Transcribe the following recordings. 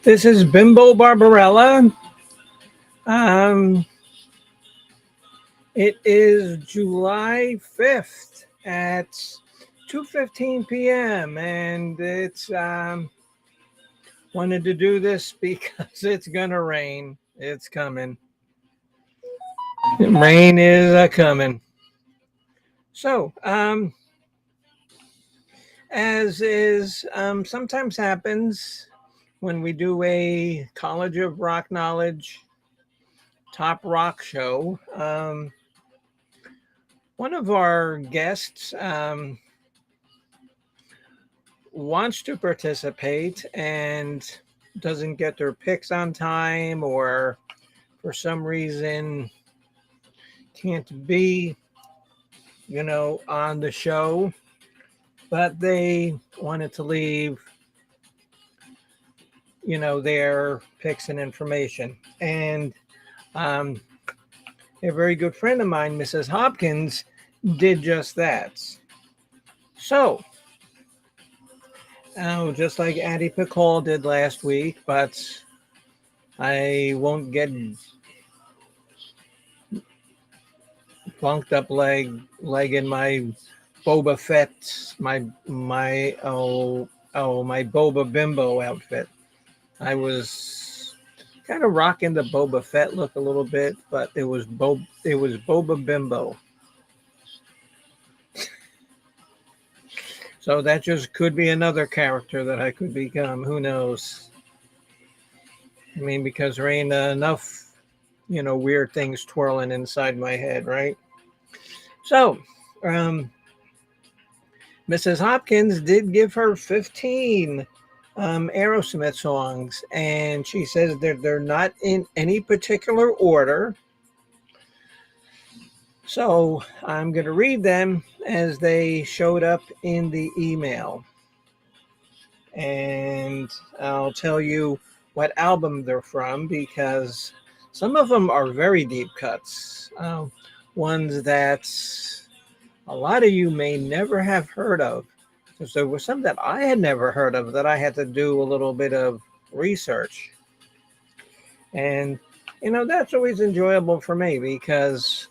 This is Bimbo Barbarella. Um, it is July 5th at 2:15 p.m. and it's wanted to do this because it's gonna rain. It's coming. Rain is a coming. So, as is sometimes happens when we do a College of Rock Knowledge Top Rock show, one of our guests wants to participate and doesn't get their picks on time, or for some reason can't be, on the show, but they wanted to leave, their picks and information. And um, a very good friend of mine, Mrs. Hopkins, did just that. So, just like Addie Pickle did last week, but I won't get bunked up leg in my Boba Fett, my Boba Bimbo outfit. I was kind of rocking the Boba Fett look a little bit, but it was Boba Bimbo. So that just could be another character that I could become. Who knows? I mean, because there ain't enough, weird things twirling inside my head, right? So, um, Mrs. Hopkins did give her 15 Aerosmith songs, and she says they're not in any particular order. So I'm going to read them as they showed up in the email. And I'll tell you what album they're from, because some of them are very deep cuts. Ones that a lot of you may never have heard of. Because there were some that I had never heard of that I had to do a little bit of research. And, that's always enjoyable for me because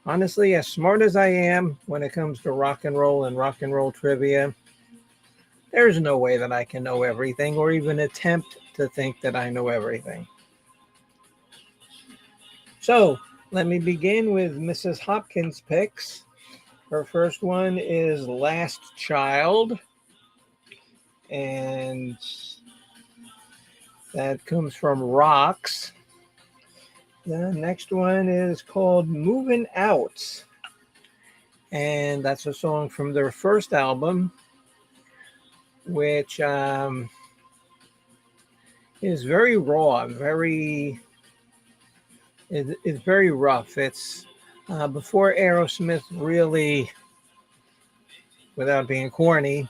honestly, as smart as I am when it comes to rock and roll trivia, there's no way that I can know everything or even attempt to think that I know everything. So let me begin with Mrs. Hopkins' picks. Her first one is Last Child, and that comes from Rocks. The next one is called Moving Out, and that's a song from their first album, which is very raw, it's very rough. It's before Aerosmith really, without being corny,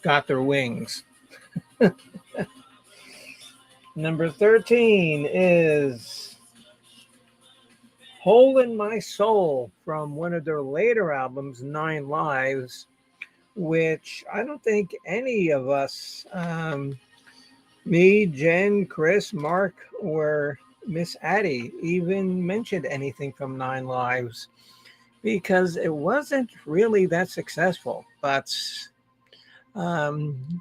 got their wings. Number 13 is Hole in My Soul from one of their later albums, Nine Lives, which I don't think any of us, me, Jen, Chris, Mark, or Miss Addie, even mentioned anything from Nine Lives because it wasn't really that successful. But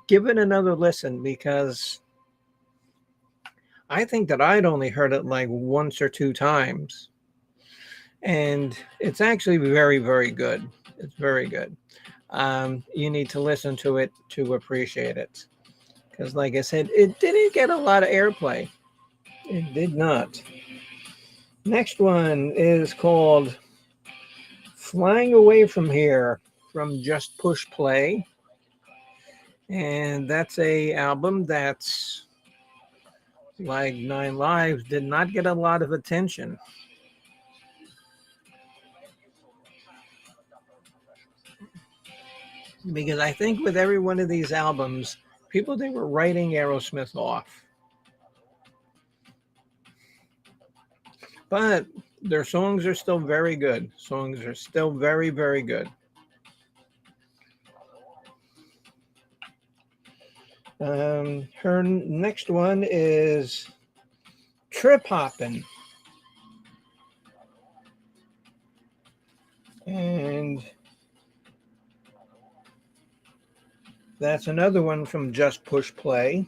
give it another listen, because I think that I'd only heard it like once or two times. And it's actually very, very good. It's very good. You need to listen to it to appreciate it. Because, like I said, it didn't get a lot of airplay. It did not. Next one is called Flying Away From Here from Just Push Play. And that's a album that's, like Nine Lives, did not get a lot of attention. Because I think with every one of these albums, people, they were writing Aerosmith off. But their songs are still very good. Songs are still very, very good. Her next one is Trip Hoppin'. And that's another one from Just Push Play.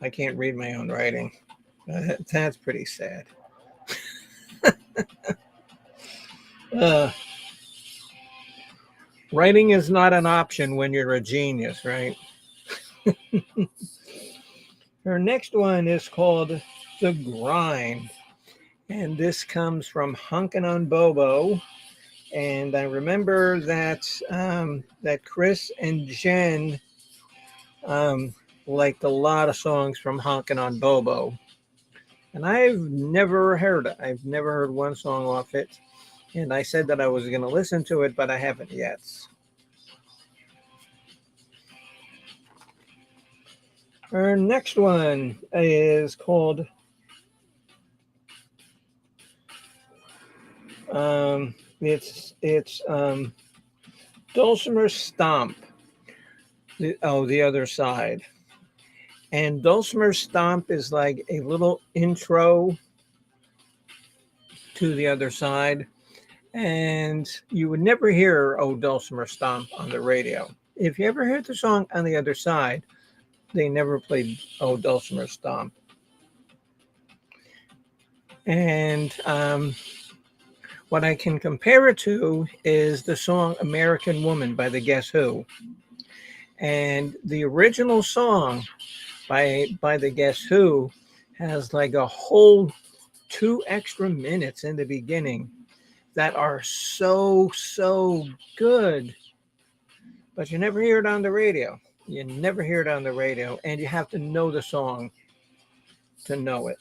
I can't read my own writing. That's pretty sad. Writing is not an option when you're a genius, right? Her next one is called The Grind. And this comes from Hunkin' on Bobo. And I remember that that Chris and Jen liked a lot of songs from Honkin' on Bobo. And I've never heard it. I've never heard one song off it. And I said that I was going to listen to it, but I haven't yet. Our next one is called it's Dulcimer Stomp. The other side. And Dulcimer Stomp is like a little intro to the other side. And you would never hear Dulcimer Stomp on the radio. If you ever heard the song on the other side, they never played Dulcimer Stomp. And what I can compare it to is the song American Woman by the Guess Who. And the original song by the Guess Who has like a whole 2 extra minutes in the beginning that are so good, but you never hear it on the radio. You never hear it on the radio, and you have to know the song to know it.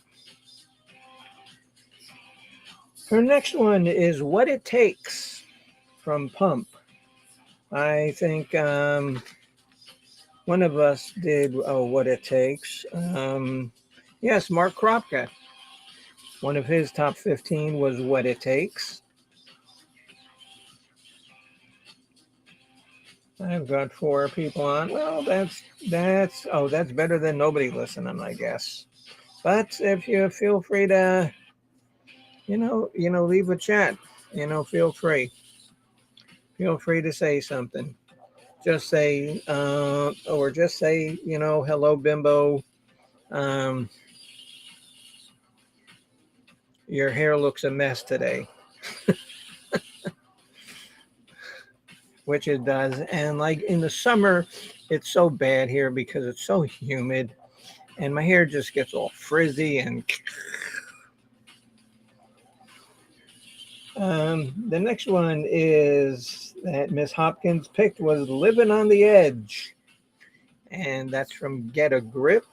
Her next one is What It Takes from Pump. I think one of us did What It Takes. Yes, Mark Kropka. One of his top 15 was What It Takes. I've got 4 people on. Well, that's better than nobody listening, I guess. But if you feel free to, leave a chat, feel free to say something. Just say, hello, Bimbo. Your hair looks a mess today. Which it does. And like in the summer, it's so bad here because it's so humid and my hair just gets all frizzy and the next one is that Miss Hopkins picked was Living on the Edge. And that's from Get a Grip.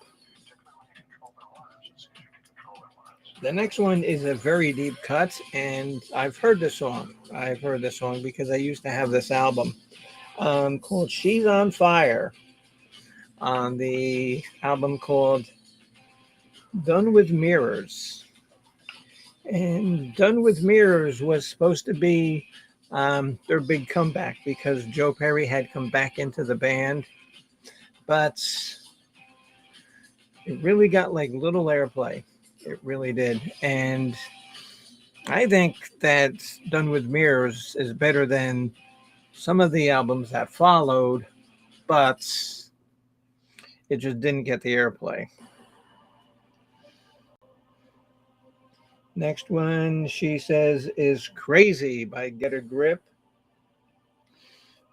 The next one is a very deep cut, and I've heard this song. Because I used to have this album called She's on Fire on the album called Done with Mirrors. And Done with Mirrors was supposed to be their big comeback because Joe Perry had come back into the band. But it really got like little airplay. It really did. And I think that Done with Mirrors is better than some of the albums that followed, but it just didn't get the airplay. Next one, she says, is Crazy by Get a Grip.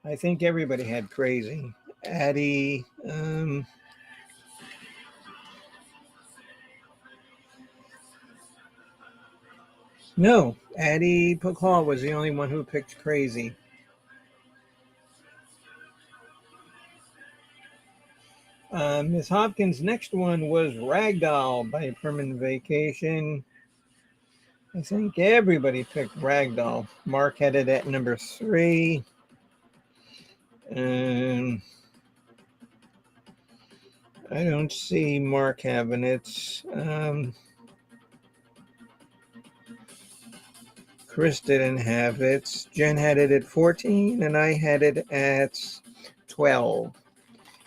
I think everybody had Crazy. Addie, no, Addie Pacall was the only one who picked Crazy. Miss Hopkins' next one was Ragdoll by Permanent Vacation. I think everybody picked Ragdoll. Mark had it at number 3. I don't see Mark having it. Chris didn't have it. Jen had it at 14, and I had it at 12.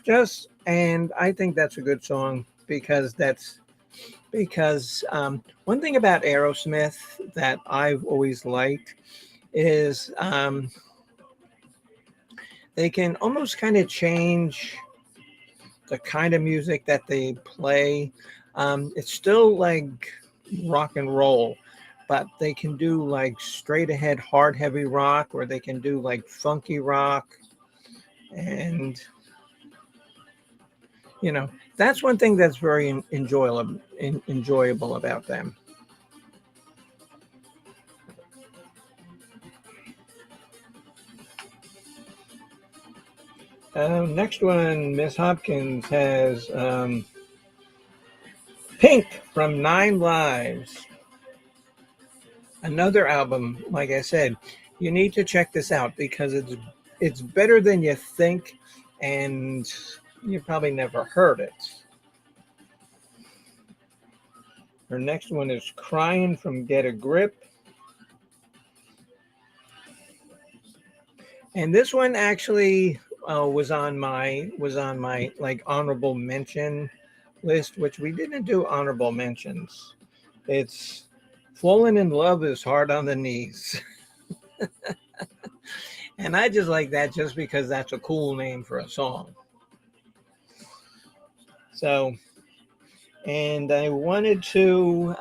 Just And I think that's a good song because one thing about Aerosmith that I've always liked is they can almost kind of change the kind of music that they play. It's still like rock and roll, but they can do like straight ahead hard heavy rock, or they can do like funky rock. And that's one thing that's very enjoyable about them. Next one, Miss Hopkins has Pink from Nine Lives. Another album, like I said, you need to check this out because it's better than you think, and you probably never heard it. Her next one is Crying from Get a Grip. And this one actually was on my like honorable mention list, which we didn't do honorable mentions. It's Falling in Love is Hard on the Knees. And I just like that just because that's a cool name for a song. So, and I wanted to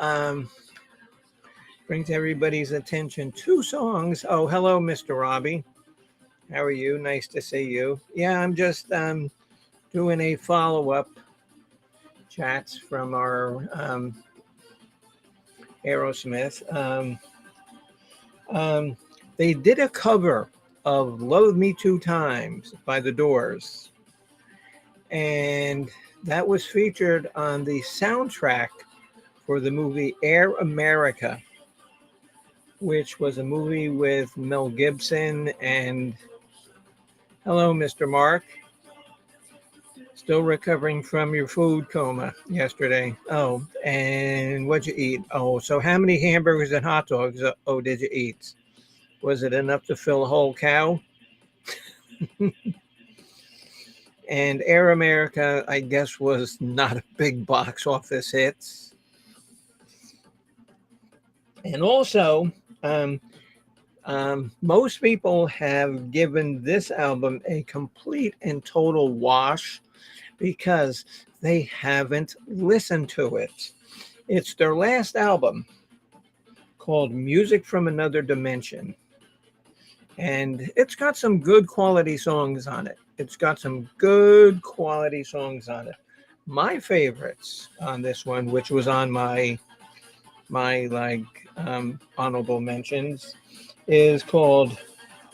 bring to everybody's attention two songs. Oh, hello, Mr. Robbie. How are you? Nice to see you. Yeah, I'm just doing a follow-up chats from our Aerosmith. They did a cover of Love Me Two Times by The Doors. And that was featured on the soundtrack for the movie Air America, which was a movie with Mel Gibson and hello, Mr. Mark. Still recovering from your food coma yesterday. Oh, and what'd you eat? Oh, so how many hamburgers and hot dogs? Oh, did you eat? Was it enough to fill a whole cow? And Air America, I guess, was not a big box office hit. And also, most people have given this album a complete and total wash because they haven't listened to it. It's their last album called Music from Another Dimension. And it's got some good quality songs on it. My favorites on this one, which was on my honorable mentions, is called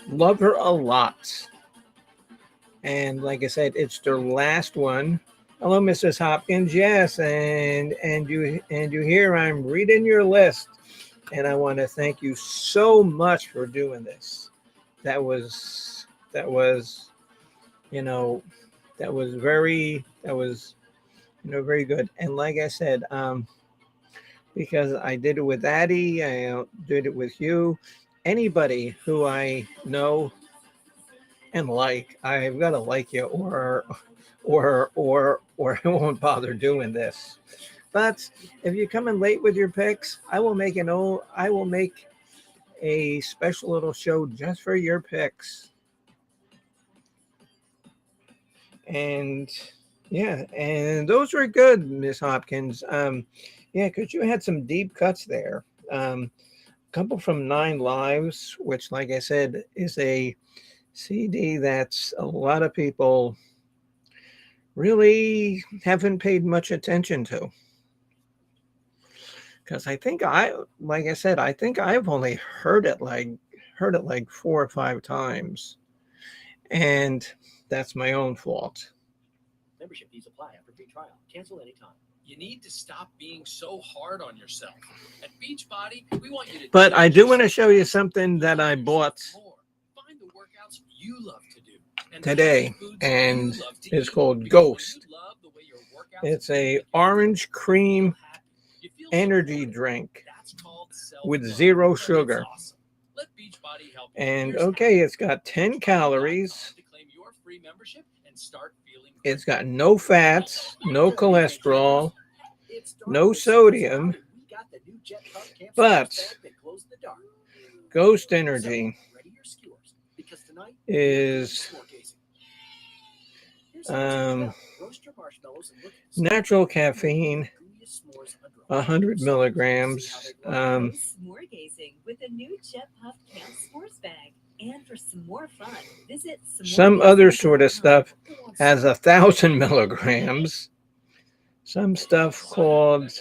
Love Her a Lot. And like I said, it's their last one. Hello, Mrs. Hopkins. Yes, and you hear I'm reading your list, and I want to thank you so much for doing this. That was very good. And like I said, because I did it with Addie, I did it with you. Anybody who I know and like, I've got to like you, or I won't bother doing this. But if you come in late with your picks, I will make a special little show just for your picks. And yeah, and those were good, Miss Hopkins. Yeah, because you had some deep cuts there. A couple from Nine Lives, which, like I said, is a CD that's a lot of people really haven't paid much attention to. Because I think like I said, I think I've only heard it like 4 or 5 times, and that's my own fault. Membership fees apply after free trial. Cancel anytime. You need to stop being so hard on yourself. At Beachbody, we want you to. But I do want to show you something that I bought Find the workouts you love to do today, and it's called Ghost. It's a orange cream energy drink with 0 sugar. And okay, it's got 10 calories. To claim your free membership and start feeling It's got no fats, no cholesterol, no sodium, but Ghost Energy is natural caffeine, 100 milligrams. With a new jet puffed camp s'mores bag. And for some more fun, visit Some other sort of stuff has 1,000 milligrams. Some stuff called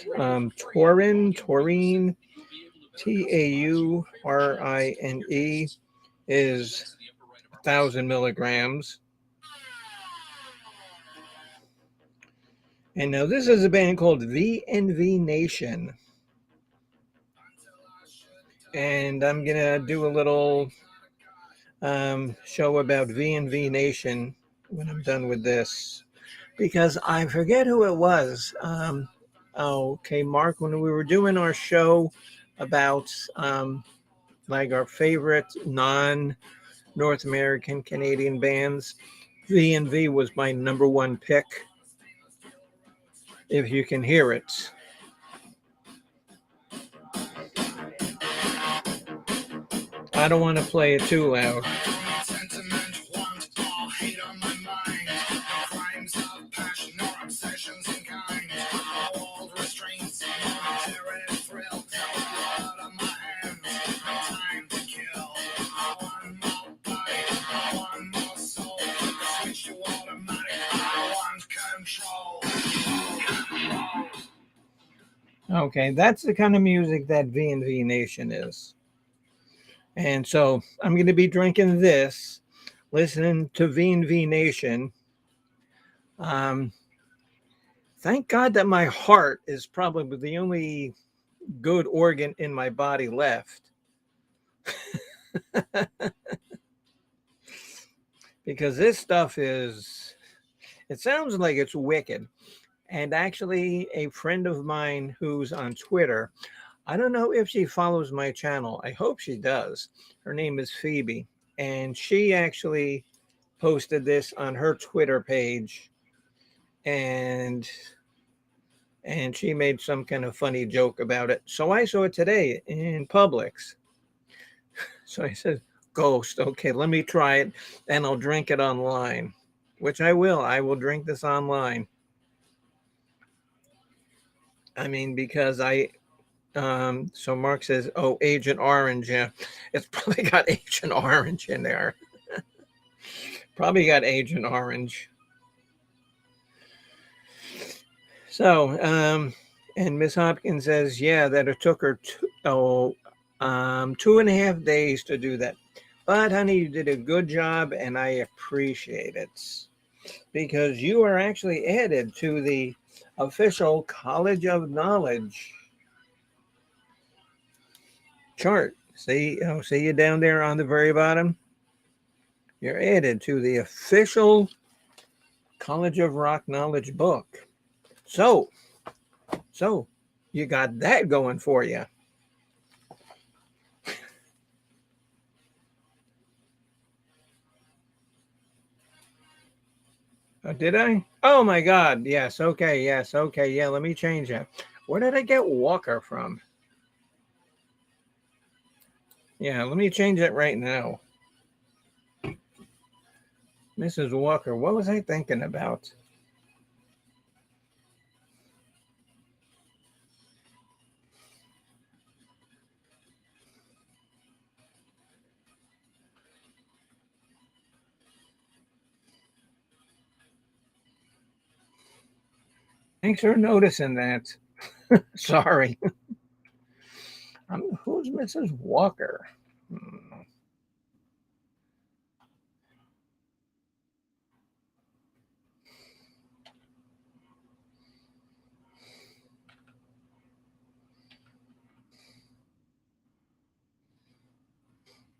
taurine, Taurine, is 1,000 milligrams. And now this is a band called VNV Nation. And I'm going to do a little show about VNV Nation when I'm done with this. Because I forget who it was. Okay, Mark, when we were doing our show about like our favorite non-North American Canadian bands, VNV was my number one pick. If you can hear it. I don't want to play it too loud. Okay, that's the kind of music that V&V Nation is. And so I'm going to be drinking this, listening to V&V Nation. Thank God that my heart is probably the only good organ in my body left. Because this stuff is, it sounds like it's wicked. And actually, a friend of mine who's on Twitter, I don't know if she follows my channel. I hope she does. Her name is Phoebe. And she actually posted this on her Twitter page. And she made some kind of funny joke about it. So I saw it today in Publix. So I said, Ghost, okay, let me try it. And I'll drink it online. Which I will. I will drink this online. I mean, because so Mark says, oh, Agent Orange. Yeah, it's probably got Agent Orange in there. Probably got Agent Orange. So, and Miss Hopkins says, yeah, that it took her 2.5 days to do that. But, honey, you did a good job, and I appreciate it. Because you are actually added to the official College of Knowledge chart. See you down there on the very bottom? You're added to the official College of Rock Knowledge book. So you got that going for you. Oh, did I? Oh my God. Yes. Okay. Yes. Okay. Yeah. Let me change that. Where did I get Walker from? Yeah. Let me change it right now. Mrs. Walker. What was I thinking about? Thanks for noticing that. Sorry. Who's Mrs. Walker?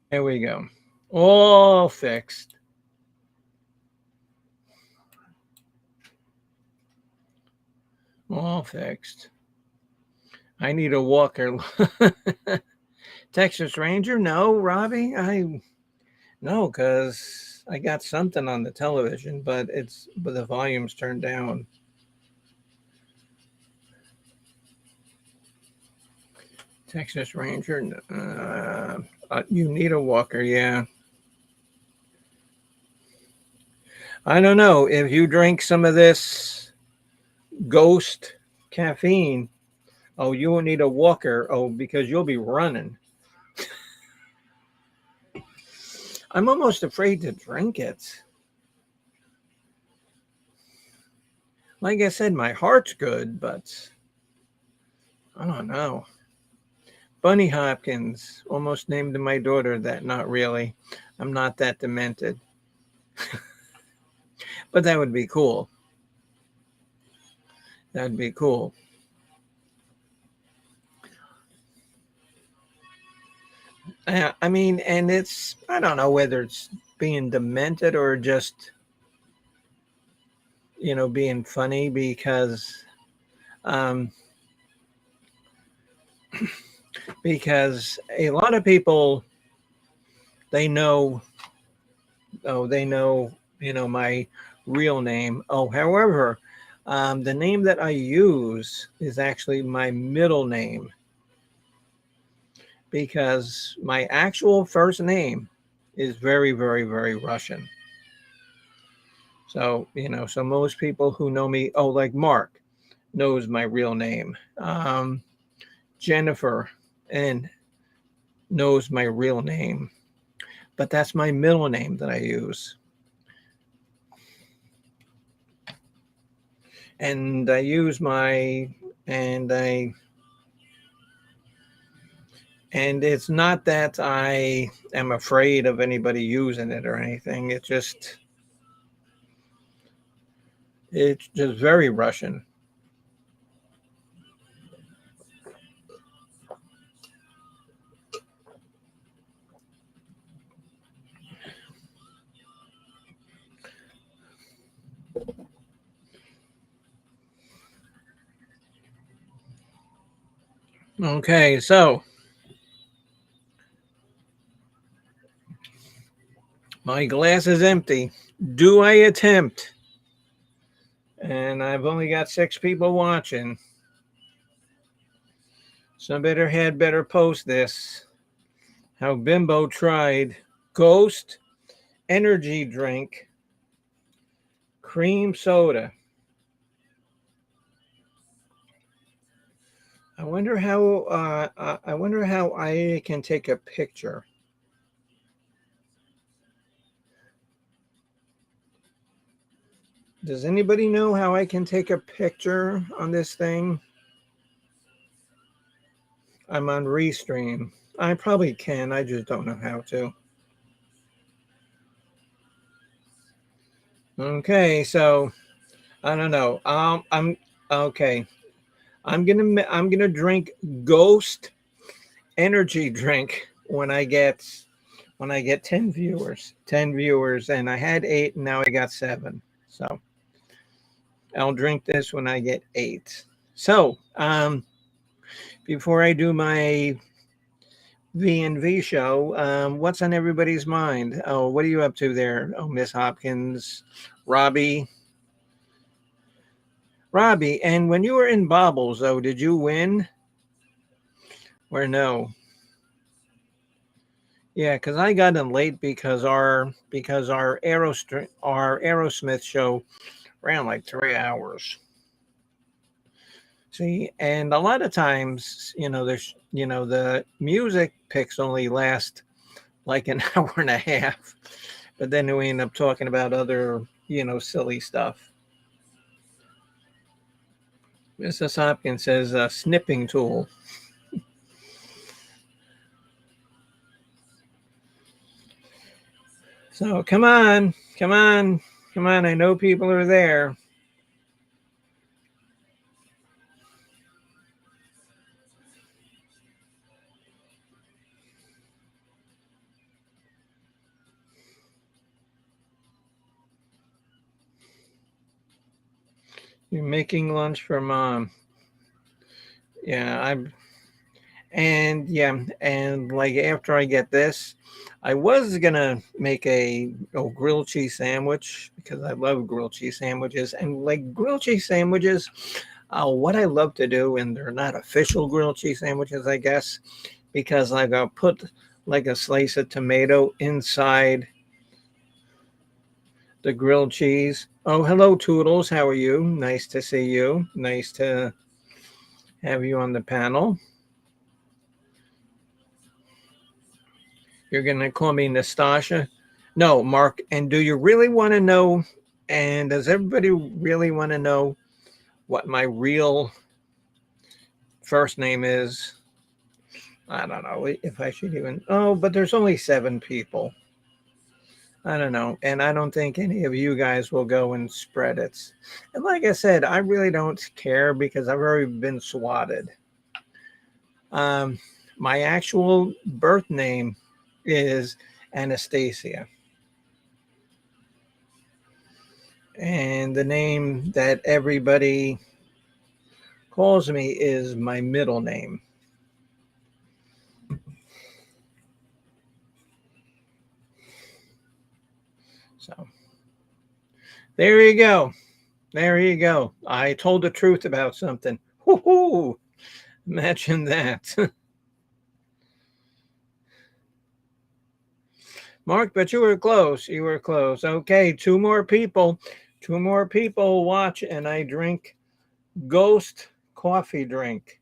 There we go. All fixed. All fixed. I need a walker. Texas Ranger? No, Robbie. No, because I got something on the television, but the volume's turned down. Texas Ranger. You need a walker, yeah. I don't know if you drink some of this Ghost caffeine. Oh, you won't need a walker. Oh, because you'll be running. I'm almost afraid to drink it. Like I said, my heart's good, but I don't know. Bunny Hopkins, almost named my daughter that. Not really. I'm not that demented. But that would be cool. That'd be cool. I mean, and I don't know whether it's being demented or just, being funny um, because a lot of people, they know, my real name. Oh, however, the name that I use is actually my middle name because my actual first name is very, very, very Russian. So, so most people who know me, like Mark knows my real name. Jennifer and knows my real name, but that's my middle name that I use. And I use and it's not that I am afraid of anybody using it or anything. It's just very Russian. Okay, so my glass is empty. Do I attempt? And I've only got 6 people watching. Some had better post this. How Bimbo tried Ghost energy drink, cream soda. I wonder how I can take a picture. Does anybody know how I can take a picture on this thing? I'm on Restream. I probably can. I just don't know how to. Okay, so I don't know. I'm okay. I'm gonna drink Ghost energy drink when I get 10 viewers. 10 viewers, and I had 8, and now I got 7. So I'll drink this when I get 8. So before I do my V&V show, what's on everybody's mind? Oh, what are you up to there? Oh, Miss Hopkins, Robbie, and when you were in Bobbles, though, did you win or no? Yeah, because I got in late because our Aerosmith show ran like 3 hours. See, and a lot of times, there's the music picks only last like an hour and a half, but then we end up talking about other silly stuff. Mrs. Hopkins says a snipping tool. So come on. I know people are there. You're making lunch for Mom. Yeah, And yeah, and like after I get this, I was gonna make a grilled cheese sandwich because I love grilled cheese sandwiches. And like grilled cheese sandwiches, what I love to do, and they're not official grilled cheese sandwiches, I guess, because like I'll put like a slice of tomato inside the grilled cheese. Oh, hello, Toodles. How are you? Nice to see you. Nice to have you on the panel. You're going to call me Nastasha? No, Mark. And do you really want to know? And does everybody really want to know what my real first name is? I don't know if I should even. Oh, but there's only 7 people. I don't know. And I don't think any of you guys will go and spread it. And like I said, I really don't care because I've already been swatted. Um, my actual birth name is Anastasia. And the name that everybody calls me is my middle name. So there you go. There you go. I told the truth about something. Woohoo! Imagine that. Mark, but you were close. You were close. Okay, 2 more people. 2 more people watch, and I drink Ghost coffee drink.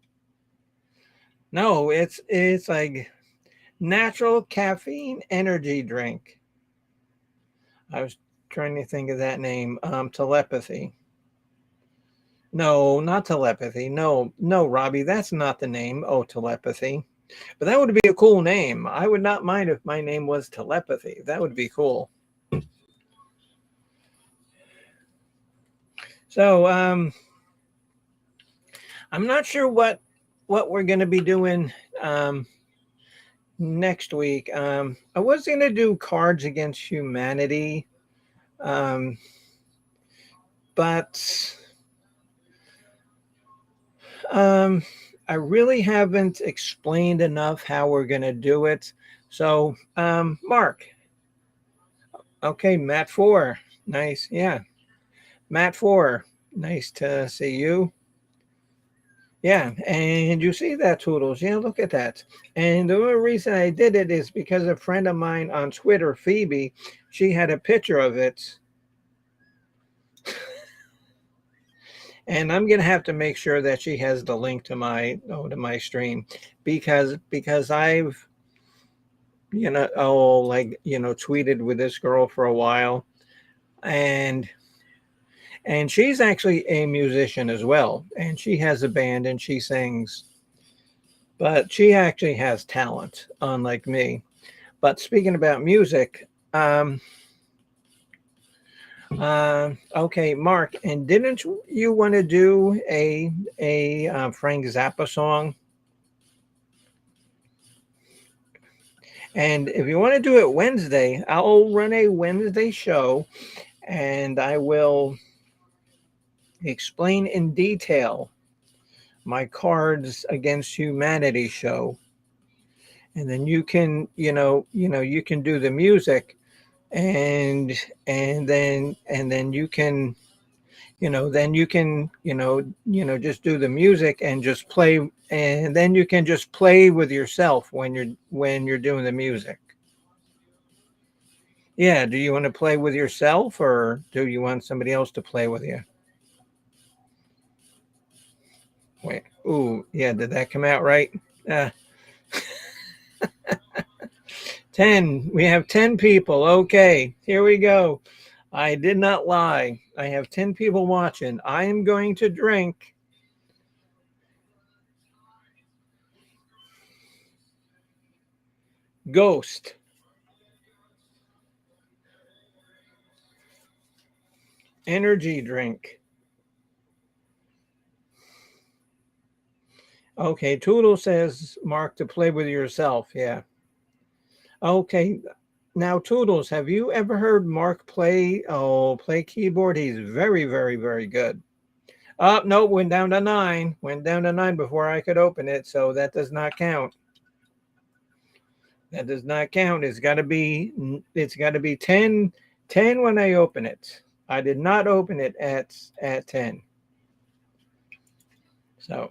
No, it's like natural caffeine energy drink. I was trying to think of that name. Telepathy. No, not telepathy. No, no, Robbie, that's not the name. Oh, telepathy. But that would be a cool name. I would not mind if my name was telepathy. That would be cool. So, I'm not sure what we're going to be doing next week. I was going to do Cards Against Humanity, but I really haven't explained enough how we're going to do it. So, Mark, okay, Matt 4, nice, yeah, Matt 4, nice to see you. Yeah, and you see that, Toodles. Yeah, look at that. And the only reason I did it is because a friend of mine on Twitter, Phoebe, she had a picture of it. And I'm gonna have to make sure that she has the link to my stream because I've tweeted with this girl for a while, and she's actually a musician as well, and she has a band and she sings, but she actually has talent, unlike me. But speaking about music, okay, Mark, and didn't you want to do a Frank Zappa song? And if you want to do it Wednesday, I'll run a Wednesday show, and I will explain in detail my Cards Against Humanity show, and then you can you can do the music, and then you can then you can just do the music and just play, and then you can just play with yourself when you're doing the music. Yeah, do you want to play with yourself or do you want somebody else to play with you? Wait, ooh, yeah, did that come out right? uh, 10, we have 10 people. Okay, here we go. I did not lie. I have 10 people watching. I am going to drink Ghost energy drink. Okay, Toodle says, Mark, to play with yourself. Yeah. Okay. Now, Toodles, have you ever heard Mark play keyboard? He's very, very, very good. Oh, no, went down to 9. Went down to 9 before I could open it, so that does not count. That does not count. It's got to be 10 when I open it. I did not open it at 10. So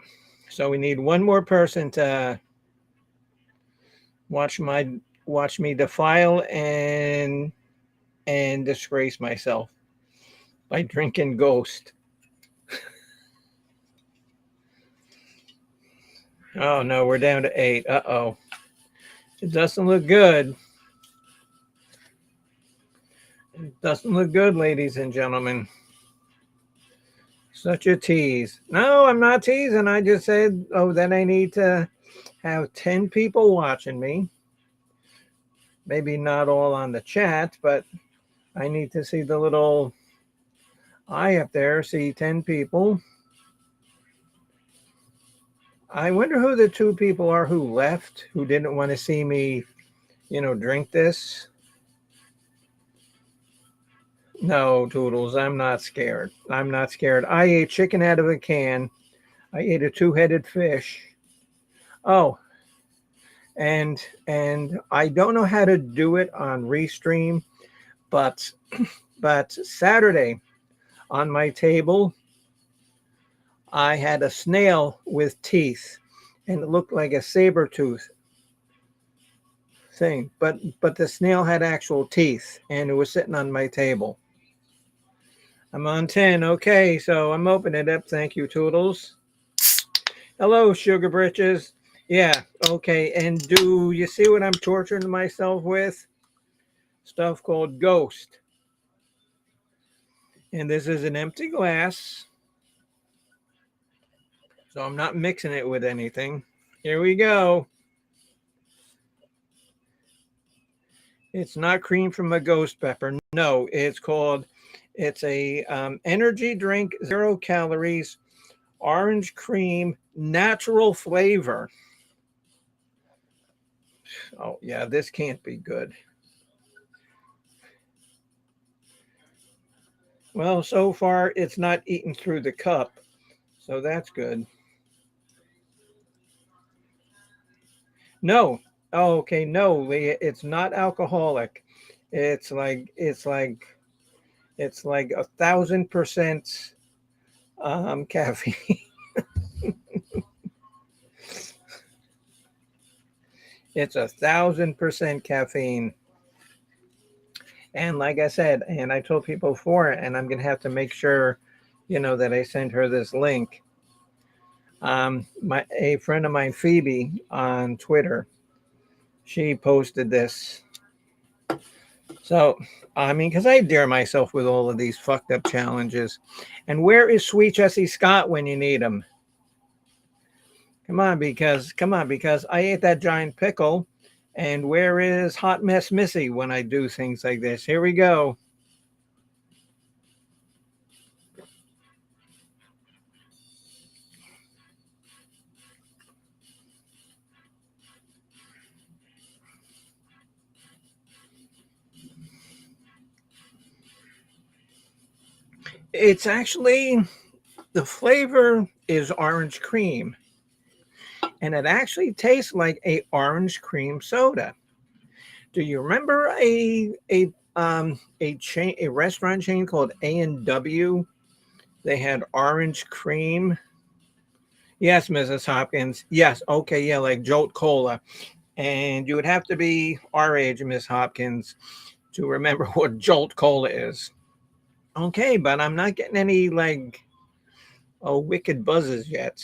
we need one more person to watch me defile and disgrace myself by drinking Ghost. Oh no, we're down to 8. Uh-oh. It doesn't look good. It doesn't look good, ladies and gentlemen. Such a tease. No, I'm not teasing. I just said, oh, then I need to have 10 people watching me. Maybe not all on the chat, but I need to see the little eye up there. See 10 people. I wonder who the 2 people are who left, who didn't want to see me, drink this. No, Toodles, I'm not scared. I'm not scared. I ate chicken out of a can. I ate a 2-headed fish. Oh, and I don't know how to do it on Restream, but Saturday on my table, I had a snail with teeth, and it looked like a SabreTooth thing, but the snail had actual teeth, and it was sitting on my table. I'm on 10. Okay, so I'm opening it up. Thank you, Toodles. Hello, Sugar Britches. Yeah, okay. And do you see what I'm torturing myself with? Stuff called Ghost. And this is an empty glass. So I'm not mixing it with anything. Here we go. It's not cream from a ghost pepper. No, it's a energy drink, 0 calories, orange cream, natural flavor. Oh, yeah, this can't be good. Well, so far it's not eaten through the cup, so that's good. No. Oh, okay, no, it's not alcoholic. It's like 1,000% caffeine. It's 1,000% caffeine. And like I said, and I told people before, and I'm gonna have to make sure, that I send her this link. A friend of mine, Phoebe, on Twitter, she posted this. So, I mean, because I dare myself with all of these fucked up challenges. And where is Sweet Jessie Scott when you need him? Come on, because I ate that giant pickle. And where is Hot Mess Missy when I do things like this? Here we go. It's actually, the flavor is orange cream. And it actually tastes like a orange cream soda. Do you remember a restaurant chain called A&W? They had orange cream. Yes, Mrs. Hopkins. Yes. Okay. Yeah, like Jolt Cola. And you would have to be our age, Miss Hopkins, to remember what Jolt Cola is. Okay, but I'm not getting any wicked buzzes yet.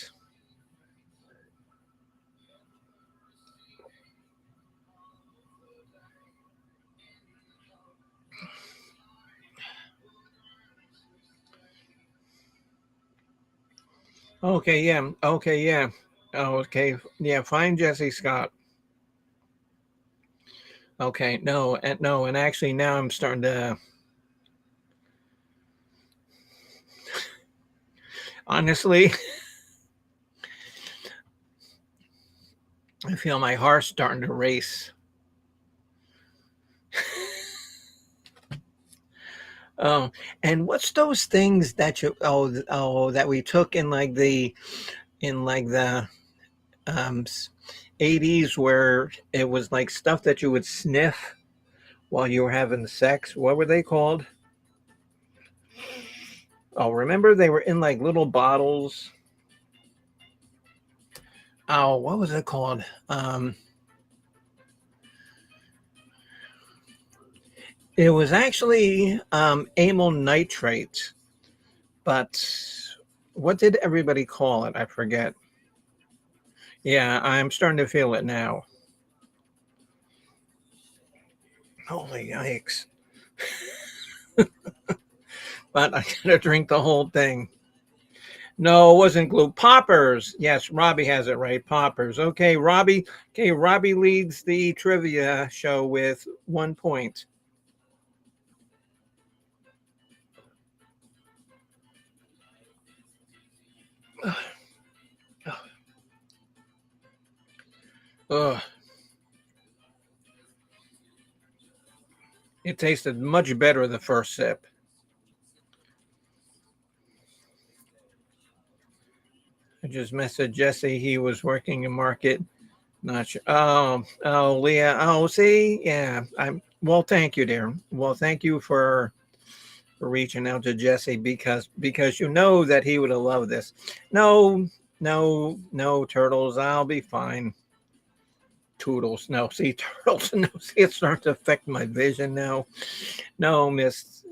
Okay, yeah. Okay, yeah. Okay, yeah. Find Jesse Scott. Okay, no, and actually now I'm starting to. Honestly, I feel my heart starting to race. Oh, and what's those things that you that we took in like the um 80s where it was like stuff that you would sniff while you were having sex? What were they called? Oh, remember they were in like little bottles. Oh, what was it called? It was actually amyl nitrate, but what did everybody call it? I forget. Yeah, I'm starting to feel it now. Holy yikes. But I gotta drink the whole thing. No, it wasn't glue. Poppers. Yes, Robbie has it right. Poppers. Okay, Robbie. Okay, Robbie leads the trivia show with 1 point. Ugh. It tasted much better the first sip. I just messaged Jesse. He was working a market. Not sure. Oh, Leah. Oh, see, yeah. I'm well. Thank you, dear. Well, thank you for reaching out to Jesse because you know that he would have loved this. No, no, no, turtles. I'll be fine. Toodles. No, see, turtles. No, see, it's starting to affect my vision now. No, Miss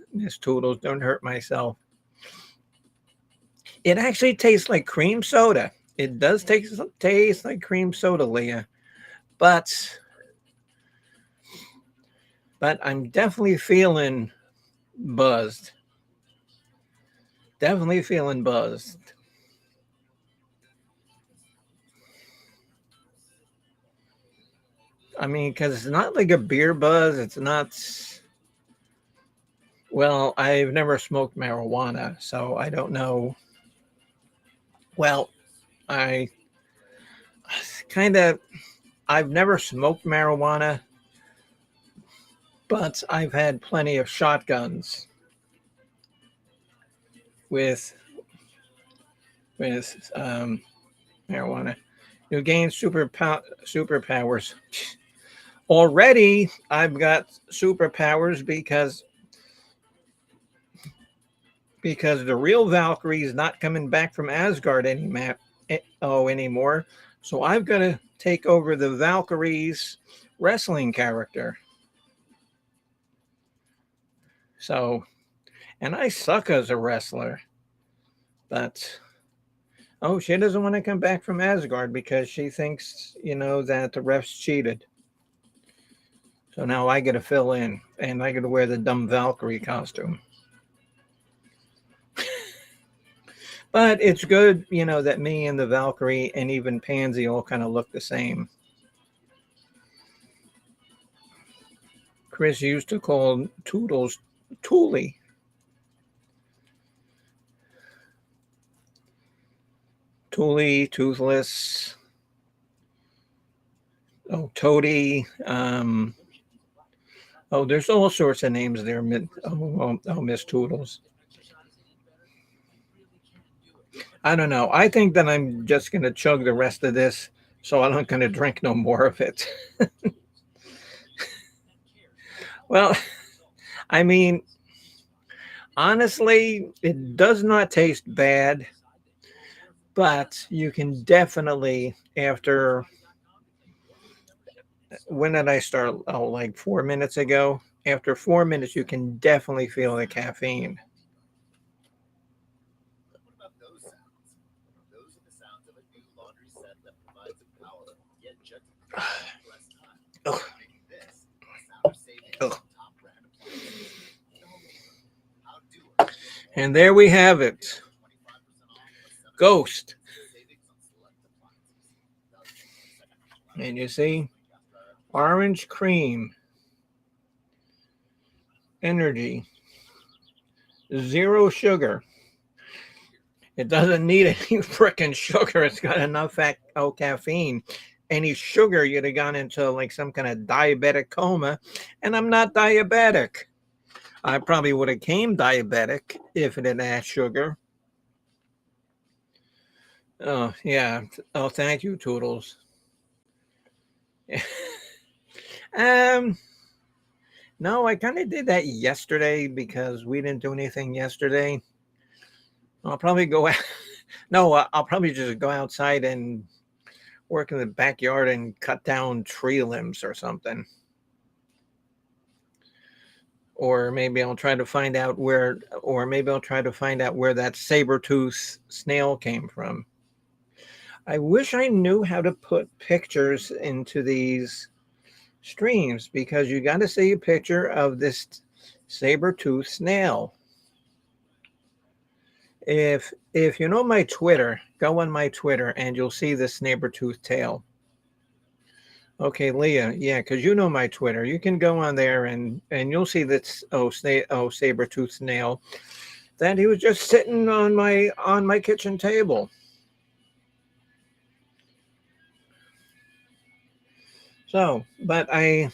Toodles, don't hurt myself. It actually tastes like cream soda. It does taste like cream soda, Leah. But I'm definitely feeling buzzed. Definitely feeling buzzed. I mean, because it's not like a beer buzz. It's not. Well, I've never smoked marijuana, so I don't know. Well, I kind of. I've never smoked marijuana, but I've had plenty of shotguns with marijuana. You gain superpowers. Already, I've got superpowers because the real Valkyrie is not coming back from Asgard anymore. So I've got to take over the Valkyrie's wrestling character. So, and I suck as a wrestler, but oh, she doesn't want to come back from Asgard because she thinks, that the refs cheated. So now I got to fill in and I got to wear the dumb Valkyrie costume. But it's good, that me and the Valkyrie and even Pansy all kind of look the same. Chris used to call Toodles Toolie. Toolie, Toothless, Toady. There's all sorts of names there. Miss Toodles. I don't know. I think that I'm just going to chug the rest of this, so I'm not going to drink no more of it. Well, I mean, honestly, it does not taste bad, but you can definitely, when did I start? Oh, like 4 minutes ago. After 4 minutes, you can definitely feel the caffeine. Oh. Oh. And there we have it. Ghost. And you see, orange cream, energy, 0 sugar. It doesn't need any freaking sugar. It's got enough caffeine. Any sugar, you'd have gone into like some kind of diabetic coma. And I'm not diabetic. I probably would have came diabetic if it had had sugar. Oh, yeah. Oh, thank you, Toodles. um, no, I kind of did that yesterday because we didn't do anything yesterday. I'll probably go out. No, I'll probably just go outside and work in the backyard and cut down tree limbs or something. Or maybe I'll try to find out where that SabreTooth snail came from. I wish I knew how to put pictures into these streams because you got to see a picture of this SabreTooth snail. If you know my Twitter, go on my Twitter and you'll see the SabreTooth tail. Okay, Leah, yeah, because you know my Twitter. You can go on there and you'll see that SabreTooth snail that he was just sitting on my kitchen table. So, but I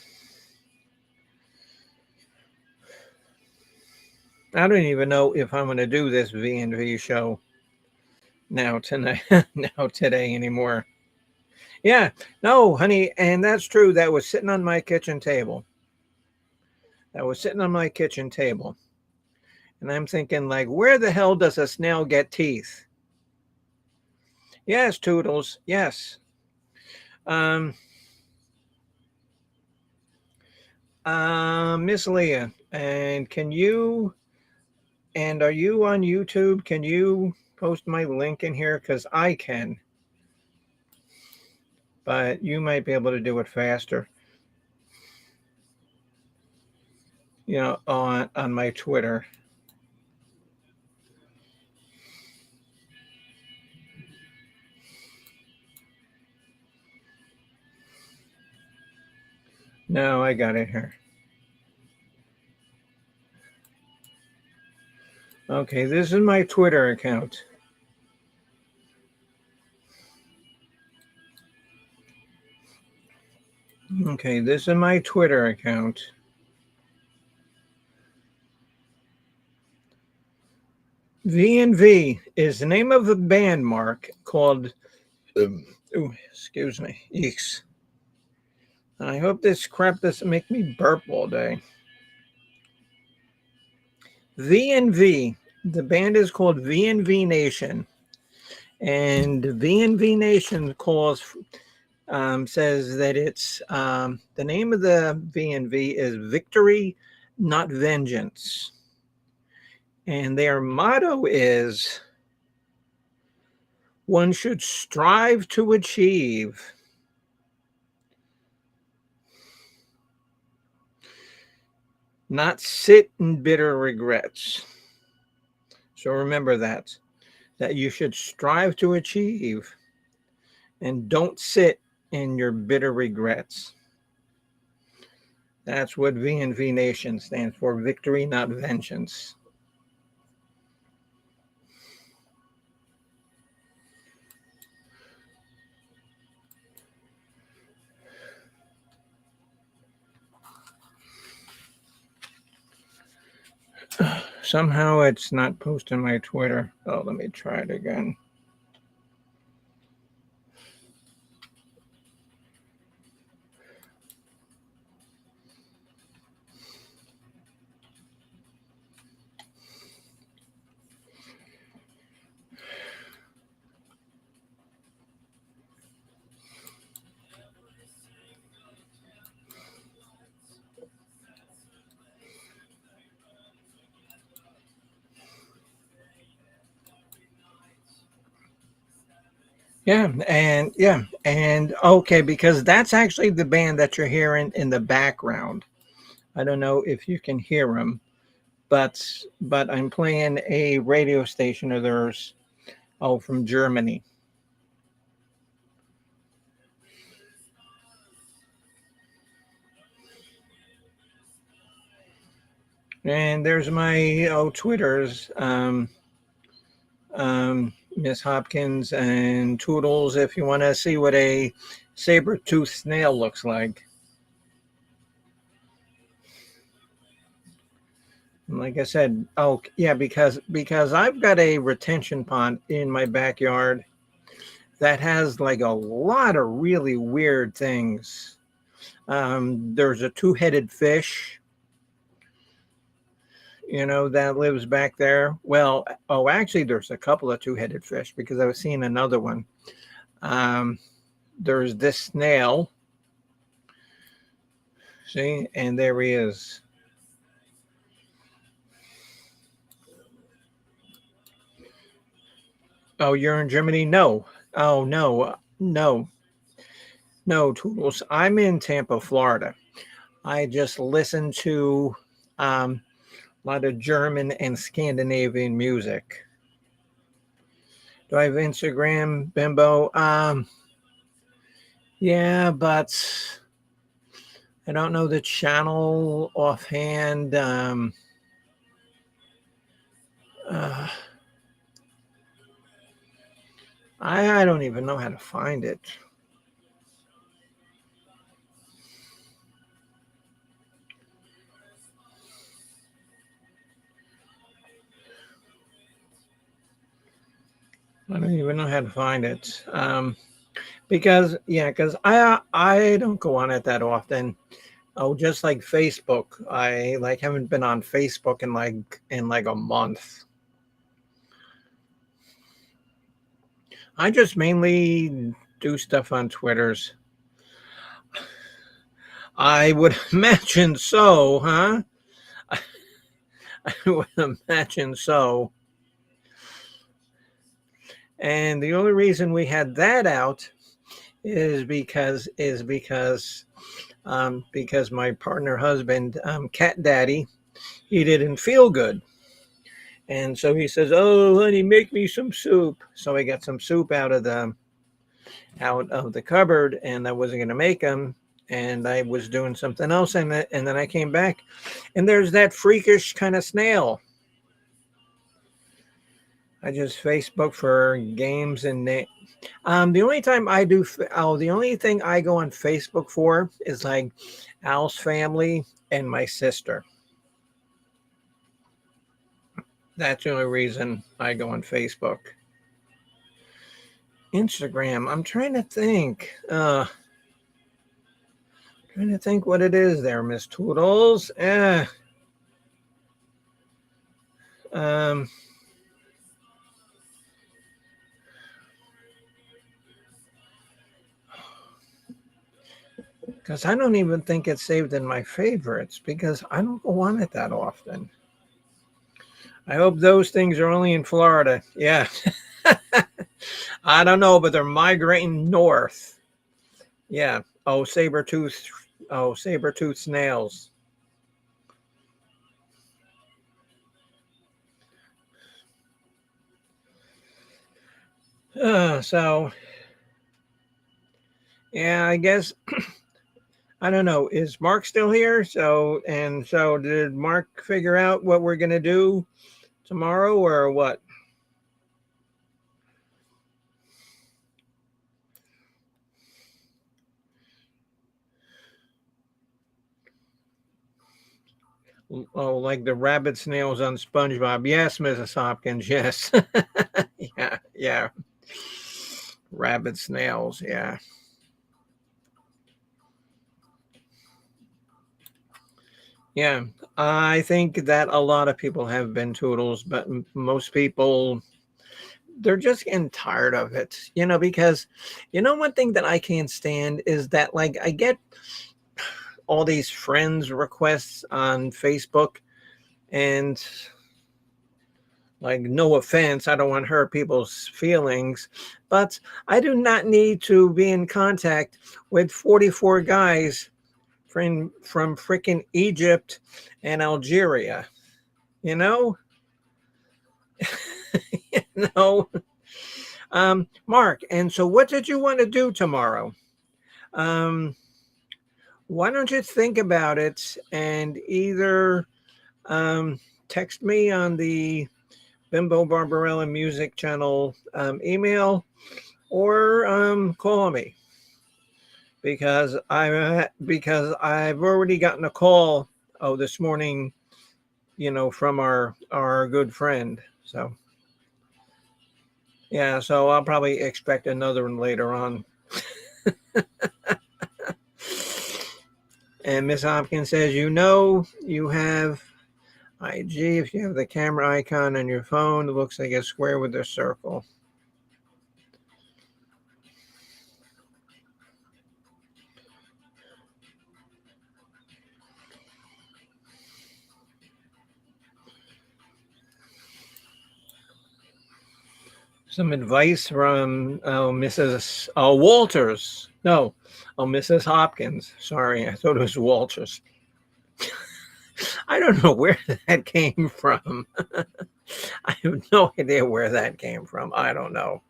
don't even know if I'm going to do this V&V show now tonight, now today anymore. Yeah, no, honey, and that's true. That was sitting on my kitchen table. And I'm thinking, like, where the hell does a snail get teeth? Yes, Toodles, yes. Miss Leah, and are you on YouTube? Can you post my link in here? Because I can. But you might be able to do it faster. You know, on my Twitter. No, I got it here. Okay, this is my Twitter account. Okay, this is my Twitter account. V&V is the name of a band, Mark, called, excuse me, Eeks. I hope this crap doesn't make me burp all day. V&V, the band is called V&V Nation. And V&V Nation says that it's, the name of the V&V is Victory, Not Vengeance. And their motto is, one should strive to achieve. Not sit in bitter regrets. So remember that you should strive to achieve and don't sit in your bitter regrets. That's what V&V Nation stands for, Victory, Not Vengeance. Somehow it's not posting my Twitter. Oh, let me try it again. Yeah, and okay, because that's actually the band that you're hearing in the background. I don't know if you can hear them, but I'm playing a radio station of theirs, from Germany. And there's my Twitters, Miss Hopkins and Toodles, if you want to see what a saber-toothed snail looks like. Like I said, oh yeah, because I've got a retention pond in my backyard that has like a lot of really weird things. There's a two-headed fish, that lives back there. Well, oh, actually, there's a couple of two-headed fish because I was seeing another one. Um, there's this snail. See, and there he is. Oh, you're in Germany? No. Oh, no. No. No, Toodles. I'm in Tampa, Florida. I just listen to a lot of German and Scandinavian music. Do I have Instagram, Bimbo? Yeah, but I don't know the channel offhand. Uh, I don't even know how to find it. I don't even know how to find it. Because I don't go on it that often. Oh, just like Facebook. I like haven't been on Facebook in like a month. I just mainly do stuff on Twitters. I would imagine so, huh? I would imagine so. And the only reason we had that out is because my partner husband, Cat Daddy, he didn't feel good. And so he says, "Oh, honey, make me some soup." So I got some soup out of the cupboard, and I wasn't going to make them. And I was doing something else, and then I came back, and there's that freakish kind of snail. I just Facebook for games and the only time I do the only thing I go on Facebook for is like Al's family and my sister. That's the only reason I go on Facebook. Instagram, I'm trying to think. Trying to think what it is there, Miss Toodles. Um, because I don't even think it's saved in my favorites because I don't go on it that often. I hope those things are only in Florida. Yeah. I don't know, but they're migrating north. Yeah. Oh, SabreTooth. Oh, SabreTooth snails. So, yeah, I guess, I don't know. Is Mark still here? So did Mark figure out what we're going to do tomorrow or what? Oh, like the rabbit snails on SpongeBob. Yes, Mrs. Hopkins. Yes. Yeah, yeah. Rabbit snails. Yeah. Yeah. I think that a lot of people have been Toodles, but most people, they're just getting tired of it, because, one thing that I can't stand is that, like, I get all these friends requests on Facebook, and like, no offense, I don't want to hurt people's feelings, but I do not need to be in contact with 44 guys from freaking Egypt and Algeria, you know? you know? Mark, and so what did you want to do tomorrow? Why don't you think about it and either text me on the Bimbo Barbarella Music Channel email or call me because I've already gotten a call this morning, from our good friend. So yeah, so I'll probably expect another one later on. And Miss Hopkins says, you have IG. If you have the camera icon on your phone, it looks like a square with a circle. Some advice from Mrs. Walters. No, Mrs. Hopkins. Sorry, I thought it was Walters. I don't know where that came from. I have no idea where that came from. I don't know.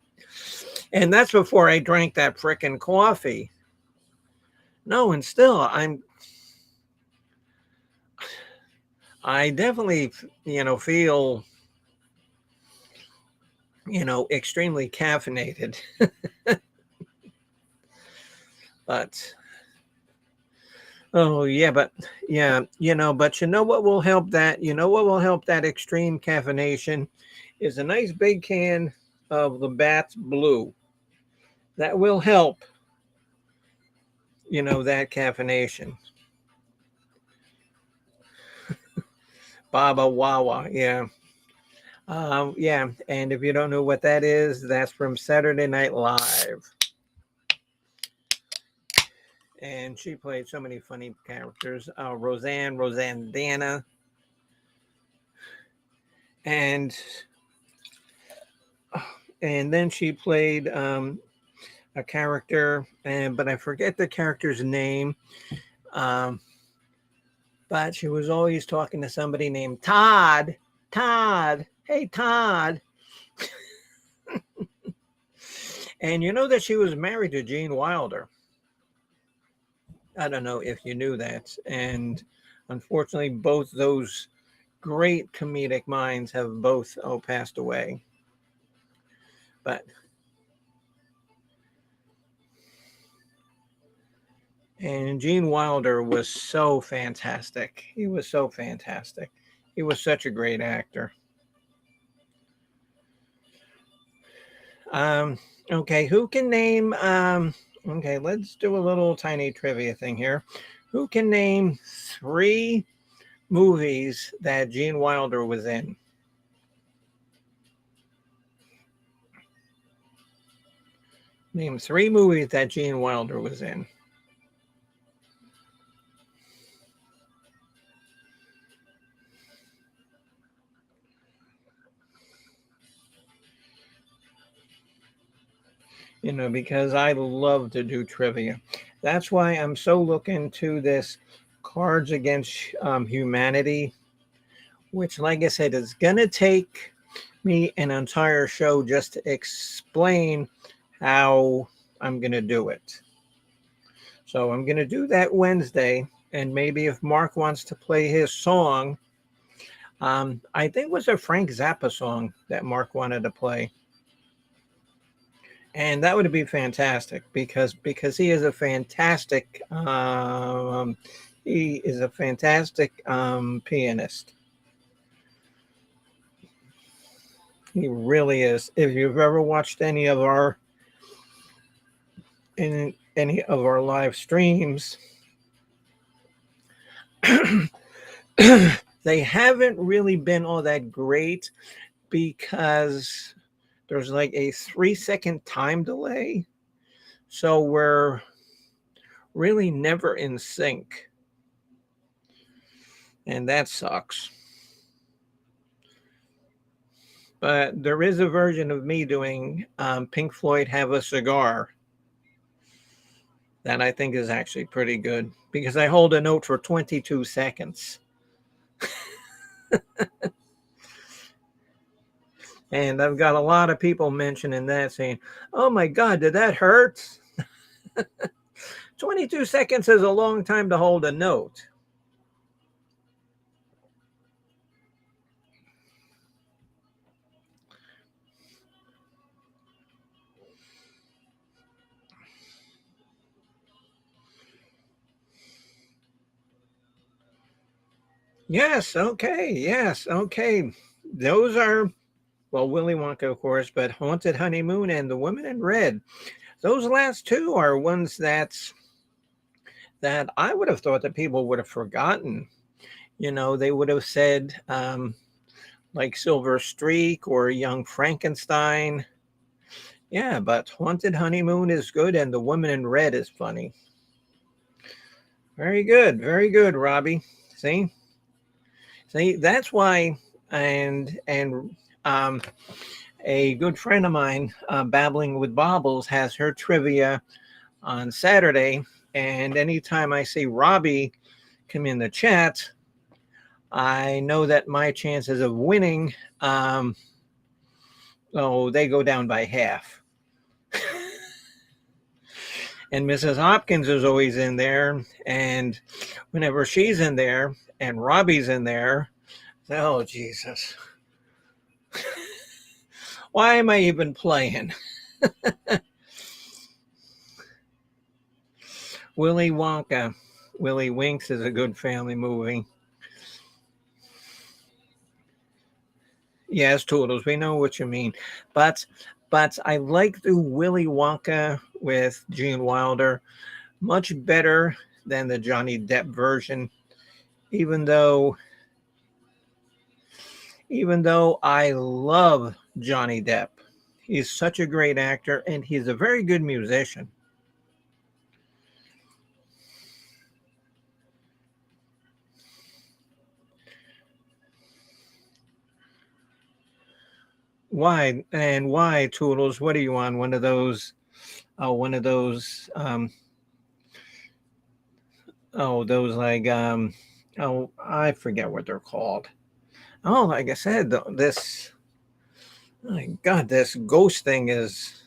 And that's before I drank that frickin' coffee. No, and still, I definitely, feel, extremely caffeinated. But oh yeah, but yeah, but what will help that? What will help that extreme caffeination is a nice big can of Labatt's Blue. That will help, that caffeination. Baba Wawa, yeah. Yeah, and if you don't know what that is, that's from Saturday Night Live. And she played so many funny characters. Roseanne Dana, and then she played a character, but I forget the character's name. Um, but she was always talking to somebody named Todd. Todd, hey Todd. And you know that she was married to Gene Wilder. I don't know if you knew that. And unfortunately, both those great comedic minds have both passed away. But and Gene Wilder was so fantastic. He was so fantastic. He was such a great actor. Okay, who can name okay, let's do a little tiny trivia thing here. Who can name 3 movies that Gene Wilder was in? Name 3 movies that Gene Wilder was in. Because I love to do trivia. That's why I'm so looking to this Cards Against Humanity, which, like I said, is going to take me an entire show just to explain how I'm going to do it. So I'm going to do that Wednesday. And maybe if Mark wants to play his song, I think it was a Frank Zappa song that Mark wanted to play. And that would be fantastic because he is a fantastic pianist. He really is. If you've ever watched any of our live streams, they haven't really been all that great because there's like a 3-second time delay. So we're really never in sync. And that sucks. But there is a version of me doing Pink Floyd Have a Cigar that I think is actually pretty good because I hold a note for 22 seconds. And I've got a lot of people mentioning that saying, oh my God, did that hurt? 22 seconds is a long time to hold a note. Yes, okay, yes, okay. Those are, well, Willy Wonka, of course, but Haunted Honeymoon and The Woman in Red. Those last two are ones that I would have thought that people would have forgotten. They would have said like Silver Streak or Young Frankenstein. Yeah, but Haunted Honeymoon is good and The Woman in Red is funny. Very good, Robbie. See? See, that's why, and um, a good friend of mine, Babbling with Bobbles, has her trivia on Saturday. And anytime I see Robbie come in the chat, I know that my chances of winning, they go down by half. And Mrs. Hopkins is always in there. And whenever she's in there and Robbie's in there, oh, Jesus. Why am I even playing? Willy Wonka. Willy Winks is a good family movie. Yes, Toodles, we know what you mean. But I like the Willy Wonka with Gene Wilder much better than the Johnny Depp version, even though I love Johnny Depp. He's such a great actor and he's a very good musician. Why, Toodles? What are you on? One of those those like I forget what they're called. Oh, like I said, this, my God, this ghost thing this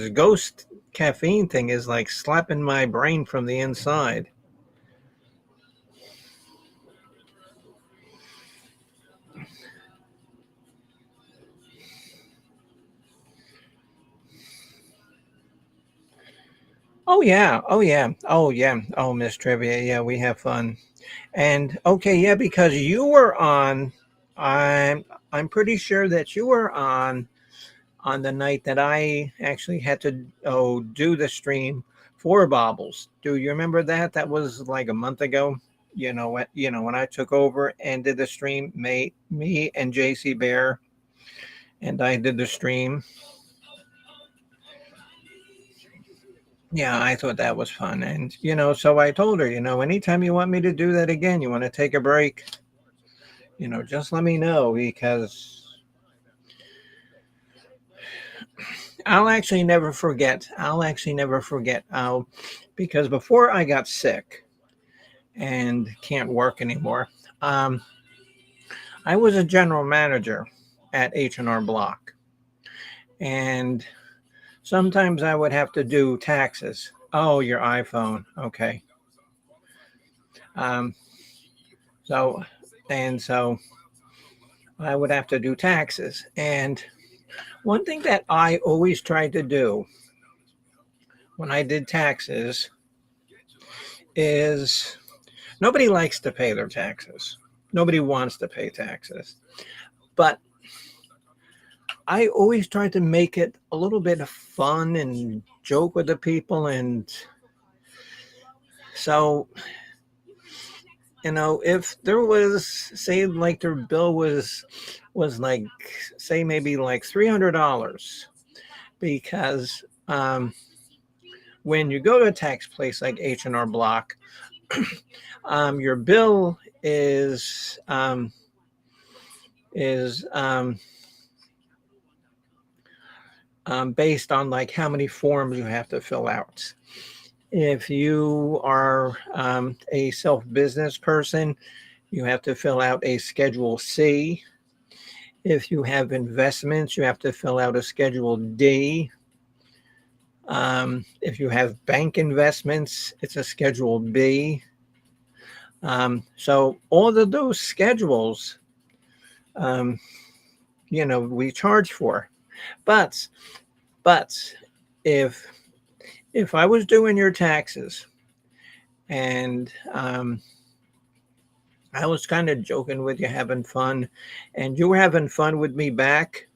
ghost caffeine thing is like slapping my brain from the inside. Oh yeah, oh yeah, oh yeah, oh Miss Trivia, yeah, we have fun. And okay, yeah, because you were on, I'm pretty sure that you were on the night that I actually had to do the stream for Bobbles. Do you remember that? That was like a month ago. When I took over and did the stream, me and JC Bear and I did the stream. Yeah, I thought that was fun. And so I told her, anytime you want me to do that again, you want to take a break, just let me know because I'll actually never forget. Because before I got sick and can't work anymore, I was a general manager at H&R Block, and sometimes I would have to do taxes. Oh, your iPhone. Okay. Um, so I would have to do taxes, and one thing that I always tried to do when I did taxes is nobody likes to pay their taxes. Nobody wants to pay taxes. But I always tried to make it a little bit of fun and joke with the people. And so, if there was, say, like their bill was like, say, maybe like $300, because when you go to a tax place like H&R Block, your bill is based on like how many forms you have to fill out. If you are a self-business person, you have to fill out a Schedule C. If you have investments, you have to fill out a Schedule D. If you have bank investments, it's a Schedule B. So all of those schedules, we charge for. But if if I was doing your taxes and I was kind of joking with you, having fun, and you were having fun with me back,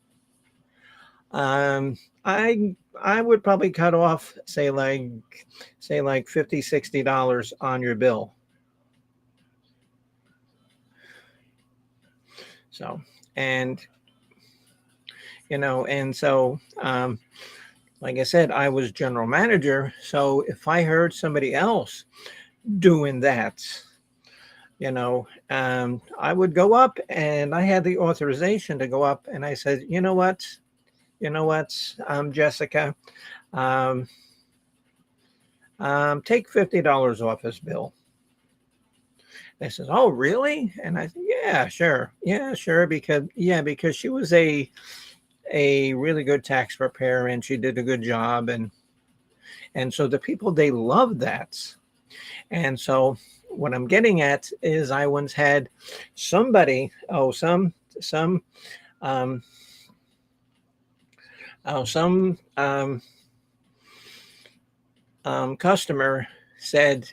um, I would probably cut off, say like $50, $60 on your bill. So, and and so like I said, I was general manager. So if I heard somebody else doing that, I would go up, and I had the authorization to go up, and I said, you know what, Jessica, um, take $50 off this bill. They says, oh, really? And I said, yeah, sure, because she was a really good tax preparer, and she did a good job, and so the people, they love that. And so what I'm getting at is, I once had somebody, some um some customer said,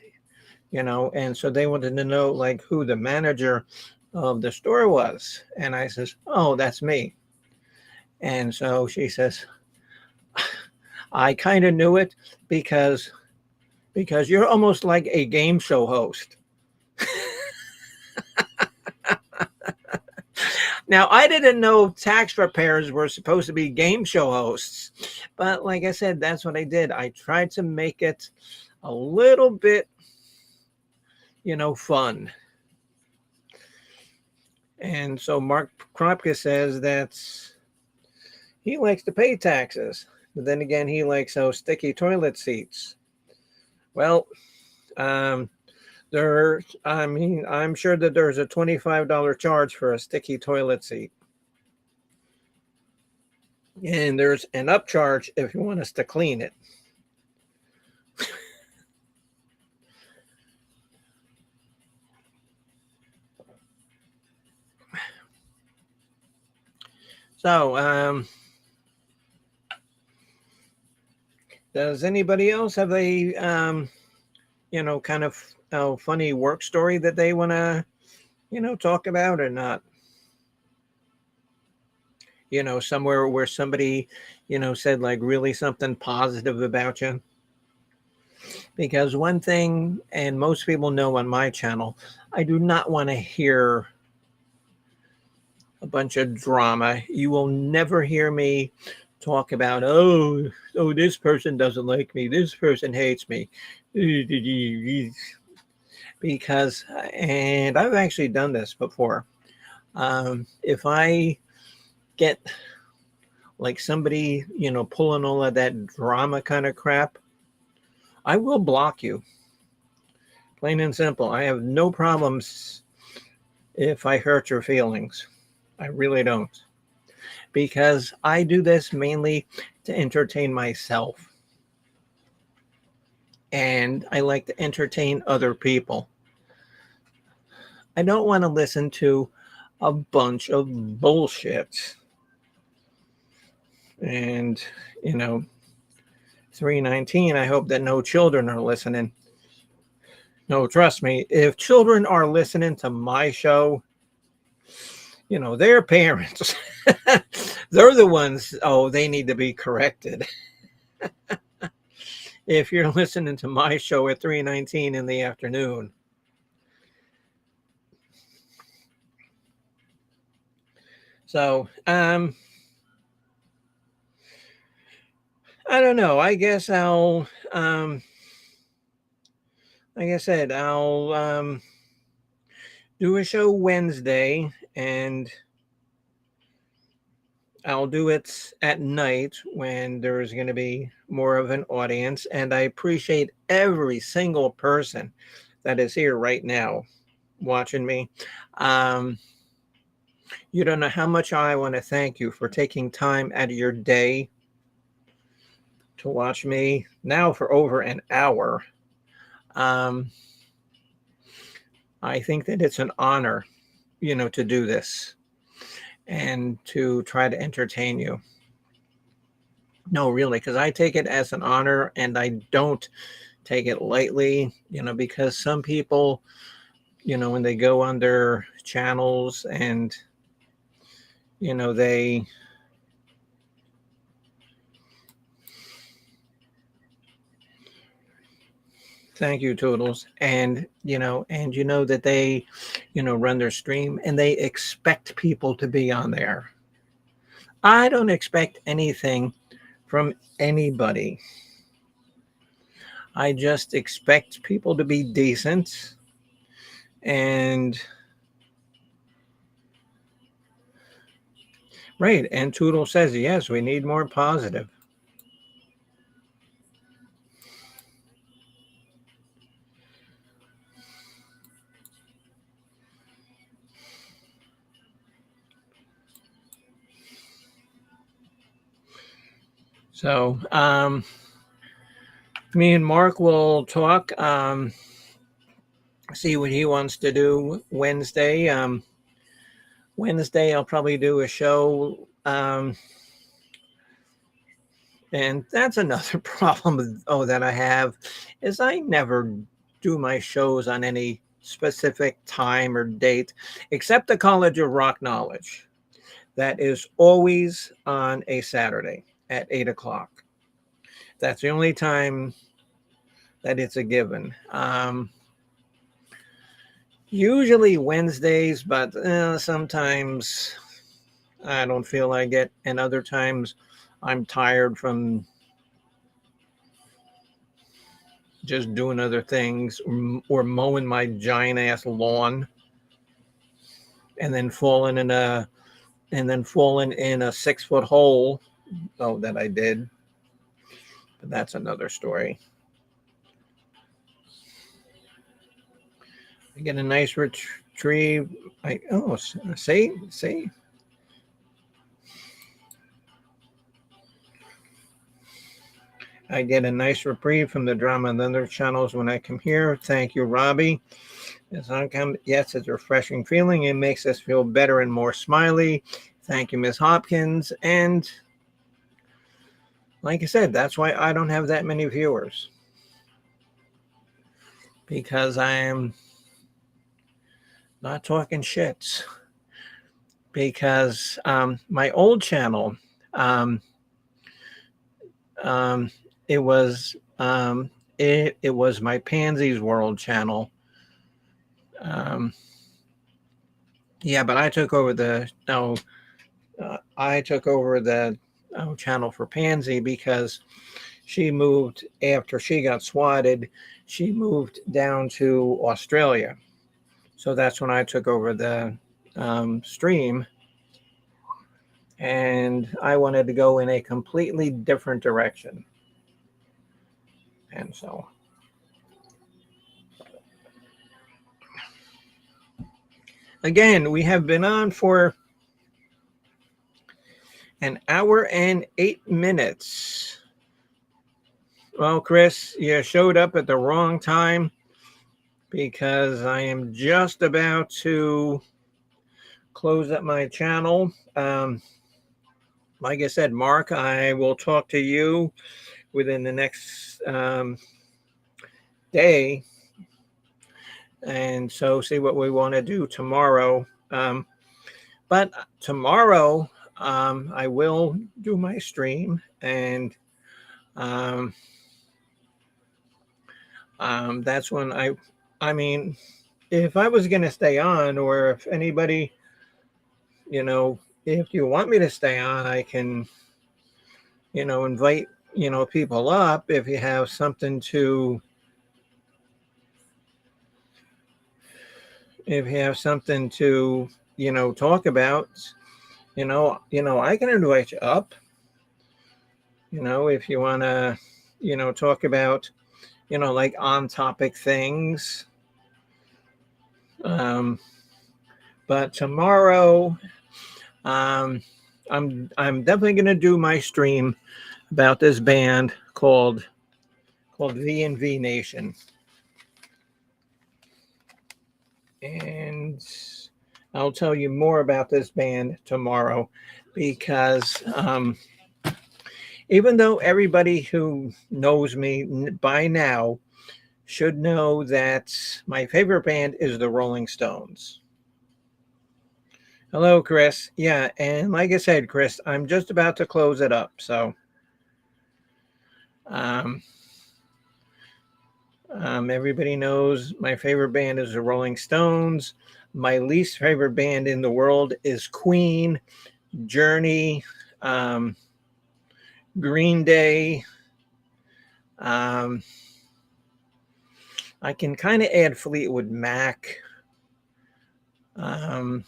and so they wanted to know, like, who the manager of the store was. And I says, oh, that's me. And so she says, I kind of knew it, because you're almost like a game show host. Now, I didn't know tax preparers were supposed to be game show hosts, but like I said, that's what I did. I tried to make it a little bit, fun. And so Mark Kropka says that he likes to pay taxes, but then again, he likes those sticky toilet seats. Well, um, I'm sure that there's a $25 charge for a sticky toilet seat. And there's an upcharge if you want us to clean it. So, does anybody else have a, kind of funny work story that they want to, talk about, or not? Somewhere where somebody, said like really something positive about you. Because one thing, and most people know on my channel, I do not want to hear a bunch of drama. You will never hear me talk about, oh, this person doesn't like me, this person hates me. Because, and I've actually done this before. If I get like somebody, pulling all of that drama kind of crap, I will block you. Plain and simple. I have no problems if I hurt your feelings. I really don't. Because I do this mainly to entertain myself. And I like to entertain other people. I don't want to listen to a bunch of bullshit. And, 319, I hope that no children are listening. No, trust me, if children are listening to my show, their parents, they're the ones, they need to be corrected. If you're listening to my show at 3:19 in the afternoon. So, I don't know. I guess I'll, like I said, I'll do a show Wednesday, and I'll do it at night when there's going to be more of an audience. And I appreciate every single person that is here right now watching me. You don't know how much I want to thank you for taking time out of your day to watch me now for over an hour. I think that it's an honor, to do this and to try to entertain you. No, really, because I take it as an honor and I don't take it lightly, because some people, when they go on their channels and, they, thank you, Toodles, and, that they, run their stream and they expect people to be on there. I don't expect anything from anybody. I just expect people to be decent and right. And Toodle says, yes, we need more positive. So, me and Mark will talk, see what he wants to do Wednesday. Wednesday, I'll probably do a show. And that's another problem that I have is I never do my shows on any specific time or date, except the College of Rock Knowledge. That is always on a Saturday at 8 o'clock. That's the only time that it's a given. Usually Wednesdays, but sometimes I don't feel like it, and other times I'm tired from just doing other things or mowing my giant ass lawn and then falling in a 6-foot hole. Oh, that I did. But that's another story. I get a nice retrieve. See. I get a nice reprieve from the drama and other channels when I come here. Thank you, Robbie. Yes, it's a refreshing feeling. It makes us feel better and more smiley. Thank you, Ms. Hopkins. And like I said, that's why I don't have that many viewers. Because I am not talking shits. Because my old channel, it was it was my Pansies World channel. But I took over the channel for Pansy because she moved after she got swatted. She moved down to Australia, so that's when I took over the stream, and I wanted to go in a completely different direction, and so. Again, we have been on for an hour and 8 minutes. Well, Chris, you showed up at the wrong time because I am just about to close up my channel. Like I said, Mark, I will talk to you within the next day. And so see what we want to do tomorrow. But tomorrow, I will do my stream, and that's when I mean, if I was going to stay on, or if anybody, if you want me to stay on, I can, invite, people up if you have something to, talk about, I can invite you up, if you want to, talk about, like on topic things. But tomorrow, I'm definitely going to do my stream about this band called V&V Nation. And I'll tell you more about this band tomorrow because Even though everybody who knows me by now should know that my favorite band is the Rolling Stones. Hello, Chris. Yeah, and like I said, Chris, I'm just about to close it up. So, um, everybody knows my favorite band is the Rolling Stones. My least favorite band in the world is Queen, Journey, um, Green Day. Um, I can kind of add Fleetwood Mac. Um,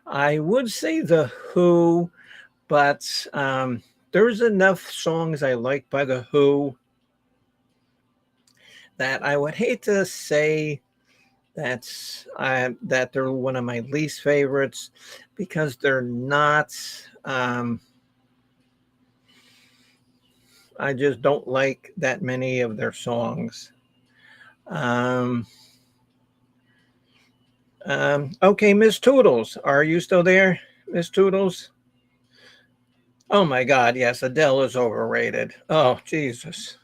I would say The Who, but there's enough songs I like by The Who that I would hate to say that they're one of my least favorites because they're not. I just don't like that many of their songs. Um, okay, Miss Toodles, are you still there, Miss Toodles? Oh my God, yes, Adele is overrated. Oh, Jesus.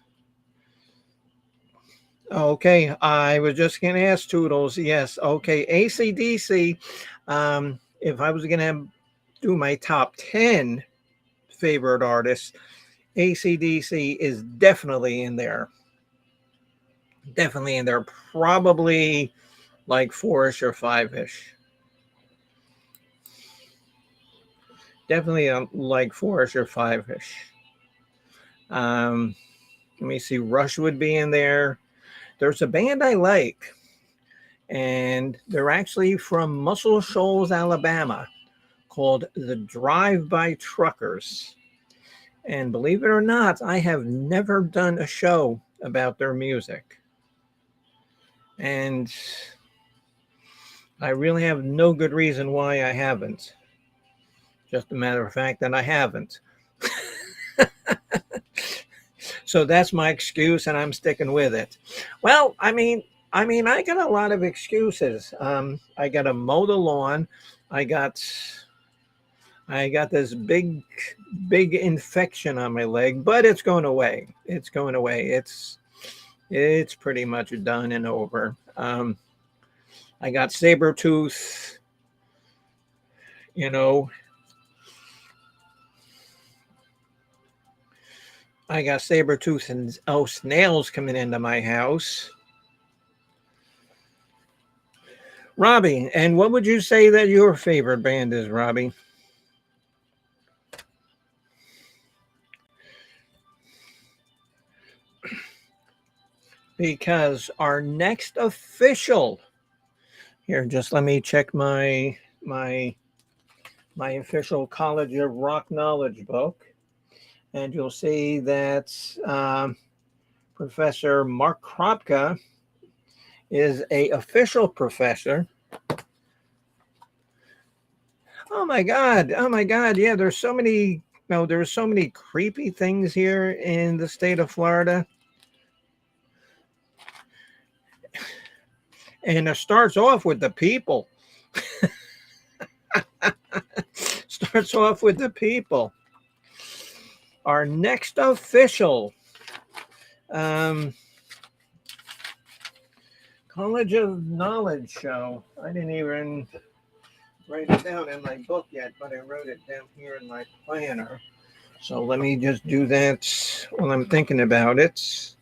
Okay, I was just going to ask Toodles. Yes, okay, AC/DC. If I was going to do my top 10 favorite artists, AC/DC is definitely in there. Definitely in there. Probably like four-ish or five-ish. Definitely like four-ish or five-ish. Let me see. Rush would be in there. There's a band I like, and they're actually from Muscle Shoals, Alabama, called the Drive-By Truckers. And believe it or not, I have never done a show about their music. And I really have no good reason why I haven't. Just a matter of fact that I haven't. So that's my excuse, and I'm sticking with it. Well, I got a lot of excuses. I got to mow the lawn. I got this big infection on my leg, but it's going away. It's going away. It's pretty much done and over. I got SabreTooth, you know. I got SabreTooth and Snail's coming into my house. Robbie, and what would you say that your favorite band is, Robbie? Because our next official here, just let me check my official College of Rock Knowledge book, and you'll see that Professor Mark Kropka is a official professor. Oh my God! Oh my God! Yeah, there's so many. No, there's so many creepy things here in the state of Florida. And it starts off with the people. Starts off with the people. Our next official College of Knowledge show. I didn't even write it down in my book yet, but I wrote it down here in my planner. So let me just do that while I'm thinking about it.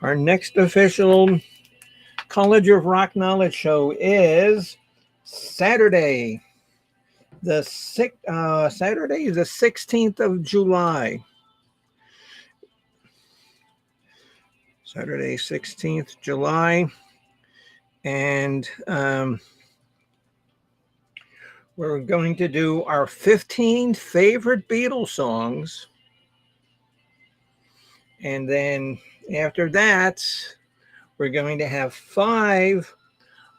Our next official College of Rock Knowledge show is Saturday, the 16th of July. Saturday, 16th July, and we're going to do our 15 favorite Beatles songs, and then after that, we're going to have 5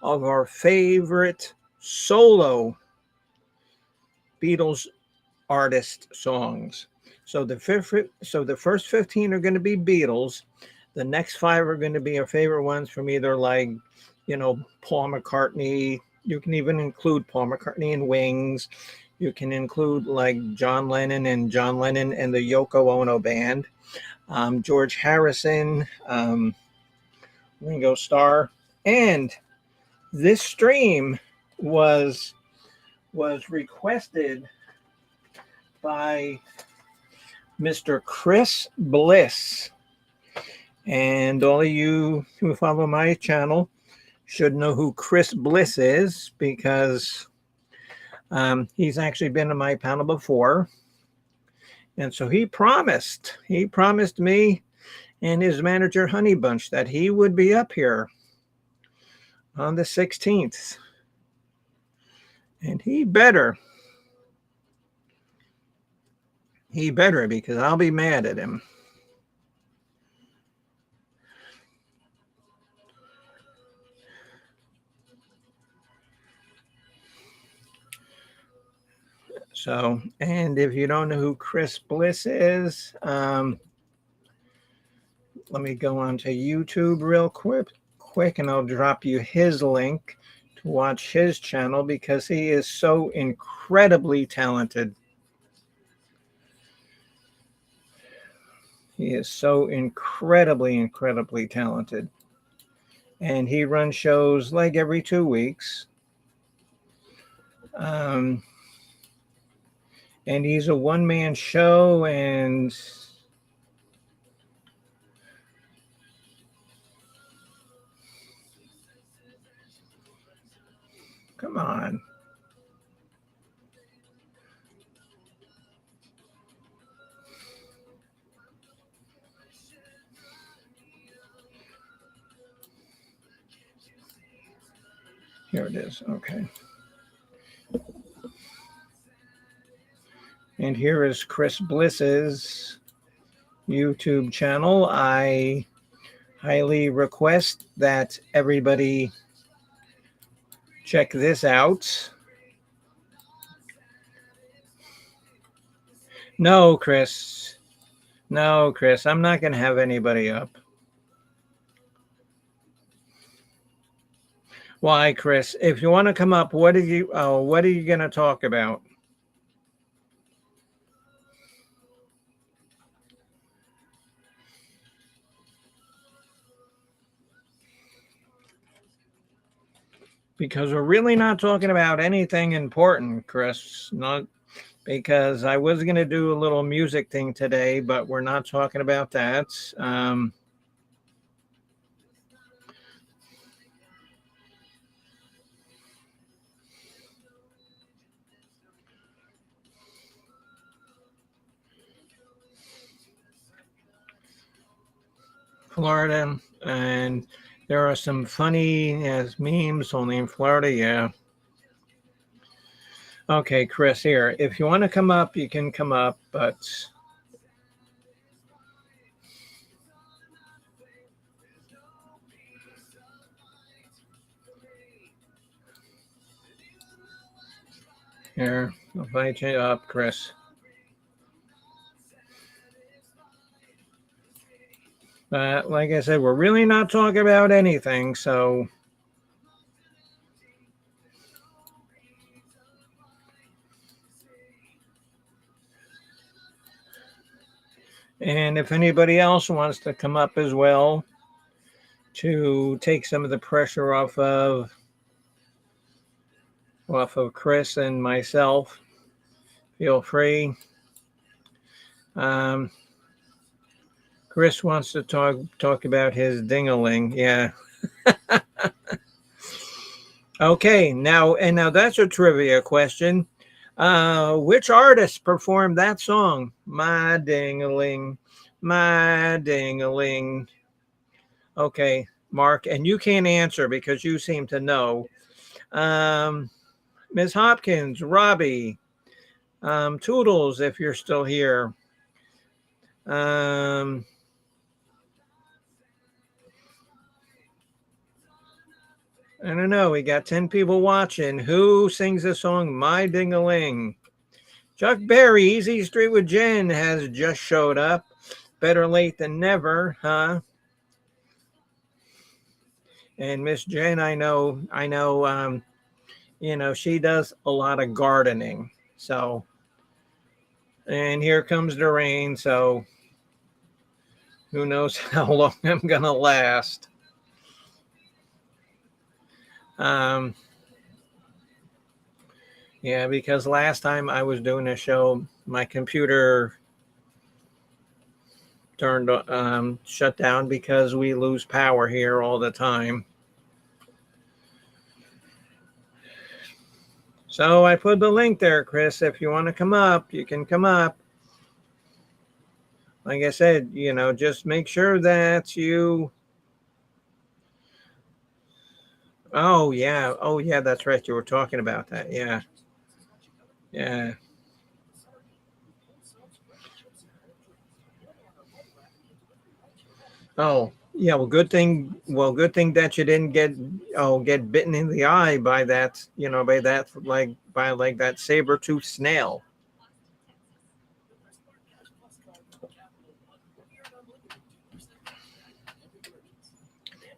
of our favorite solo Beatles artist songs. So the first 15 are going to be Beatles. The next 5 are going to be our favorite ones from either, like, Paul McCartney, You can even include Paul McCartney and Wings. You can include like John Lennon and the Yoko Ono band, George Harrison, Ringo Starr, and this stream was requested by Mr. Chris Bliss, and all of you who follow my channel should know who Chris Bliss is, because he's actually been on my panel before. And so he promised me and his manager Honey Bunch that he would be up here on the 16th. And he better, because I'll be mad at him. So, and if you don't know who Chris Bliss is, let me go on to YouTube real quick, and I'll drop you his link to watch his channel, because he is so incredibly talented. He is so incredibly talented. And he runs shows like every 2 weeks. And he's a one-man show, and come on. Here it is. Okay. And here is Chris Bliss's YouTube channel. I highly request that everybody check this out. No, Chris. No, Chris. I'm not going to have anybody up. Why, Chris? If you want to come up, what are you going to talk about? Because we're really not talking about anything important, Chris. Not because I was going to do a little music thing today, but we're not talking about that. Florida, and there are some funny memes only in Florida. Yeah. Okay, Chris, here. If you want to come up, you can come up, but here, I'll invite you up, Chris. But like I said, we're really not talking about anything, so and if anybody else wants to come up as well to take some of the pressure off of Chris and myself, feel free. Chris wants to talk about his ding-a-ling. Yeah. Okay, now that's a trivia question. Which artist performed that song? My ding-a-ling, my ding-a-ling. Okay, Mark, and you can't answer because you seem to know. Ms. Hopkins, Robbie, Toodles, if you're still here. I don't know. We got 10 people watching. Who sings the song My Ding-a-Ling? Chuck Berry, Easy Street with Jen has just showed up. Better late than never, huh? And Miss Jen, I know she does a lot of gardening. So, and here comes the rain. So, who knows how long I'm going to last. Um, yeah, because last time I was doing a show, my computer turned shut down because we lose power here all the time. So I put the link there, Chris. If you want to come up, you can come up. Like I said, just make sure that you. Oh yeah, that's right. You were talking about that. Yeah. Yeah. Oh, yeah. Good thing that you didn't get bitten in the eye by that. By that saber-tooth snail.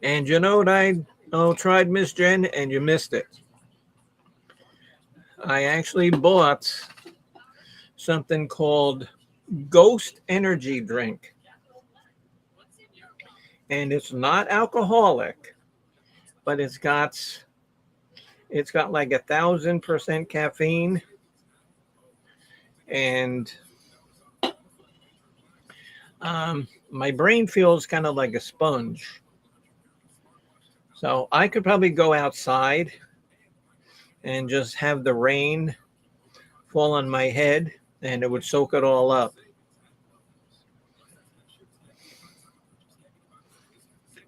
And you know what I tried, Miss Jen, and you missed it. I actually bought something called Ghost Energy Drink, and it's not alcoholic, but it's got like 1,000% caffeine, and my brain feels kind of like a sponge. So I could probably go outside and just have the rain fall on my head, and it would soak it all up.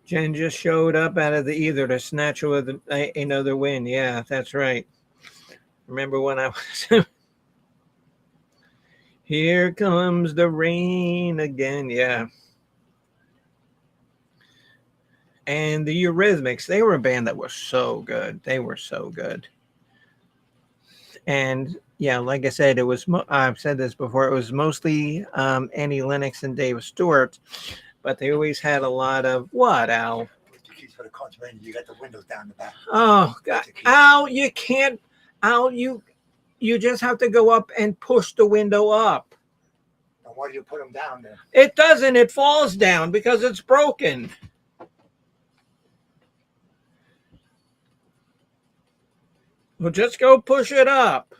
Jen just showed up out of the ether to snatch with another win. Yeah, that's right. Remember when I was here comes the rain again. Yeah. And the Eurythmics, they were a band that was so good. They were so good. And yeah, like I said, I've said this before, it was mostly Annie Lennox and Dave Stewart, but they always had a lot of what, Al? For the cards raining, you got the windows down the back. Oh God, Al, you can't. Al, you just have to go up and push the window up. And why do you put them down there? It doesn't. It falls down because it's broken. Well, just go push it up.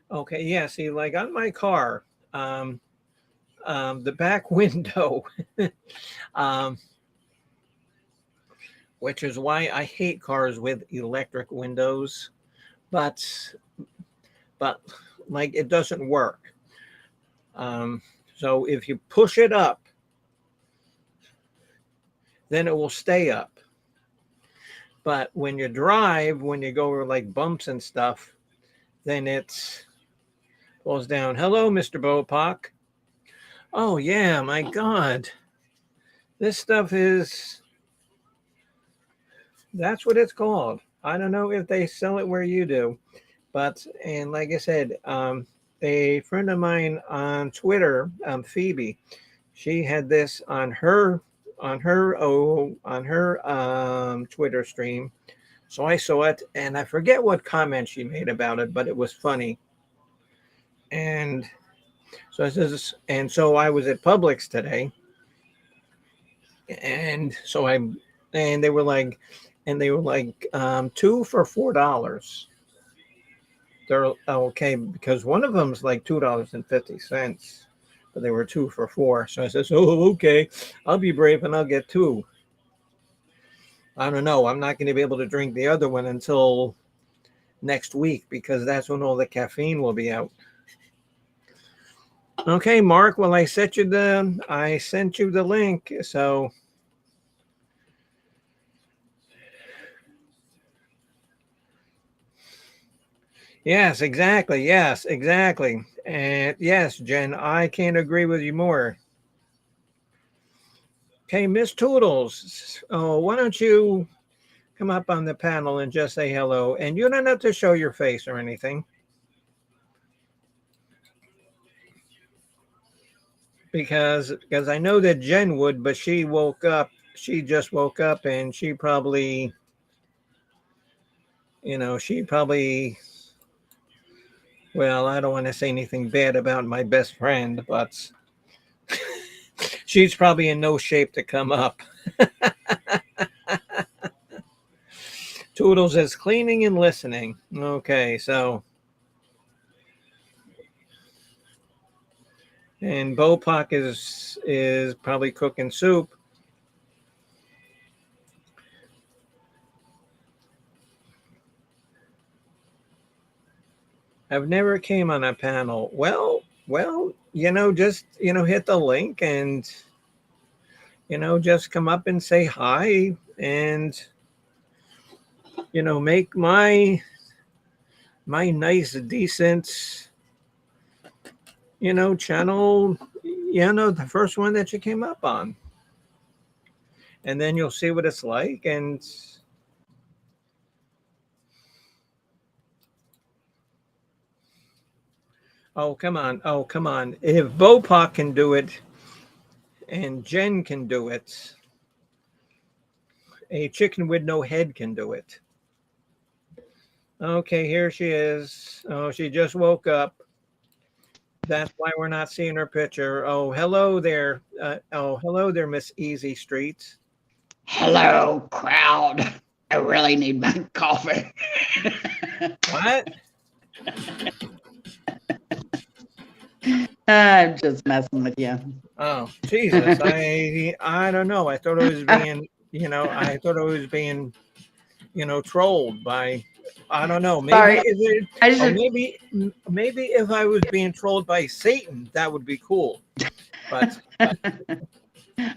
Okay. Yeah. See, like on my car, the back window, um, which is why I hate cars with electric windows, but like it doesn't work. So if you push it up, then it will stay up. But when you drive, when you go over like bumps and stuff, then it falls down. Hello, Mr. Bopak. Oh yeah, my God. This stuff that's what it's called. I don't know if they sell it where you do, and like I said, a friend of mine on Twitter, Phoebe, she had this on her Twitter stream. So I saw it, and I forget what comment she made about it, but it was funny. And so I says, and so I was at Publix today, and they were like, 2 for $4. They're okay because one of them's like $2.50, but they were 2 for $4. So I says, oh, okay, I'll be brave and I'll get 2. I don't know. I'm not going to be able to drink the other one until next week because that's when all the caffeine will be out. Okay, Mark. Well, I sent you the link. So yes, exactly. Yes, exactly. And yes, Jen, I can't agree with you more. Okay, Miss Toodles. Oh, why don't you come up on the panel and just say hello? And you don't have to show your face or anything. Because I know that Jen would, but she woke up. She just woke up, and she probably She probably, well, I don't want to say anything bad about my best friend, but she's probably in no shape to come up. Toodles is cleaning and listening. Okay, so. And Bopak is probably cooking soup. I've never came on a panel. Well, just hit the link and just come up and say hi and make my nice decent channel the first one that you came up on. And then you'll see what it's like. And oh, come on. If Bopak can do it and Jen can do it, a chicken with no head can do it. Okay, here she is. Oh, she just woke up. That's why we're not seeing her picture. Oh, hello there. Hello there, Miss Easy Street. Hello, crowd. I really need my coffee. What? I'm just messing with you. Oh, Jesus. I don't know. I thought it was being, trolled by, I don't know. Maybe Sorry. maybe if I was being trolled by Satan, that would be cool. But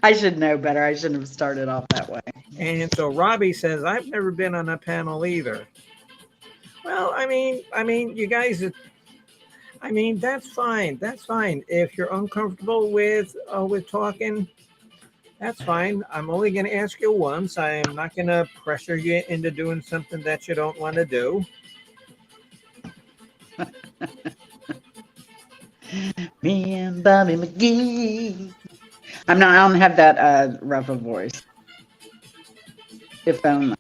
I should know better. I shouldn't have started off that way. and so Robbie says, I've never been on a panel either. Well, I mean, you guys, that's fine. That's fine. If you're uncomfortable with talking, that's fine. I'm only going to ask you once. I am not going to pressure you into doing something that you don't want to do. Me and Bobby McGee. I don't have that rough a voice. If only.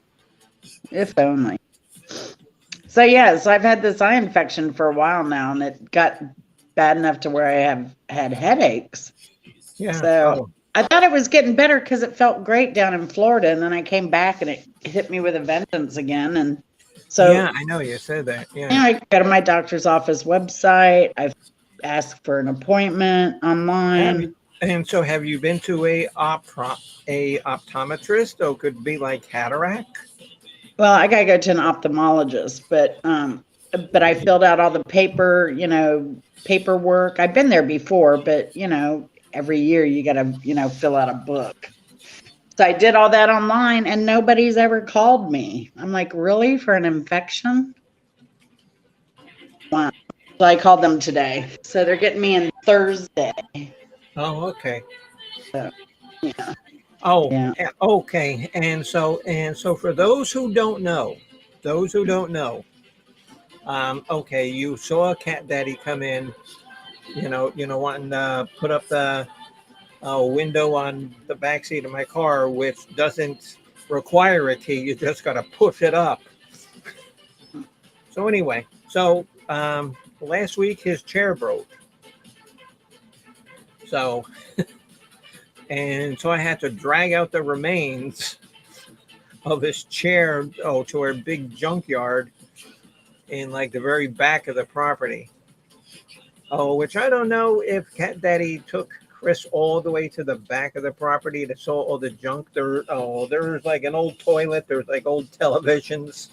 So yes, I've had this eye infection for a while now, and it got bad enough to where I have had headaches. Yeah. So I thought it was getting better because it felt great down in Florida, and then I came back and it hit me with a vengeance again. And so yeah, I know you said that. Yeah. I go to my doctor's office website. I've asked for an appointment online. And so, have you been to a optometrist? Or could be like cataract? Well, I gotta go to an ophthalmologist, but I filled out all the paperwork. I've been there before, but every year you gotta fill out a book. So I did all that online, and nobody's ever called me. I'm like, really, for an infection? Wow. So I called them today. So they're getting me in Thursday. Oh, okay. So, yeah. Oh, Yeah. Okay. And so for those who don't know, okay, you saw a cat daddy come in, wanting to put up the window on the back seat of my car, which doesn't require a key. You just got to push it up. So anyway, last week his chair broke. So, and so I had to drag out the remains of his chair to our big junkyard in like the very back of the property. Which I don't know if Cat Daddy took Chris all the way to the back of the property to saw all the junk. There's like an old toilet. There's like old televisions.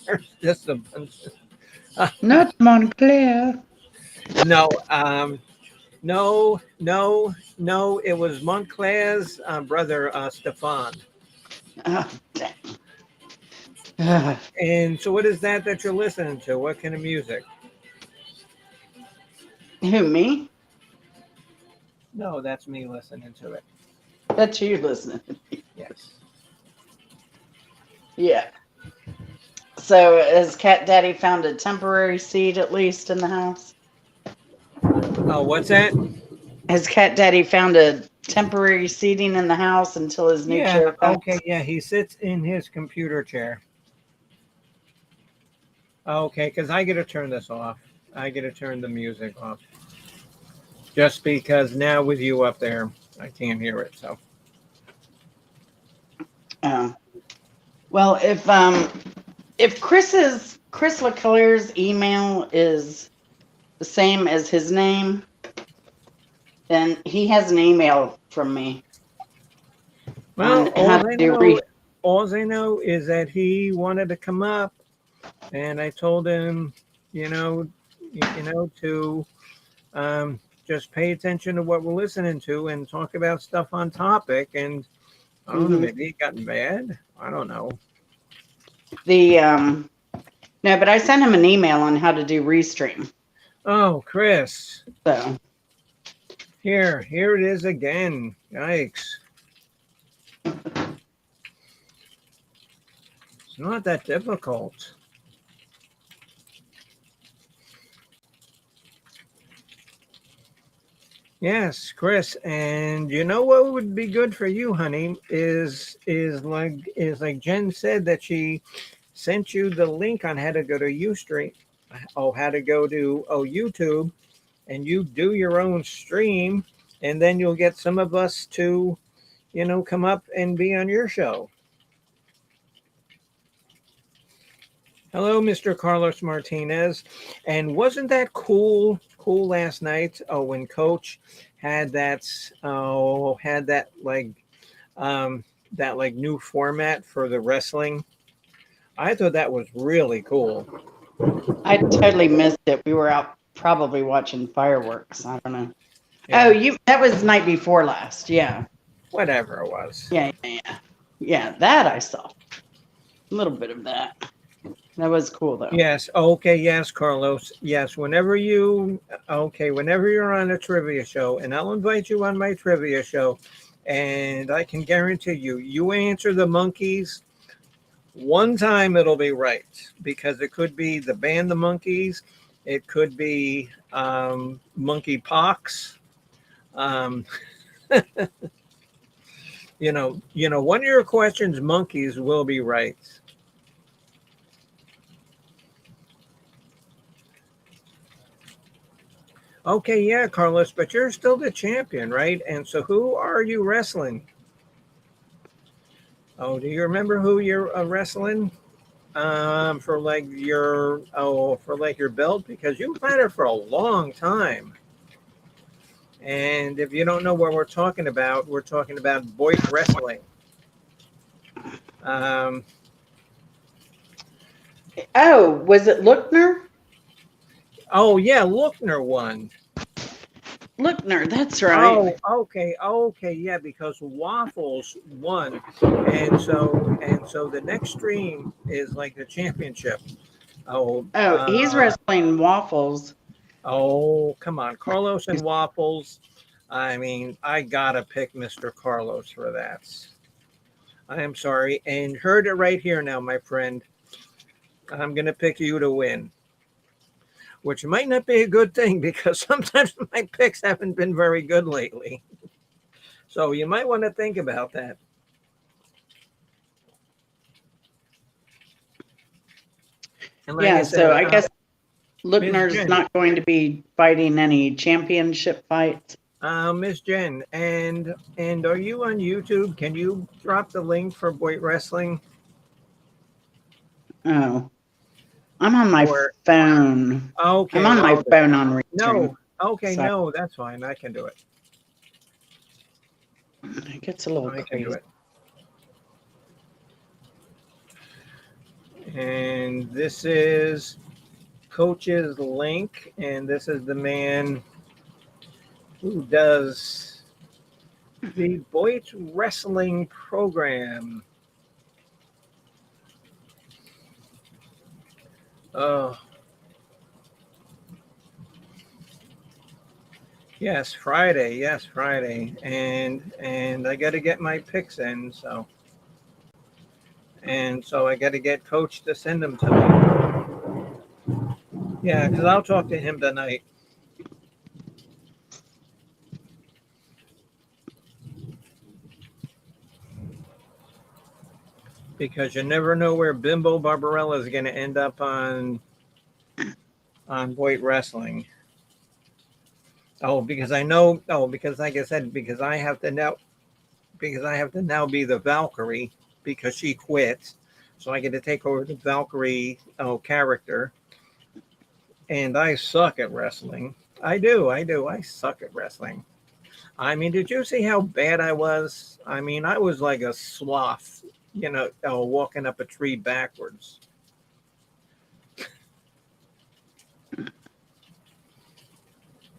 There's just a bunch of... Not Montclair. No, No, it was Montclair's brother, Stefan. Oh, dang. And so what is that you're listening to? What kind of music? Who, me? No, that's me listening to it. That's you listening. Yes. Yeah. So has Cat Daddy found a temporary seat at least in the house? Oh, what's that? Has Cat Daddy found a temporary seating in the house until his new chair comes? Okay, yeah, he sits in his computer chair. Okay, because I get to turn this off. I get to turn the music off. Just because now with you up there, I can't hear it. So Well, if Chris LeClaire's email is the same as his name, then he has an email from me well, on how to do all I know is that he wanted to come up, and I told him, to just pay attention to what we're listening to and talk about stuff on topic. And I don't know, maybe it got mad. I don't know. no, but I sent him an email on how to do Restream. Oh, Chris. So Here it is again. Yikes. It's not that difficult. Yes, Chris, and you know what would be good for you, honey, is like Jen said that she sent you the link on how to go to Ustream, how to go to YouTube, and you do your own stream, and then you'll get some of us to, come up and be on your show. Hello, Mr. Carlos Martinez. And wasn't that cool last night? Oh, when Coach had that new format for the wrestling. I thought that was really cool. I totally missed it. We were out probably watching fireworks. I don't know. Yeah. Oh, that was the night before last. Yeah. Whatever it was. Yeah, that I saw. A little bit of that. That was cool though. Yes. Okay. Yes, Carlos. Yes. Whenever you're on a trivia show, and I'll invite you on my trivia show, and I can guarantee you answer the monkeys one time, it'll be right, because it could be the band The Monkeys, it could be monkey pox. One of your questions, monkeys, will be right. Okay, yeah, Carlos, but you're still the champion, right? And so who are you wrestling? Oh, do you remember who you're wrestling for your belt? Because you've had it for a long time. And if you don't know what we're talking about Boyd Wrestling. Was it Lookner? Oh yeah, Lookner won. Lookner, that's right. Oh, okay, yeah, because Waffles won, and so the next stream is like the championship. He's wrestling Waffles. Oh, come on, Carlos and Waffles. I mean, I gotta pick Mr. Carlos for that. I am sorry, and heard it right here now, my friend. I'm gonna pick you to win, which might not be a good thing because sometimes my picks haven't been very good lately. So you might want to think about that. And like Yeah, I said, so I guess Lookner's not going to be fighting any championship fights. Miss Jen, and are you on YouTube? Can you drop the link for Boyd Wrestling? Oh, I'm on my phone. Okay. I'm on my phone on Restream. No. Okay, no, that's fine. I can do it. It gets a little crazy. Can do it. And this is Coach's link, and this is the man who does the Boyd Wrestling program. Oh. Yes, Friday. And I got to get my picks in, so I got to get Coach to send them to me. Yeah, because I'll talk to him tonight. Because you never know where Bimbo Barbarella is going to end up on on Voight Wrestling. Oh, because I know. Oh, because like I said, because I have to now be the Valkyrie because she quit, so I get to take over the Valkyrie character, and I suck at wrestling. I do. I suck at wrestling. I mean, did you see how bad I was? I mean, I was like a sloth, walking up a tree backwards.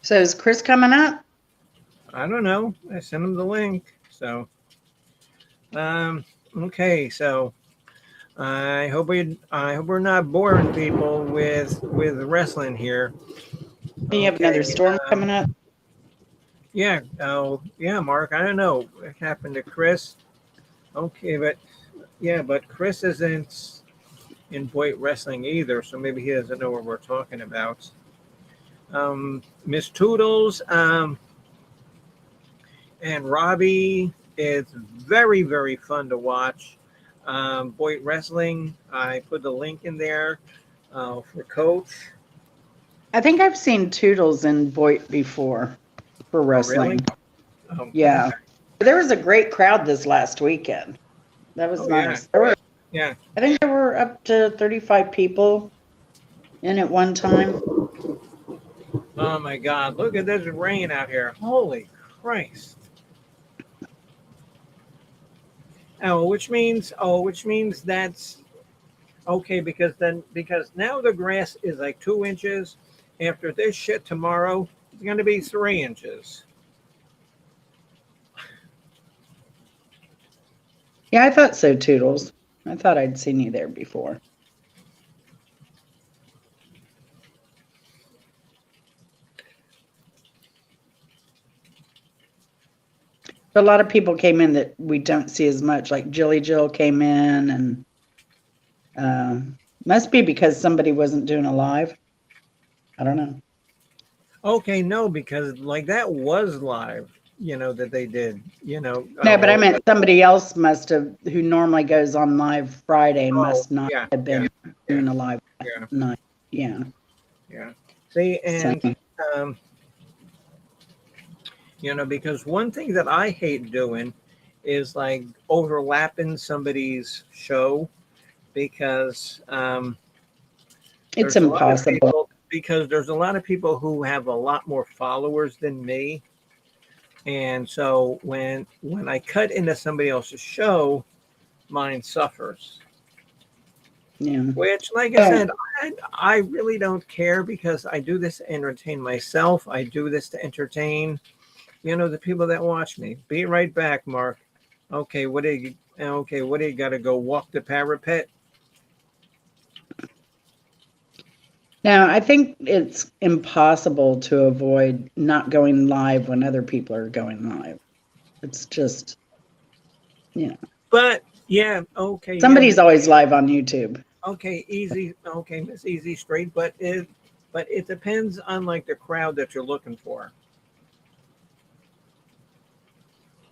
So is Chris coming up? I don't know. I sent him the link. So, okay. So, I hope we're not boring people with wrestling here. Do you have another storm coming up? Yeah. Oh, yeah, Mark. I don't know what happened to Chris. Okay, but Chris isn't in Voight Wrestling either, so maybe he doesn't know what we're talking about. Miss Toodles and Robbie is very, very fun to watch. Voight Wrestling, I put the link in there for Coach. I think I've seen Toodles in Voight before for wrestling. Oh, really? Yeah. There was a great crowd this last weekend. That was nice. Yeah. I think there were up to 35 people in at one time. Oh my God! Look at this rain out here. Holy Christ! Which means that's okay because now the grass is like 2 inches. After this shit tomorrow, it's going to be 3 inches. Yeah, I thought so, Toodles. I thought I'd seen you there before. A lot of people came in that we don't see as much, like Jilly Jill came in, and must be because somebody wasn't doing a live. I don't know. Okay, no, because like that was live, that they did, No, but I meant somebody else must have, who normally goes on live Friday, must not have been doing a live night. Yeah. Yeah. See, and Same. because one thing that I hate doing is like overlapping somebody's show because It's impossible. Because there's a lot of people who have a lot more followers than me. And so when I cut into somebody else's show, mine suffers. Yeah. Which, like I said, I really don't care because I do this to entertain myself. I do this to entertain, the people that watch me. Be right back, Mark. Okay, what do you got to go walk the parapet? Now, I think it's impossible to avoid not going live when other people are going live. It's just, But yeah, okay. Somebody's always live on YouTube. Okay, easy. Okay, Miss Easy Straight, but it depends on like the crowd that you're looking for.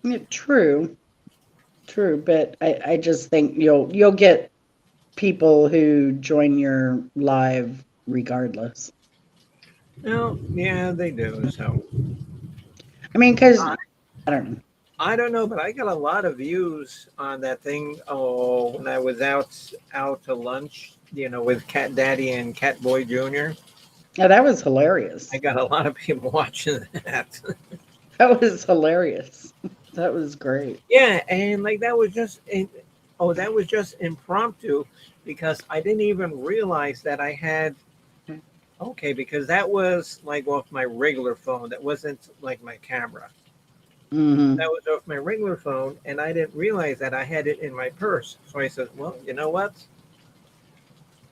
Yeah, true, but I just think you'll get people who join your live regardless. Well, yeah, they do. So, I mean, because I don't know. I don't know, but I got a lot of views on that thing. Oh, when I was out to lunch, with Cat Daddy and Cat Boy Jr. Yeah, that was hilarious. I got a lot of people watching that. That was hilarious. That was great. Yeah, and like that was just impromptu because I didn't even realize that I had. Okay, because that was like off my regular phone. That wasn't like my camera. Mm-hmm. That was off my regular phone, and I didn't realize that I had it in my purse. So I said, well, you know what?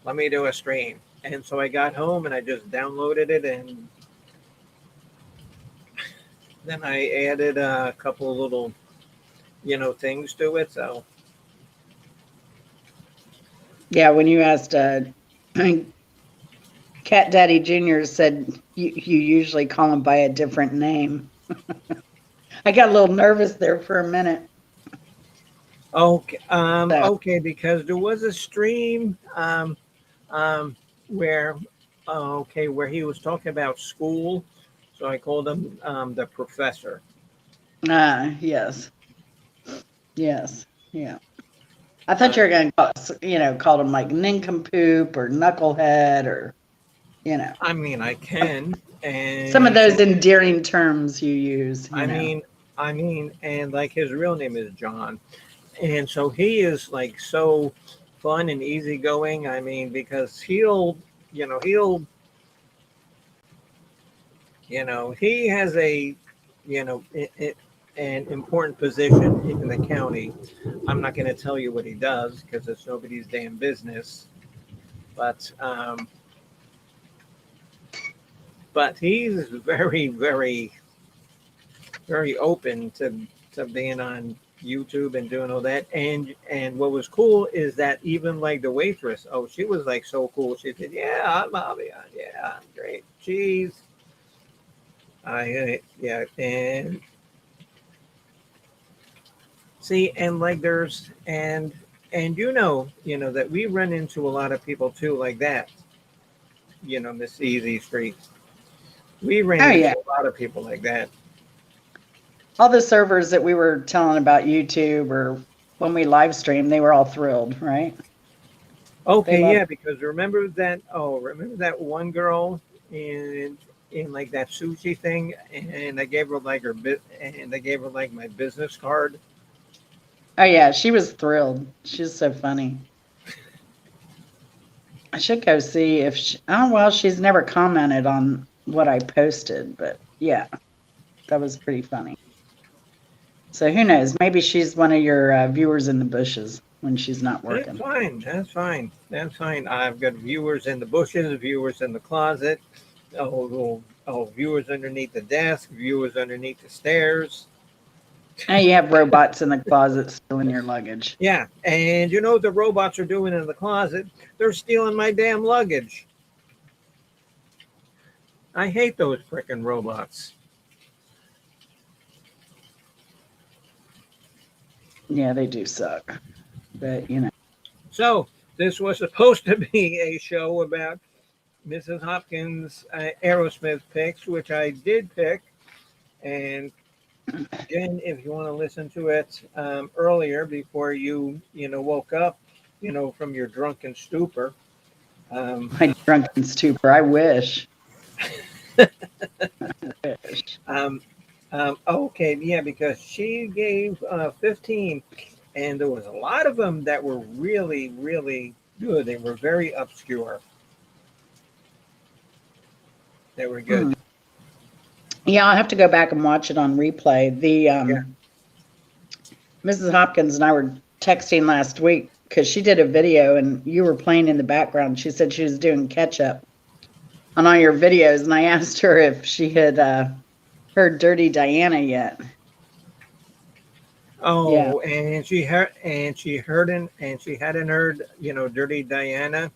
Let me do a stream. And so I got home and I just downloaded it, and then I added a couple of little, things to it. So yeah, when you asked, Cat Daddy Jr. said you usually call him by a different name. I got a little nervous there for a minute. okay, okay, because there was a stream where Okay, where he was talking about school, so I called him the professor. Yes. Yes. Yeah. I thought you were going to call him like nincompoop or knucklehead or, I mean, I can, some of and those endearing terms you use, I mean, and like his real name is John, and so he is like so fun and easygoing. I mean, because he'll, he has a, an important position in the county. I'm not going to tell you what he does because it's nobody's damn business. But he's very, very, very open to being on YouTube and doing all that. And what was cool is that even like the waitress, oh, she was like so cool. She said, "Yeah, I'll be on. Yeah, I'm great. Cheese." Yeah, and see, and like there's and that we run into a lot of people too like that. Miss Easy Street. We ran Oh into yeah. a lot of people like that. All the servers that we were telling about YouTube or when we live stream, they were all thrilled, right? They Okay, loved yeah, because remember that? Oh, remember that one girl in like that sushi thing, and I gave her like and I gave her like my business card. Oh yeah, she was thrilled. She's so funny. I should go see if well, she's never commented on what I posted, but yeah, that was pretty funny. So who knows? Maybe she's one of your viewers in the bushes when she's not That's working. fine. That's fine. That's fine. I've got viewers in the bushes, viewers in the closet, viewers underneath the desk, viewers underneath the stairs. Now you have robots in the closet stealing your luggage. Yeah, and you know what the robots are doing in the closet? They're stealing my damn luggage. I hate those frickin' robots. Yeah, they do suck. But So this was supposed to be a show about Mrs. Hopkins' Aerosmith picks, which I did pick. And Jen, if you want to listen to it earlier before you woke up, from your drunken stupor. my drunken stupor. I wish. I wish. Okay, yeah, because she gave 15, and there was a lot of them that were really, really good. They were very obscure. They were good. Hmm. Yeah, I'll have to go back and watch it on replay. The Mrs. Hopkins and I were texting last week because she did a video and you were playing in the background. She said she was doing catch up on all your videos, and I asked her if she had heard Dirty Diana yet. Yeah. Oh, and she hadn't heard, Dirty Diana.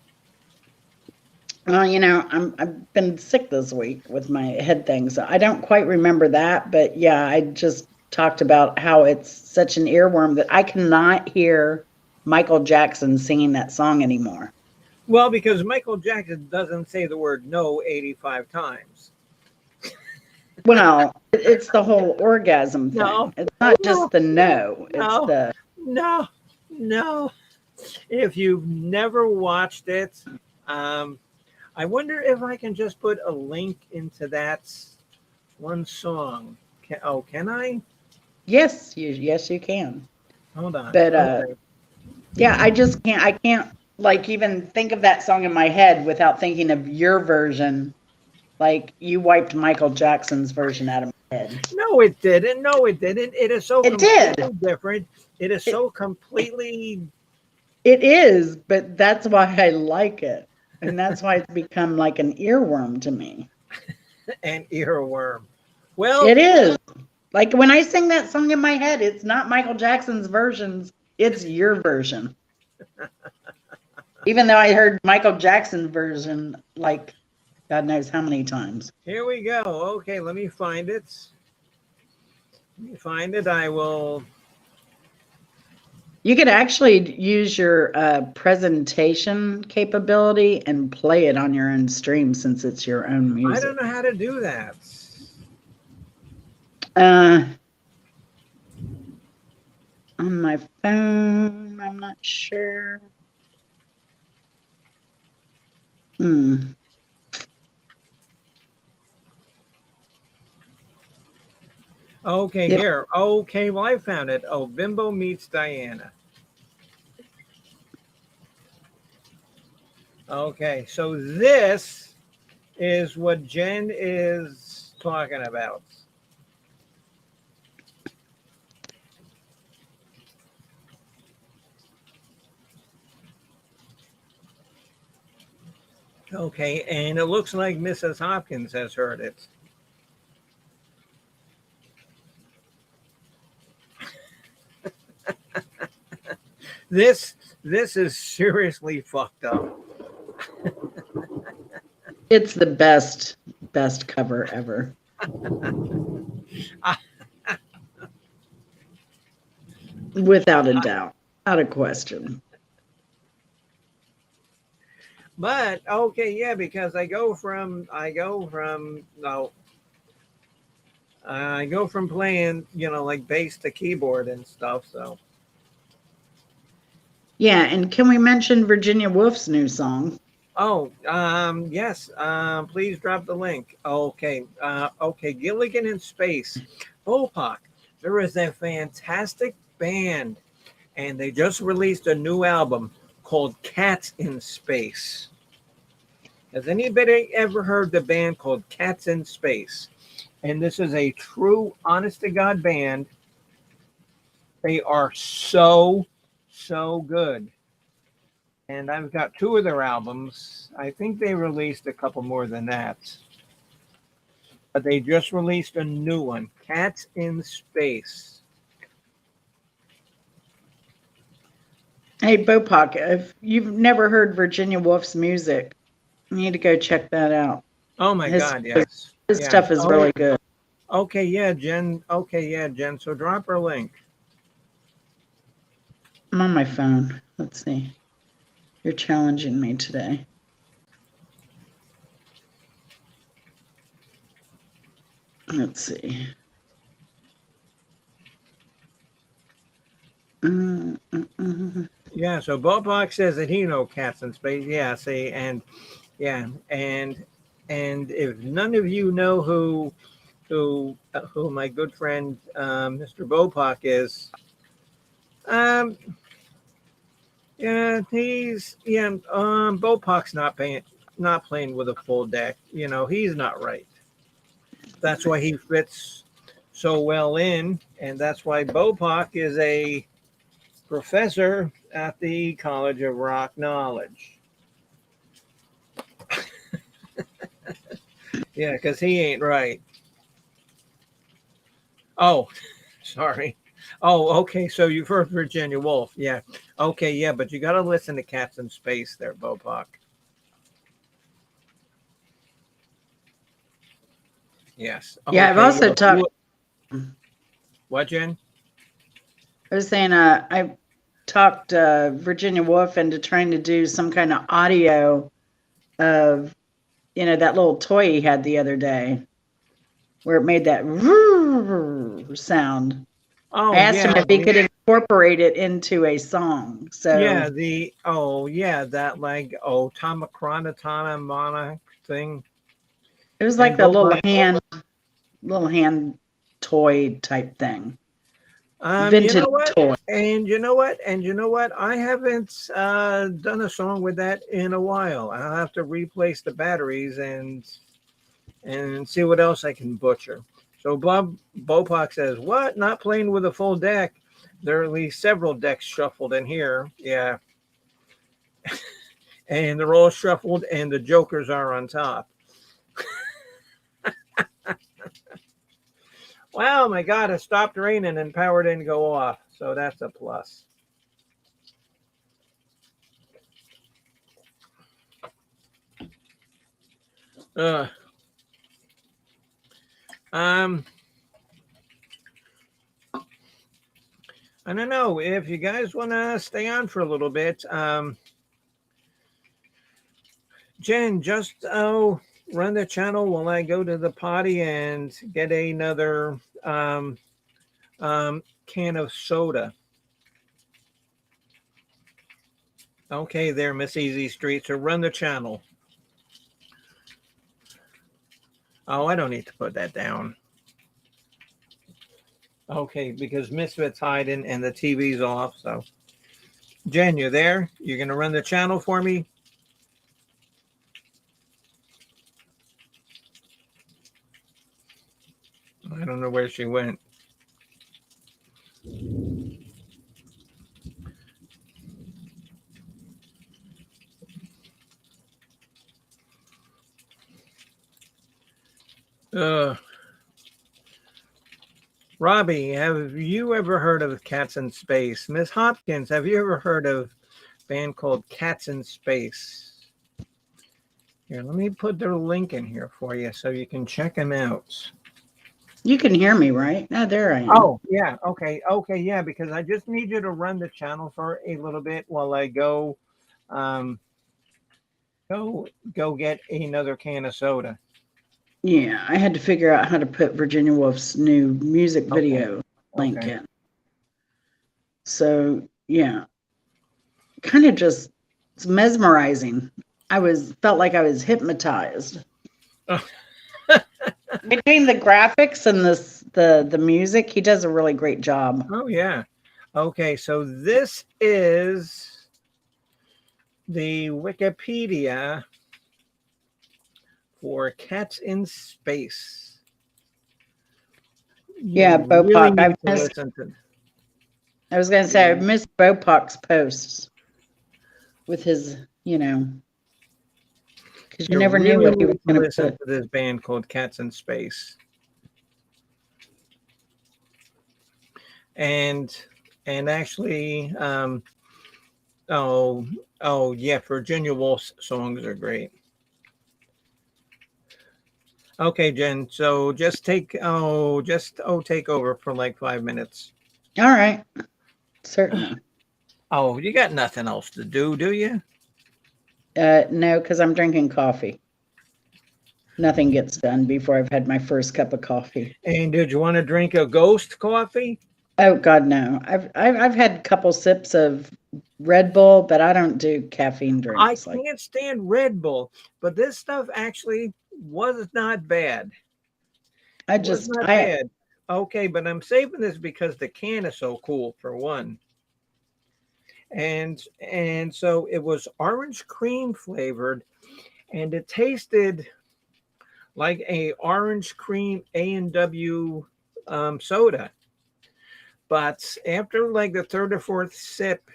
Well, I've been sick this week with my head thing, so I don't quite remember that. But yeah, I just talked about how it's such an earworm that I cannot hear Michael Jackson singing that song anymore. Well, because Michael Jackson doesn't say the word no 85 times. Well, it's the whole orgasm thing. No, It's not just the no. It's no, the no. If you've never watched it, I wonder if I can just put a link into that one song. Can I? yes, you can. Hold on. But Okay. yeah, I just can't. I can't like even think of that song in my head without thinking of your version. Like you wiped Michael Jackson's version out of my head. No, it didn't. No, it didn't. It is so It completely did. different. It is so completely. It is, but that's why I like it. And that's why it's become like an earworm to me. An earworm. Well, It is. Like when I sing that song in my head, it's not Michael Jackson's versions, it's your version. Even though I heard Michael Jackson's version like God knows how many times. here we go. Okay, let me find it. I will. You could actually use your presentation capability and play it on your own stream since it's your own I music. don't know how to do that. On my phone, I'm not sure. Okay, Yep. here. Okay, well, I found it. Oh, Bimbo Meets Diana. Okay, so this is what Jen is talking about. Okay, and it looks like Mrs. Hopkins has heard it. This is seriously fucked up. It's the best cover ever. Without a doubt. Not a question. But okay, yeah, because I go from playing, like bass to keyboard and stuff. So Yeah, and can we mention Virginia Woolf's new song? yes, please drop the link. Okay, Gilligan in Space, Bopak. There is a fantastic band, and they just released a new album called Cats in Space. Has anybody ever heard the band called Cats in Space? And this is a true, honest to God band. They are so good. And I've got 2 of their albums. I think they released a couple more than that. But they just released a new one, Cats in Space. Hey, Bopak, if you've never heard Virginia Woolf's music, you need to go check that out. Oh my God, yes. His stuff is really good. Okay, yeah, Jen. So drop her link. I'm on my phone. Let's see. You're challenging me today. Let's see. Yeah, so Bopak says that he knows Cats in Space. Yeah, see, and if none of you know who my good friend Mr. Bopak is, Bopak's not playing with a full deck. He's not right. That's why he fits so well in, and that's why Bopak is a professor at the College of Rock Knowledge. Yeah, because he ain't right. Oh, sorry. Oh, okay. So you've heard Virginia Woolf. Yeah. Okay, yeah, but you got to listen to Cats in Space there, Bopak. Yes. Yeah, I've also talked. What, Jen? I was saying, I talked Virginia Woolf into trying to do some kind of audio of, that little toy he had the other day, where it made that sound. Oh, I asked him if he could incorporate it into a song. So yeah, that like Tamacronatana Mana thing. It was like the little hand toy type thing. Vintage toy. And you know what? I haven't done a song with that in a while. I'll have to replace the batteries and see what else I can butcher. So Bopak says, what? Not playing with a full deck? There are at least several decks shuffled in here. Yeah. And they're all shuffled and the jokers are on top. Wow, my God, it stopped raining and power didn't go off. So that's a plus. I don't know if you guys want to stay on for a little bit. Jen, just run the channel while I go to the potty and get another can of soda. Okay, there, Miss Easy Street. So run the channel. Oh, I don't need to put that down. Okay, because Misfit's hiding and the TV's off. So, Jen, you're there? You're going to run the channel for me? I don't know where she went. Robbie, have you ever heard of Cats in Space? Miss Hopkins, have you ever heard of a band called Cats in Space? Here, let me put their link in here for you so you can check them out. You can hear me, right? No, there I am. Oh, yeah. Okay. Okay. Yeah, because I just need you to run the channel for a little bit while I go get another can of soda. Yeah, I had to figure out how to put Virginia Woolf's new music video link Okay. in. So, yeah, kind of just, it's mesmerizing. Felt like I was hypnotized. Between the graphics and the music, he does a really great job. Oh, yeah. Okay, so this is the Wikipedia for Cats in Space. Yeah, You Bopak. need to listen to. I was going to say, I missed Bopak's posts with his, because you never knew what he was going to listen put. to this band called Cats in Space. And actually, oh yeah, Virginia Woolf's songs are great. Okay, Jen. So just take over for like 5 minutes. All right, certainly. Oh, you got nothing else to do you? No, because I'm drinking coffee. Nothing gets done before I've had my first cup of coffee. And did you want to drink a ghost coffee? Oh God, no. I've had a couple sips of Red Bull, but I don't do caffeine drinks. I can't stand Red Bull, but this stuff actually was not bad. Bad. Okay, but I'm saving this because the can is so cool for one. And so it was orange cream flavored, and it tasted like a orange cream A&W soda. But after like the third or fourth sip,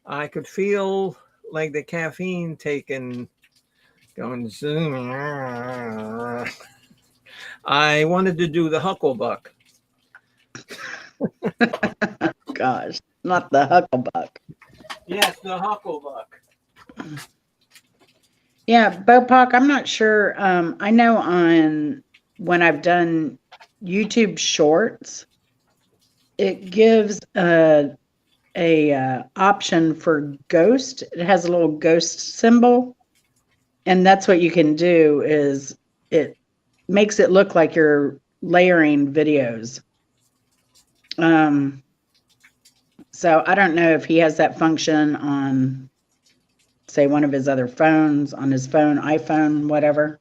I could feel like the caffeine going zoom. I wanted to do the Hucklebuck. Gosh, not the Hucklebuck. Yes, the Hucklebuck. Yeah, Bopak, I'm not sure. I know when I've done YouTube shorts, it gives a option for ghost. It has a little ghost symbol, and that's what you can do. Is it makes it look like you're layering videos. So I don't know if he has that function on, say, one of his other phones, on his phone, iPhone, whatever.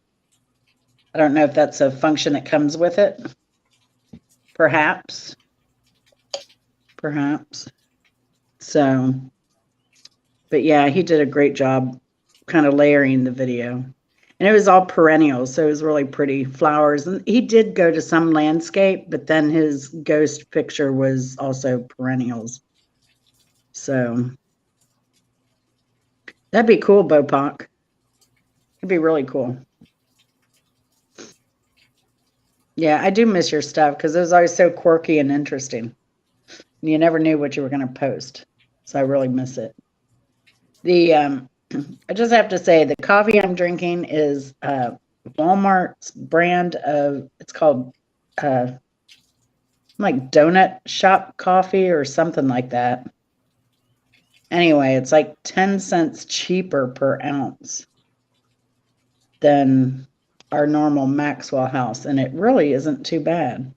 I don't know if that's a function that comes with it. Perhaps. So, but yeah, he did a great job kind of layering the video. And it was all perennials, so it was really pretty flowers. And he did go to some landscape, but then his ghost picture was also perennials. So that'd be cool, Bopak. It'd be really cool. Yeah, I do miss your stuff because it was always so quirky and interesting. You never knew what you were going to post. So I really miss it. I just have to say the coffee I'm drinking is Walmart's brand of, it's called like donut shop coffee or something like that. Anyway, it's like 10 cents cheaper per ounce than our normal Maxwell House, and it really isn't too bad.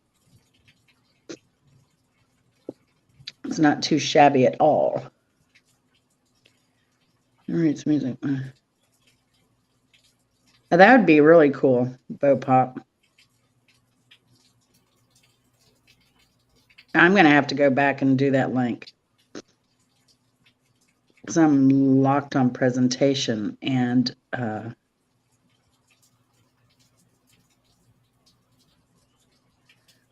It's not too shabby at all. All right, it's music. Now that would be really cool, Bopop. I'm going to have to go back and do that link. Because I'm locked on presentation and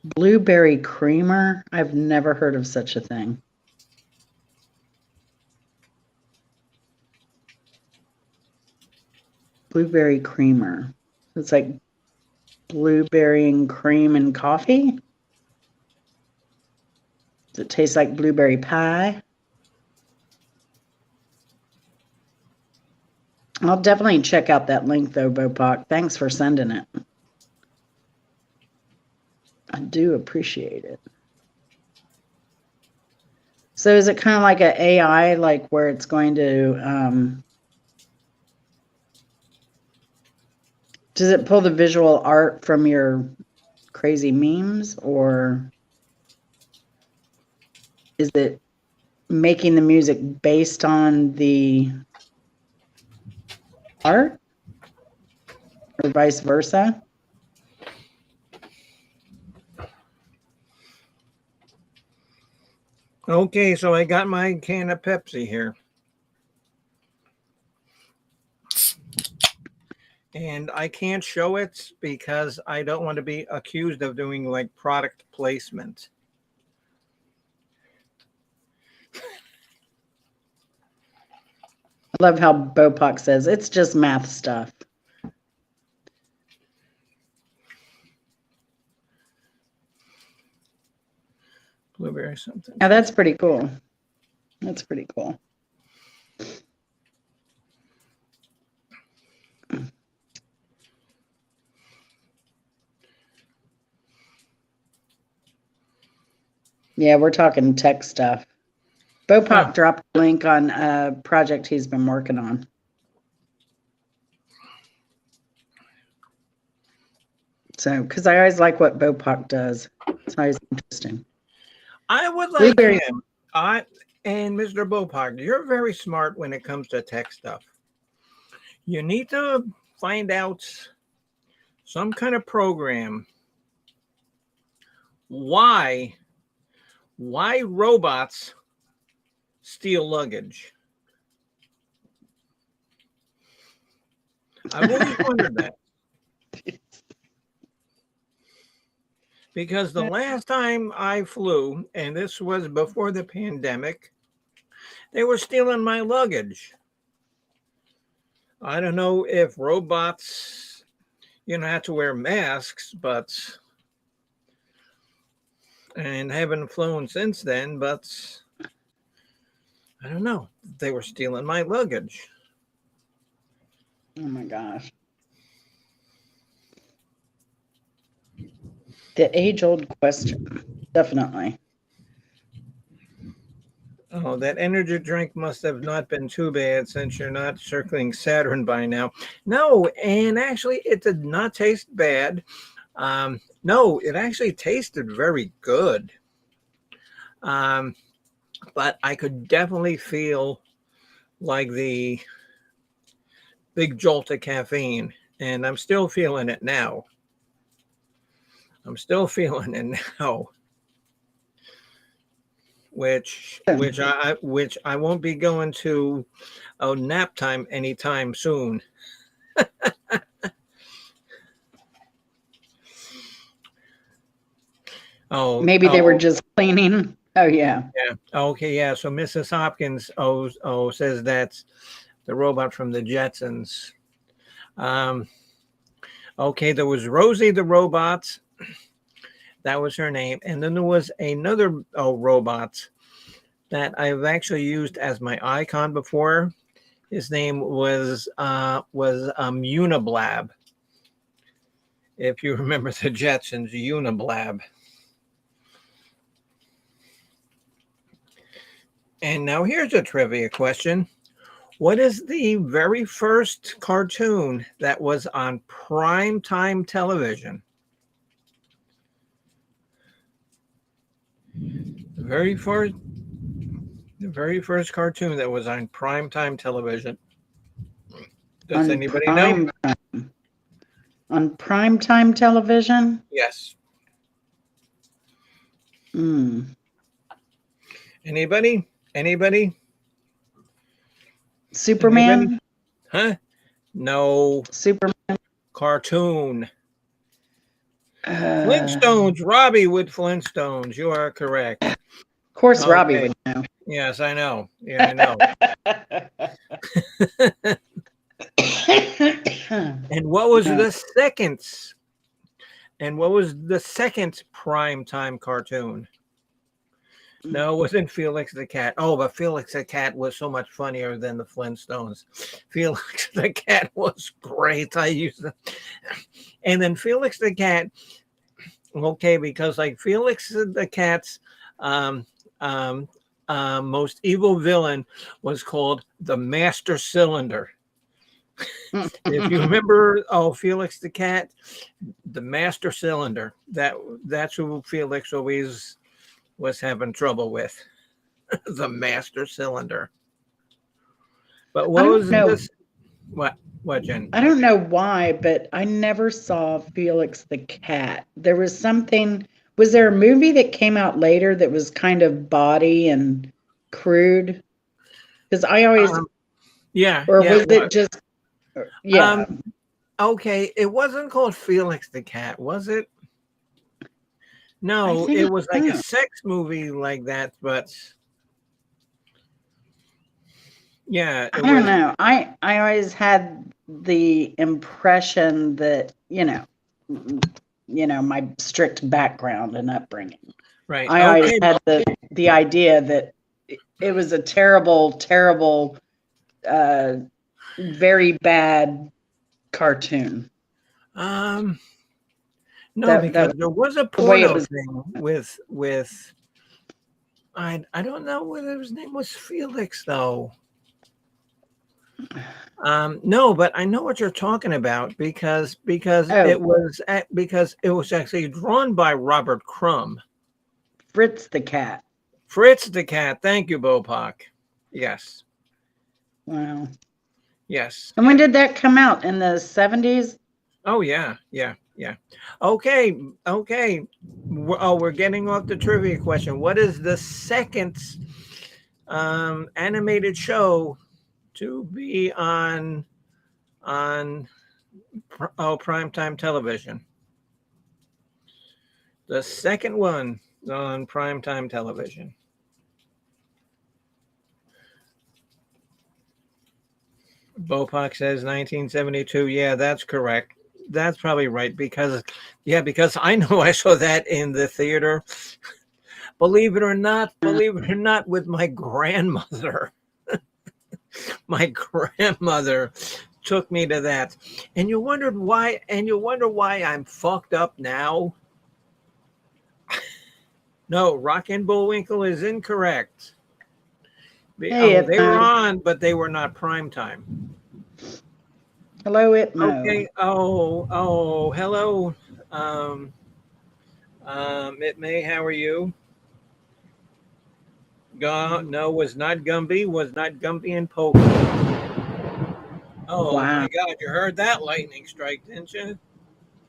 blueberry creamer. I've never heard of such a thing. Blueberry creamer. It's like blueberry and cream and coffee. Does it taste like blueberry pie? I'll definitely check out that link though, Bopak. Thanks for sending it. I do appreciate it. So is it kind of like an AI, like where it's going to, does it pull the visual art from your crazy memes, or is it making the music based on the art, or vice versa? Okay, so I got my can of Pepsi here. And I can't show it because I don't want to be accused of doing like product placement. I love how Bopak says it's just math stuff. Blueberry something. Now that's pretty cool. That's pretty cool. Yeah, we're talking tech stuff. Bopak dropped a link on a project he's been working on. So, because I always like what Bopak does. It's always interesting. I would like him. And Mr. Bopak, you're very smart when it comes to tech stuff. You need to find out some kind of program. Why robots steal luggage? I've always wondered that. Because the last time I flew, and this was before the pandemic, they were stealing my luggage. I don't know if robots, have to wear masks, and haven't flown since then, but I don't know. They were stealing my luggage. Oh my gosh. The age-old question, definitely. Oh, that energy drink must have not been too bad since you're not circling Saturn by now. No, and actually it did not taste bad. No, it actually tasted very good. But I could definitely feel like the big jolt of caffeine, and I'm still feeling it now. Which I won't be going to nap time anytime soon. Maybe they were just cleaning. Oh yeah. Yeah. Okay. Yeah. So Mrs. Hopkins says that's the robot from the Jetsons. Okay. There was Rosie the robot. That was her name. And then there was another robot that I've actually used as my icon before. His name was Uniblab. If you remember the Jetsons, Uniblab. And now here's a trivia question. What is the very first cartoon that was on primetime television? The very first cartoon that was on primetime television. Does anybody know? On primetime television? Yes. Anybody? Anybody? Superman? Anybody? Huh? No. Superman? Cartoon. Flintstones. Robbie with Flintstones. You are correct. Of course, Okay. Robbie would know. Yes, I know. Yeah, I know. And what was the second? And what was the second primetime cartoon? No, it wasn't Felix the Cat. Oh, but Felix the Cat was so much funnier than the Flintstones. Felix the Cat was great. I used to. And then Felix the Cat, okay, because like Felix the Cat's most evil villain was called the Master Cylinder. If you remember, Felix the Cat, the Master Cylinder, that's who Felix always was having trouble with. The Master Cylinder. But what was this? What, Jen? I don't know why, but I never saw Felix the Cat. There was something, was there a movie that came out later that was kind of bawdy and crude? Because I always, yeah. or yeah, was it just, yeah. Okay, it wasn't called Felix the Cat, was it? No, it was like a sex movie like that, but yeah. I don't know. I always had the impression that, my strict background and upbringing. Right. I always had the idea that it was a terrible, terrible, very bad cartoon. No, because there was a porno thing with I don't know whether his name was Felix though. No, but I know what you're talking about because it was actually drawn by Robert Crumb. Fritz the Cat. Fritz the Cat. Thank you, Bopak. Yes. Wow. Yes. And when did that come out? In the 70s? Oh yeah. Okay. We're getting off the trivia question. What is the second animated show to be on primetime television? The second one on primetime television. Bopak says 1972. Yeah, that's correct. That's probably right because I know I saw that in the theater. Believe it or not, with my grandmother. My grandmother took me to that. And you wonder why I'm fucked up now? No, Rockin' Bullwinkle is incorrect. They were on, but they were not prime time. Hello, Itmo. Okay. Oh, hello. Itmay, how are you? No, was not Gumby and Poke. Oh wow. My God, you heard that lightning strike, didn't you?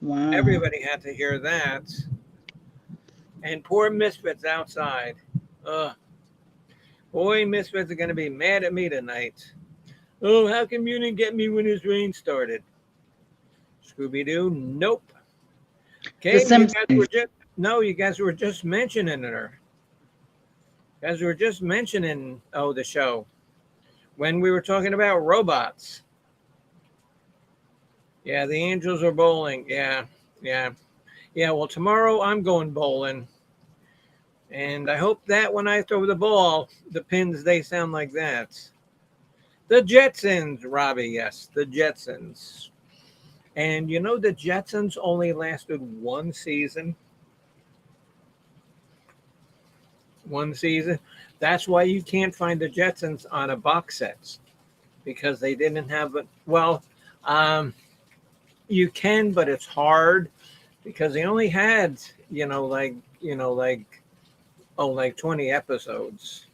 Wow. Everybody had to hear that. And poor Misfits outside. Boy, Misfits are going to be mad at me tonight. Oh, how come you didn't get me when this rain started? Scooby-Doo, nope. Okay, you guys were just mentioning her. You guys were just mentioning, the show. When we were talking about robots. Yeah, the Angels are bowling. Yeah. Well, tomorrow I'm going bowling. And I hope that when I throw the ball, the pins, they sound like that. The Jetsons, Robbie, yes, the Jetsons. And you know the Jetsons only lasted one season. That's why you can't find the Jetsons on a box sets because they didn't have it. Well, you can, but it's hard because they only had, like 20 episodes.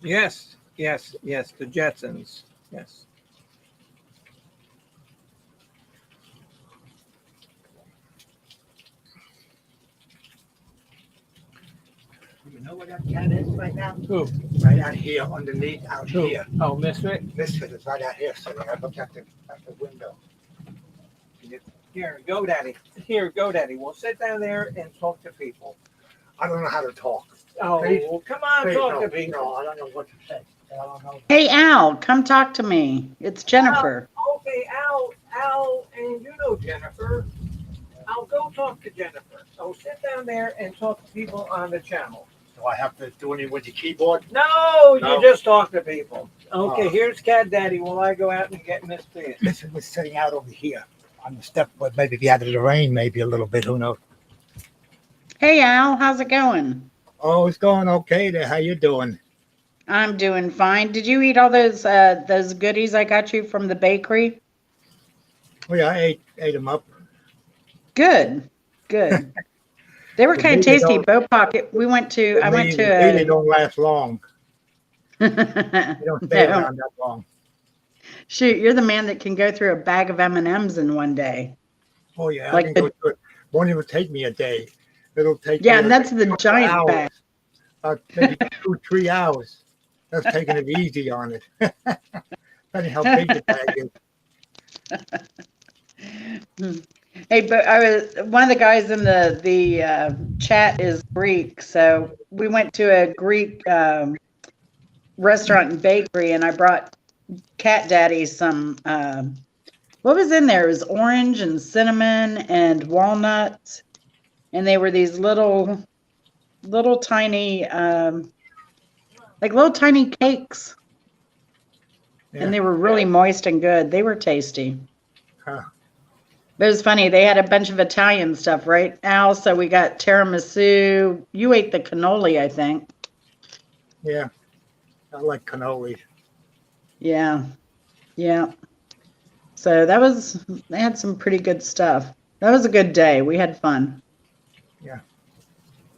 Yes, yes, yes, the Jetsons. Yes. You know where that cat is right now? Who? Right out here, underneath, out Who? here. Oh, Misfit. Misfit is right out here, so I looked at the window. Here, go, Daddy. Here, go, Daddy. We'll sit down there and talk to people. I don't know how to talk. Oh, Please. well, come on, Please, talk no, to people. no, I don't know what to say. I don't know. Hey, Al, come talk to me. It's Jennifer. Okay, Al, and you know Jennifer. I'll go talk to Jennifer. So sit down there and talk to people on the channel. Do I have to do anything with the keyboard? No, No. you just talk to people. Okay, Oh. here's Cat Daddy while I go out and get Miss Pig. Misfit was sitting out over here on the step, but maybe be out of the rain, maybe a little bit, who knows? Hey, Al, how's it going? Oh, it's going okay there. How you doing? I'm doing fine. Did you eat all those goodies I got you from the bakery? Oh, yeah, I ate them up. Good, good. They were The kind of baby tasty. don't- Bow Pocket. We went to. I went to. They don't last long. They don't stay No. around that long. Shoot, you're the man that can go through a bag of M&Ms in one day. Oh, yeah, Like I can go through it. Won't even take me a day. It'll take Yeah, me and that's the couple giant hours. bag. Maybe 2-3 hours. That's taking it easy on it. Depending how big the bag is. Hey, but one of the guys in the chat is Greek, so we went to a Greek restaurant and bakery, and I brought Cat Daddy some. What was in there? It was orange and cinnamon and walnuts, and they were these little tiny, like little tiny cakes, Yeah. and they were really moist and good. They were tasty. Huh. But it was funny. They had a bunch of Italian stuff, right, Al? So we got tiramisu. You ate the cannoli, I think. Yeah. I like cannoli. Yeah. Yeah. So they had some pretty good stuff. That was a good day. We had fun. Yeah.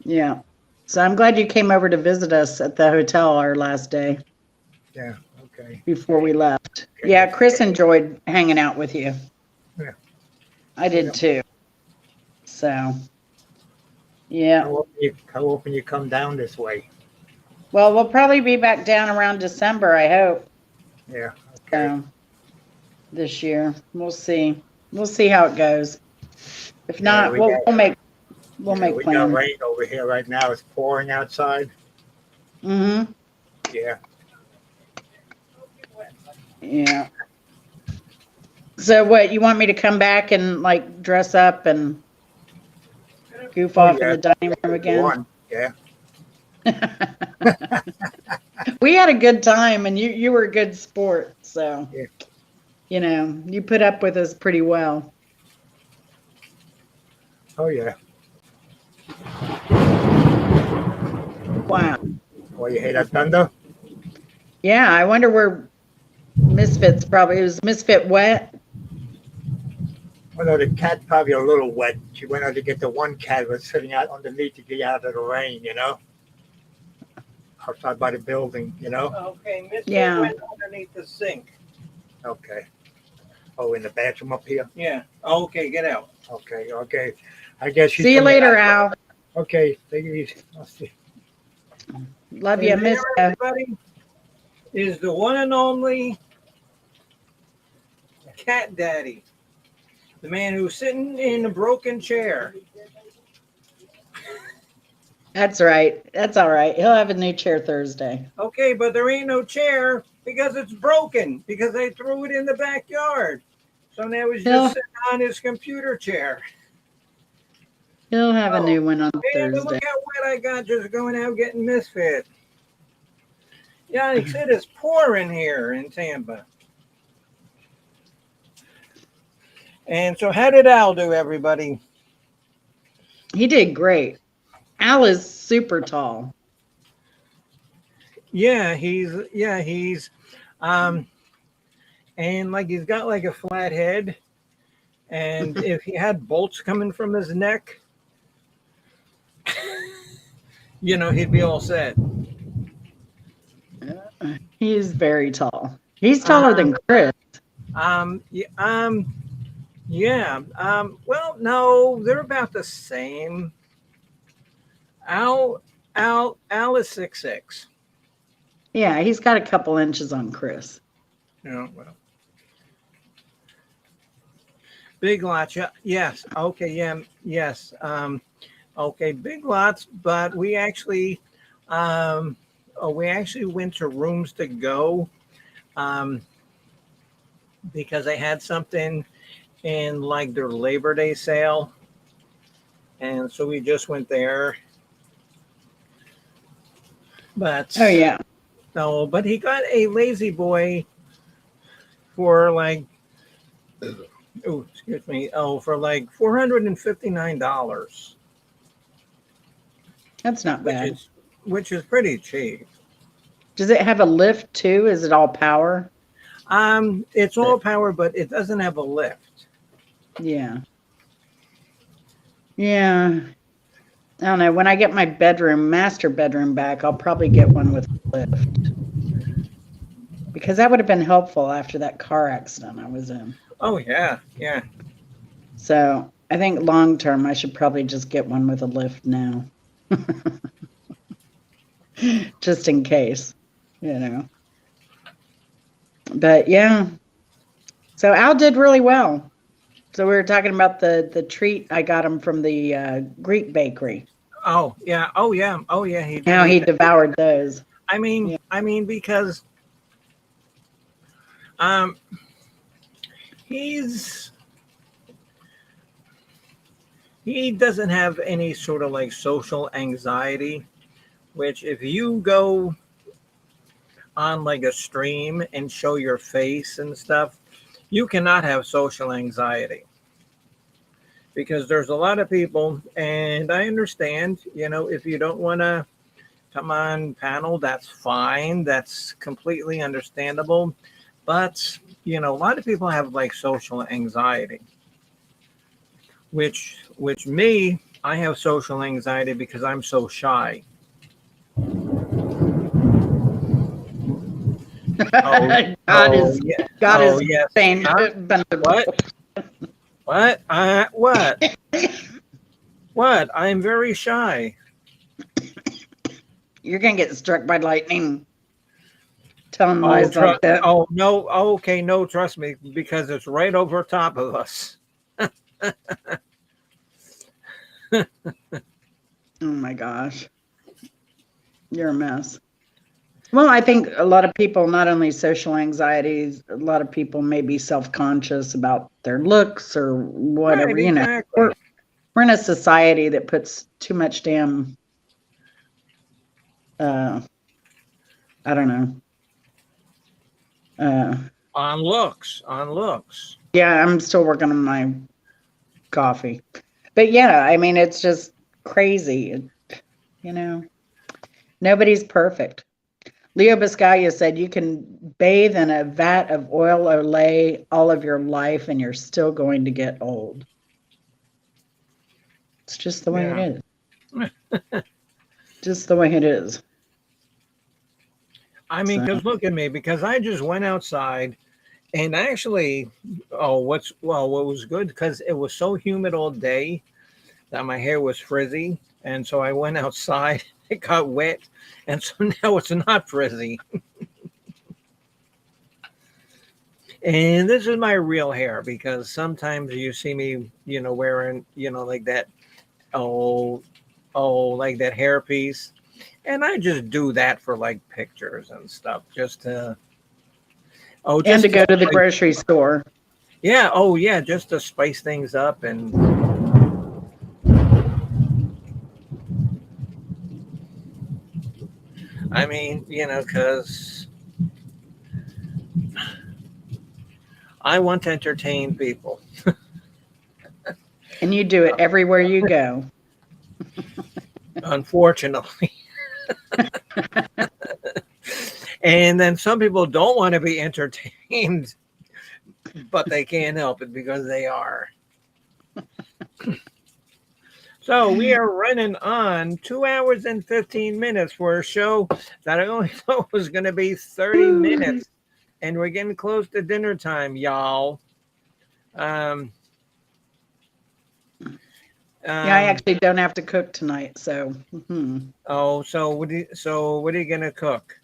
Yeah. So I'm glad you came over to visit us at the hotel our last day Yeah. Okay. before we left. Okay. Yeah, Chris enjoyed hanging out with you. Yeah. I did Yeah. too. So, yeah. How often you come down this way? Well, we'll probably be back down around December, I hope. Yeah. Okay. So, this year, we'll see. We'll see how it goes. If Yeah, not, we we'll got- make we got plans. rain over here right now. It's pouring outside. Mm-hmm. Yeah. Yeah. So what, you want me to come back and like dress up and goof off yeah. in the dining room again? One. Yeah. We had a good time, and you were a good sport, so Yeah. you know, you put up with us pretty well. Oh yeah. Wow. Oh, you hear that thunder? Yeah, I wonder where Misfit's probably. It was Misfit wet. Oh no, the cat's probably a little wet. She went out to get the one cat was sitting out underneath to get out of the rain, you know? Outside by the building, you know? Okay, Miss Pig Yeah. went underneath the sink. Okay. Oh, in the bathroom up here? Yeah. Okay, get out. Okay, okay. I guess she's See you coming later, out. Al. Okay, take it easy. I'll see. Love you, And miss there, you. everybody, is the one and only Cat Daddy, the man who's sitting in a broken chair. That's right. That's all right. He'll have a new chair Thursday. Okay, but there ain't no chair because it's broken because they threw it in the backyard. So now he's Yeah. just sitting on his computer chair. He'll have a new one on And Thursday. look how wet I got just going out getting Misfit. Yeah, he said it's pouring here in Tampa. And so how did Al do, everybody? He did great. Al is super tall. Yeah, he's and like he's got like a flat head, and if he had bolts coming from his neck, he'd be all set. He is very tall. He's taller than Chris. Yeah, well, no, they're about the same. Al is 6'6". Yeah, he's got a couple inches on Chris. Yeah, well. Big lots, yeah, yes. Okay, yeah, yes. Okay, big lots, but we actually went to Rooms to Go because they had something in like their Labor Day sale. And so we just went there. But Oh yeah. no, but he got a Lazy Boy for like for like $459. That's not bad. Which is pretty cheap. Does it have a lift too? Is it all power? It's all power, but it doesn't have a lift. Yeah. Yeah. I don't know. When I get my master bedroom back, I'll probably get one with a lift. Because that would have been helpful after that car accident I was in. Oh, yeah. Yeah. So I think long term, I should probably just get one with a lift now. Just in case, But yeah. So Al did really well. So we were talking about the treat I got him from the Greek bakery. Oh yeah. Oh yeah. Oh yeah. He devoured those. I mean, because he doesn't have any sort of like social anxiety, which if you go on like a stream and show your face and stuff, you cannot have social anxiety. Because there's a lot of people, and I understand, if you don't want to come on panel, that's fine. That's completely understandable. But, a lot of people have like social anxiety, which me, I have social anxiety because I'm so shy. God is yes. saying, What? What? What? I'm very shy. You're gonna get struck by lightning. Telling lies like that. Oh no! Okay, no, trust me, because it's right over top of us. Oh my gosh, you're a mess. Well, I think a lot of people, not only social anxieties, a lot of people may be self-conscious about their looks or whatever. Right, exactly. We're in a society that puts too much damn, I don't know. On looks. Yeah, I'm still working on my coffee. But yeah, I mean, it's just crazy. Nobody's perfect. Leo Biscaya said you can bathe in a vat of oil Olay all of your life and you're still going to get old. It's just the way it is. Just the way it is. I mean, because look at me, because I just went outside and actually, what was good, because it was so humid all day that my hair was frizzy. And so I went outside, it got wet, and so now it's not frizzy. And this is my real hair, because sometimes you see me, wearing, like that, like that hairpiece. And I just do that for like pictures and stuff, just to to go to the grocery store. Yeah. Oh yeah. Just to spice things up. And I mean, because I want to entertain people. And you do it everywhere you go. unfortunately. And then some people don't want to be entertained, but they can't help it because they are. So we are running on 2 hours and 15 minutes for a show that I only thought was going to be 30 minutes. And we're getting close to dinner time, y'all. Yeah, I actually don't have to cook tonight, so Oh, so what are you gonna cook?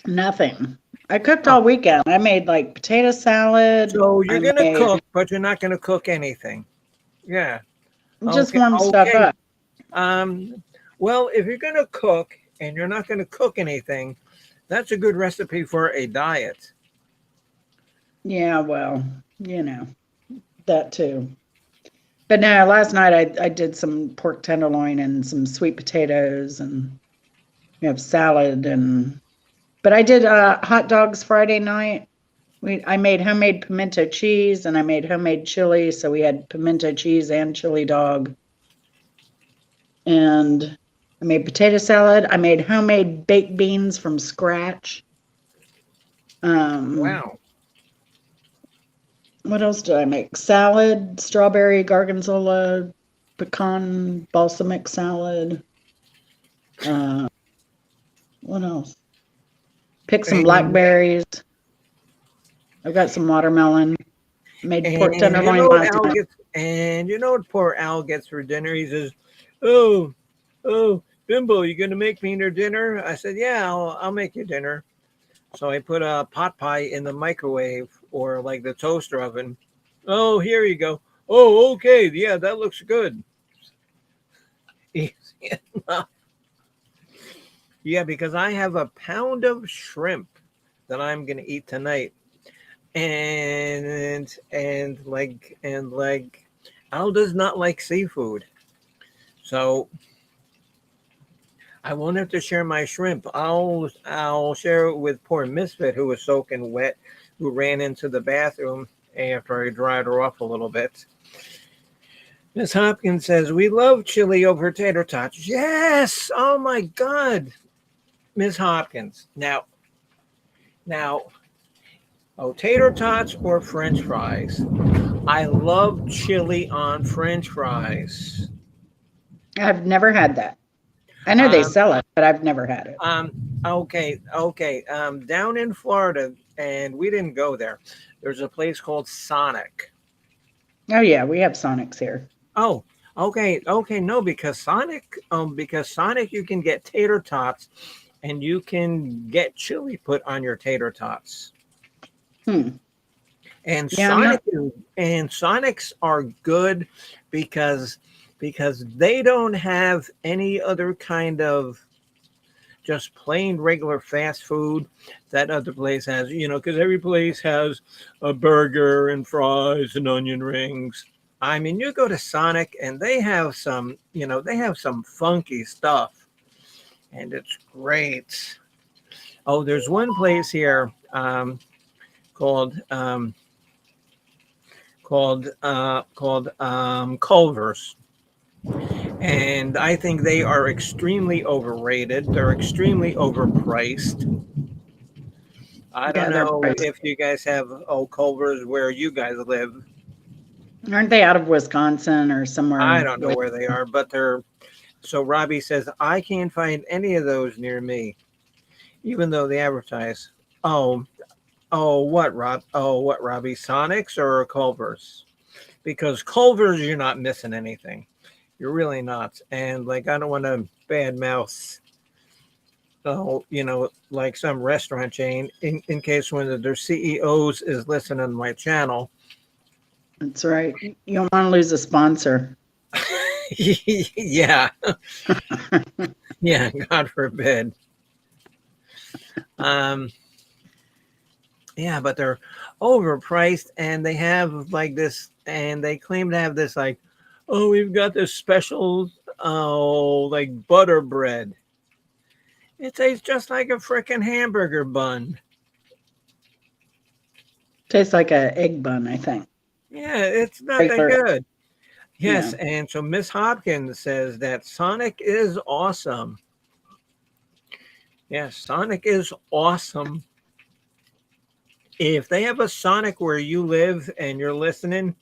nothing. I cooked all weekend. I made like potato salad. So you're I gonna made cook, but you're not gonna cook anything. Yeah. just Okay. warm stuff Okay. up. Well, if you're gonna cook and you're not gonna cook anything, that's a good recipe for a diet. Yeah, well, that too. But no, last night I did some pork tenderloin and some sweet potatoes and salad but I did hot dogs Friday night. I made homemade pimento cheese and I made homemade chili, so we had pimento cheese and chili dog. And I made potato salad. I made homemade baked beans from scratch. Wow. What else did I make? Salad, strawberry gorgonzola, pecan balsamic salad. What else? Picked some blackberries. I've got some watermelon. Made pork tenderloin last night. You know what poor Al gets for dinner? He says, "Oh, Bimbo, you gonna make me your dinner?" I said, "Yeah, I'll make you dinner." So I put a pot pie in the microwave or like the toaster oven. Oh, here you go. Oh, okay, yeah, that looks good. Yeah, because I have a pound of shrimp that I'm gonna eat tonight, and Al does not like seafood, so I won't have to share my shrimp. I'll share it with poor Misfit, who was soaking wet, who ran into the bathroom after I dried her off a little bit. Miss Hopkins says, "We love chili over tater tots." Yes. Oh my God, Miss Hopkins. Now, tater tots or French fries? I love chili on French fries. I've never had that. I know they sell it, but I've never had it. Okay. Down in Florida, and we didn't go there. There's a place called Sonic. Oh yeah, we have Sonics here. Oh, okay. No, because Sonic, you can get tater tots, and you can get chili put on your tater tots. And Yeah, Sonics are good because they don't have any other kind of just plain regular fast food that other place has, because every place has a burger and fries and onion rings. I mean, you go to Sonic and they have some funky stuff, and it's great. Oh, there's one place here called Culver's. And I think they are extremely overrated. They're extremely overpriced. I don't know if you guys have Culver's where you guys live. Aren't they out of Wisconsin or somewhere? I don't know where they are, but they're. So Robbie says, I can't find any of those near me, even though they advertise. What, Robbie? Sonics or Culver's? Because Culver's, you're not missing anything. You're really not. And I don't want to badmouth, like some restaurant chain in case one of their CEOs is listening to my channel. That's right. You don't want to lose a sponsor. Yeah. Yeah, God forbid. Yeah, but they're overpriced and they have this, and they claim to have this we've got this special butter bread. It tastes just like a frickin' hamburger bun. Tastes like an egg bun, I think. Yeah, it's not that good. Yes, Yeah. and so Miss Hopkins says that Sonic is awesome. Yes, Sonic is awesome. If they have a Sonic where you live and you're listening,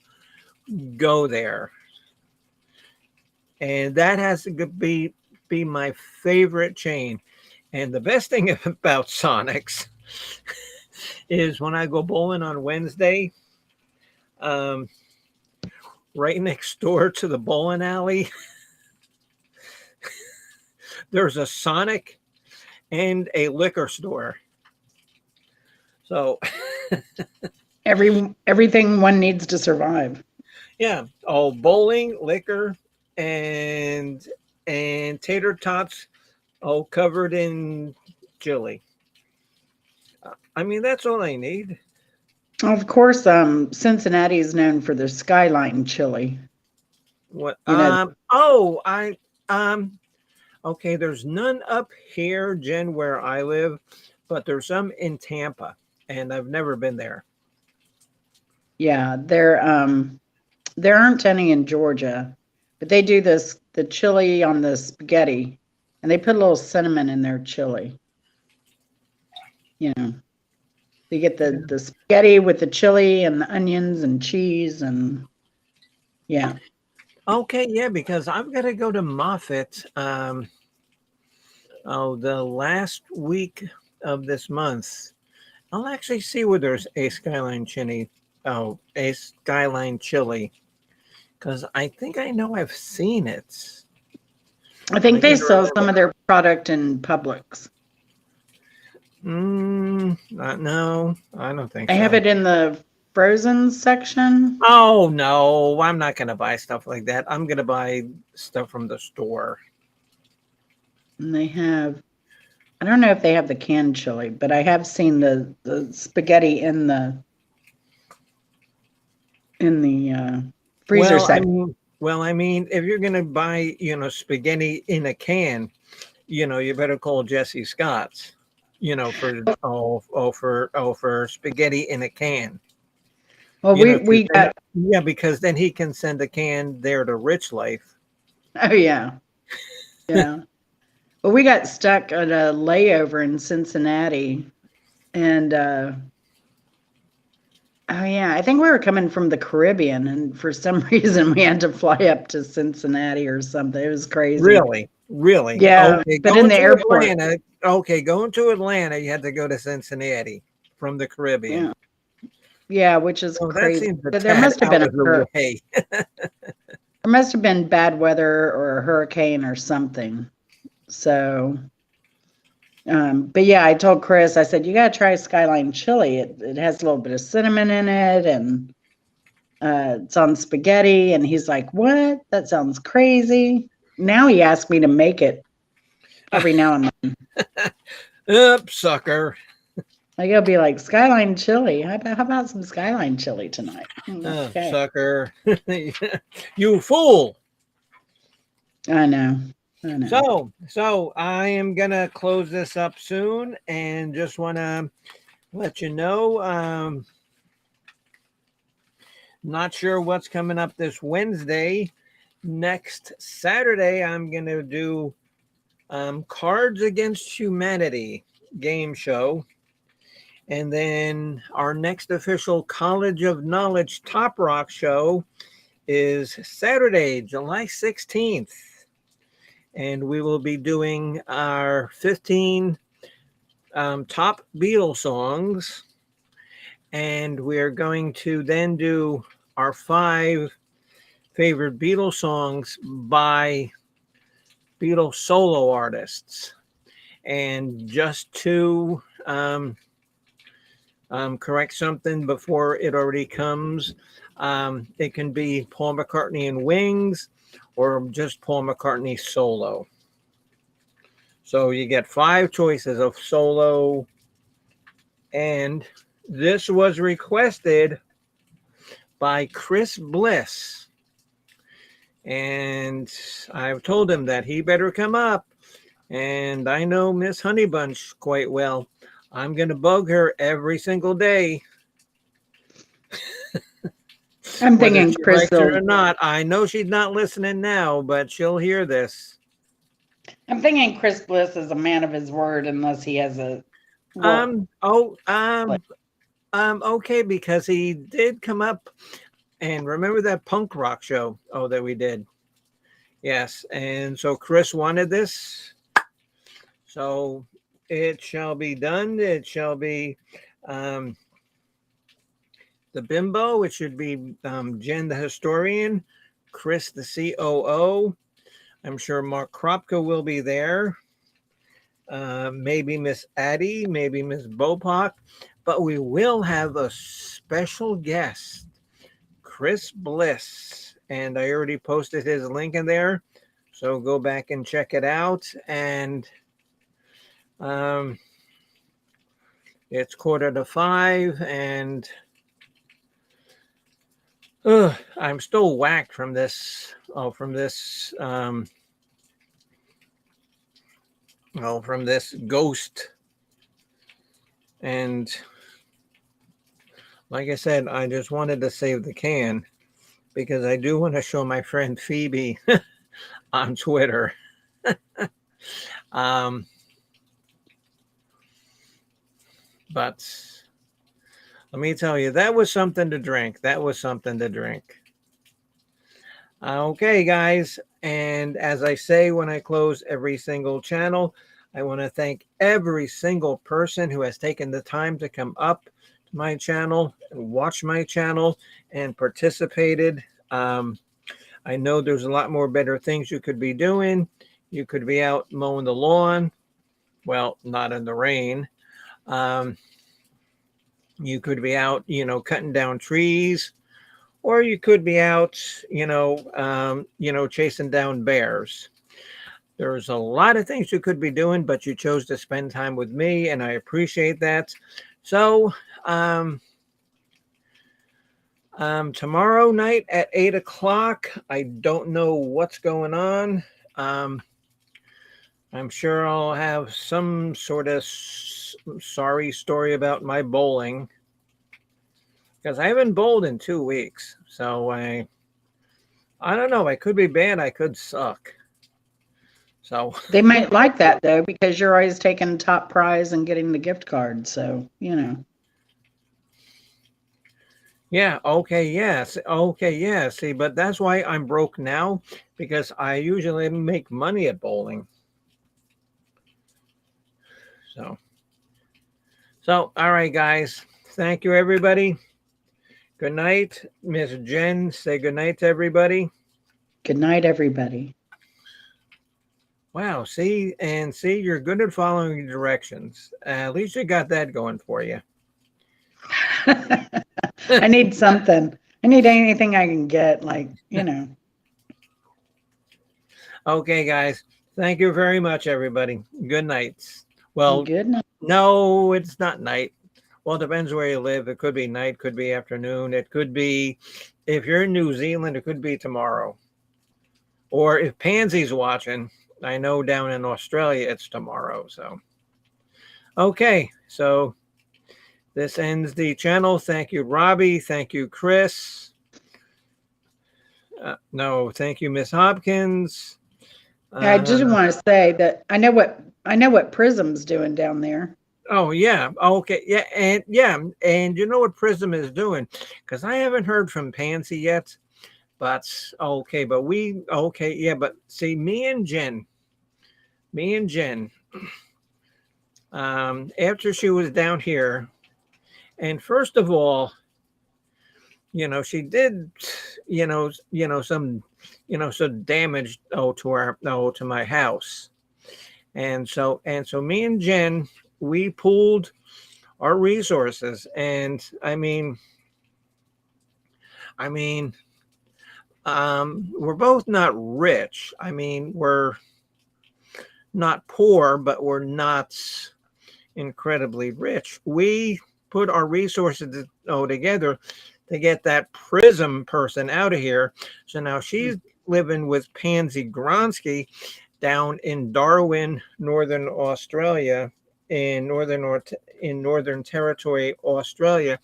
go there. And that has to be my favorite chain. And the best thing about Sonics is when I go bowling on Wednesday, um, right next door to the bowling alley, there's a Sonic and a liquor store. So Everything one needs to survive. yeah, oh, bowling, liquor, and tater tots, all covered in chili. I mean, that's all I need. Of course, Cincinnati is known for their skyline chili. What? You know, Oh, okay. There's none up here, Jen, where I live, but there's some in Tampa, and I've never been there. yeah, there aren't any in Georgia, but they do the chili on the spaghetti, and they put a little cinnamon in their chili. You know, they get the spaghetti with the chili and the onions and cheese and yeah. Okay, yeah, because I've got to go to Moffat. The last week of this month. I'll actually see where there's a skyline chili. Oh, a skyline chili, because I think I know I've seen it. I think they can't sell remember. some of their product in Publix. No, I don't think I so. have it in the frozen section. Oh no, I'm not gonna buy stuff like that. I'm gonna buy stuff from the store. And they have, I don't know if they have the canned chili, but I have seen the spaghetti in the freezer Well, section. I mean, if you're gonna buy, spaghetti in a can, you better call Jesse Scott's, for spaghetti in a can. Well, You know, 'cause we then- got, yeah, because then he can send a can there to Rich Life. oh yeah, yeah. Well, we got stuck at a layover in Cincinnati, and oh yeah, I think we were coming from the Caribbean, and for some reason we had to fly up to Cincinnati or something. It was crazy. Really. Yeah, Okay, but in going the to airport. Atlanta. Okay, going to Atlanta, you had to go to Cincinnati from the Caribbean. Yeah, yeah, which is So that crazy. seems a But there tad must have out been of the way. there must have been bad weather or a hurricane or something. So, but yeah, I told Chris, I said, you got to try Skyline chili. It has a little bit of cinnamon in it and it's on spaghetti. And he's like, what? That sounds crazy. Now he asked me to make it every now and then. Oops, sucker. Like, it'll be like Skyline chili. How about some Skyline chili tonight? Okay. Sucker. You fool. I know. So I am gonna close this up soon, and just want to let you know. Not sure what's coming up this Wednesday. Next Saturday, I'm gonna do Cards Against Humanity game show, and then our next official College of Knowledge Top Rock show is Saturday, July 16th. And we will be doing our 15 top Beatles songs. And we are going to then do our 5 favorite Beatles songs by Beatles solo artists. And just to correct something before it already comes, it can be Paul McCartney and Wings, or just Paul McCartney solo. So you get 5 choices of solo, and this was requested by Chris Bliss. And I've told him that he better come up, and I know Miss Honeybunch quite well. I'm going to bug her every single day. I'm whether thinking she Chris likes it or will, not. I know she's not listening now, but she'll hear this. I'm thinking Chris Bliss is a man of his word unless he has a work. Okay, because he did come up and remember that punk rock show that we did. Yes, and so Chris wanted this. So it shall be done. It shall be um, the bimbo. It should be Jen the historian, Chris the COO. I'm sure Mark Kropka will be there. Maybe Miss Addie, maybe Miss Bopak. But we will have a special guest, Chris Bliss. And I already posted his link in there. So go back and check it out. And it's 4:45, and I'm still whacked from this. From this ghost. And like I said, I just wanted to save the can because I do want to show my friend Phoebe on Twitter. But let me tell you, that was something to drink. That was something to drink. Okay, guys. And as I say when I close every single channel, I want to thank every single person who has taken the time to come up to my channel and watch my channel and participated. I know there's a lot more better things you could be doing. You could be out mowing the lawn. Well, not in the rain. You could be out, cutting down trees, or you could be out, chasing down bears. There's a lot of things you could be doing, but you chose to spend time with me, and I appreciate that. So, tomorrow night at 8 o'clock, I don't know what's going on. I'm sure I'll have some sort of sorry story about my bowling, because I haven't bowled in 2 weeks. So I don't know. I could be bad. I could suck. So They might like that though, because you're always taking top prize and getting the gift card. So, yeah. Okay. Yes. Okay. Yeah. See, but that's why I'm broke now, because I usually make money at bowling. So, all right, guys. Thank you, everybody. Good night. Miss Jen, say good night to everybody. Good night, everybody. Wow. See, you're good at following directions. At least you got that going for you. I need something. I need anything I can get, Okay, guys. Thank you very much, everybody. Good night. Well, Good night. no, it's not night. Well, it depends where you live. It could be night, could be afternoon. It could be, if you're in New Zealand, it could be tomorrow. Or if Pansy's watching, I know down in Australia it's tomorrow. So, okay. So this ends the channel. Thank you, Robbie. Thank you, Chris. No, thank you, Miss Hopkins. I just want to say that I know what Prism's doing down there. Oh yeah, okay, yeah, and you know what Prism is doing, because I haven't heard from Pansy yet, but okay, but but see, me and Jen, after she was down here, and first of all, she did, some damage to my house. And so me and Jen, we pooled our resources. And I mean, we're both not rich. I mean, we're not poor, but we're not incredibly rich. We put our resources together to get that Prism person out of here. So now she's living with Pansy Gronsky down in Darwin, Northern Australia, in Northern Territory, Australia.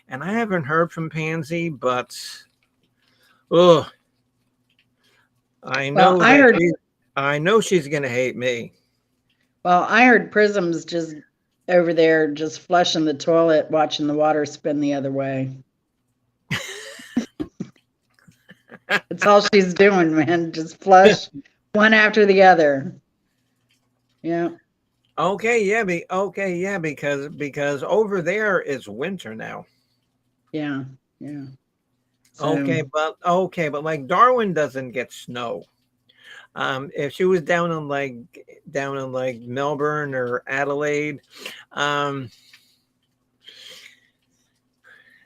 And I haven't heard from Pansy, but Oh, I Well, know that I know she's gonna hate me. I heard Prism's just over there just flushing the toilet, watching the water spin the other way. That's all she's doing, man. Just flush one after the other. Yeah. Okay, yeah, because over there it's winter now. Yeah. Yeah. Okay, So, but like Darwin doesn't get snow. If she was down in like Melbourne or Adelaide, um,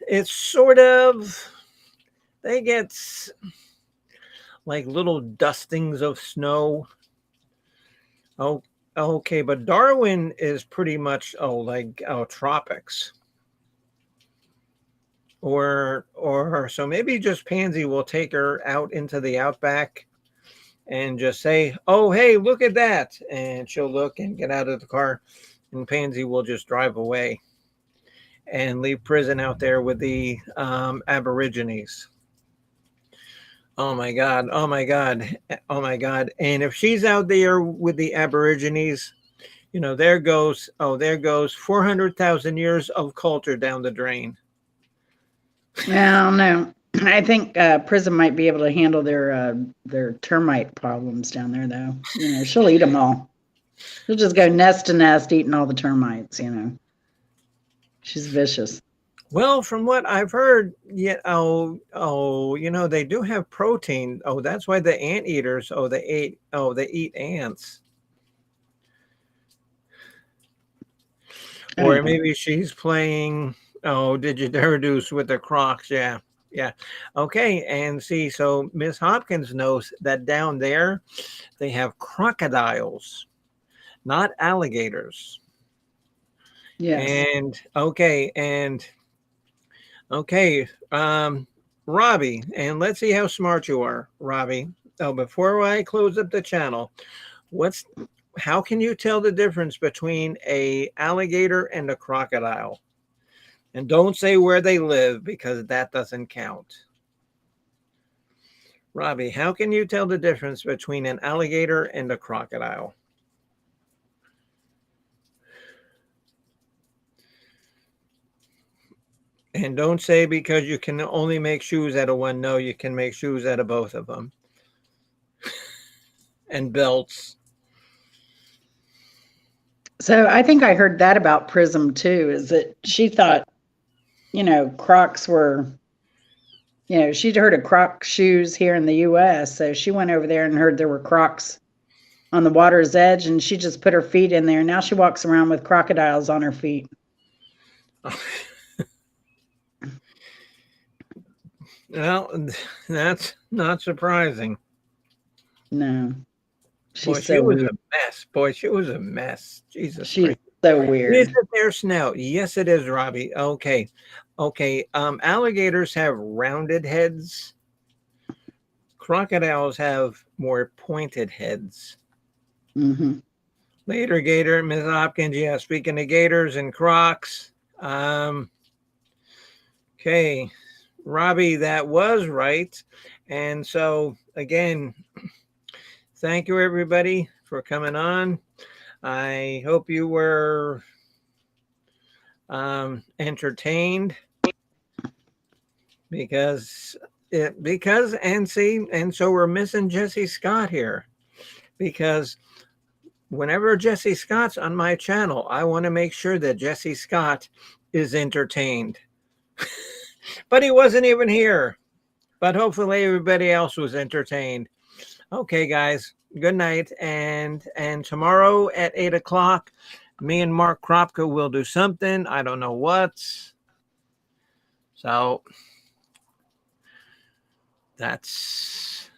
it's sort of they get like little dustings of snow. Oh, okay, but Darwin is pretty much tropics. Or so maybe just Pansy will take her out into the outback and just say, "Oh, hey, look at that." And she'll look and get out of the car, and Pansy will just drive away and leave Prison out there with the Aborigines. Oh my God. Oh my God. Oh my God. And if she's out there with the Aborigines, there goes 400,000 years of culture down the drain. I don't know. I think Prism might be able to handle their termite problems down there, though. She'll eat them all. She'll just go nest to nest, eating all the termites. She's vicious. Well, from what I've heard, they do have protein. Oh, that's why the anteaters, they eat ants. Or maybe she's playing, didgeridoo with the Crocs. Yeah. Yeah. Okay. And see, so Miss Hopkins knows that down there they have crocodiles, not alligators. Yes. And Robbie, and let's see how smart you are, Robbie. Oh, before I close up the channel, how can you tell the difference between a alligator and a crocodile? And don't say where they live because that doesn't count. Robbie, how can you tell the difference between an alligator and a crocodile? And don't say because you can only make shoes out of one. No, you can make shoes out of both of them. And belts. So I think I heard that about Prism too, is that she thought, Crocs were, she'd heard of Croc shoes here in the US. So she went over there and heard there were Crocs on the water's edge, and she just put her feet in there. Now she walks around with crocodiles on her feet. Well, that's not surprising. No. Boy, she was a mess. Boy, she was a mess. Jesus She's so weird. Is it there, Snail? Yes, it is, Robbie. Okay. Alligators have rounded heads. Crocodiles have more pointed heads. Mm-hmm. Later, Gator, Ms. Hopkins. Yeah, speaking of gators and crocs. Okay, Robbie, that was right. And so, again, thank you, everybody, for coming on. I hope you were entertained because so we're missing Jesse Scott here because whenever Jesse Scott's on my channel, I want to make sure that Jesse Scott is entertained. But he wasn't even here. But hopefully everybody else was entertained. Okay, guys. Good night. And tomorrow at 8 o'clock, me and Mark Kropka will do something. I don't know what. So that's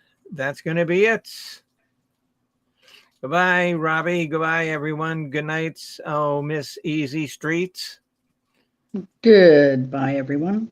going to be it. Goodbye, Robbie. Goodbye, everyone. Good night. Oh, Miss Easy Street. Goodbye, everyone.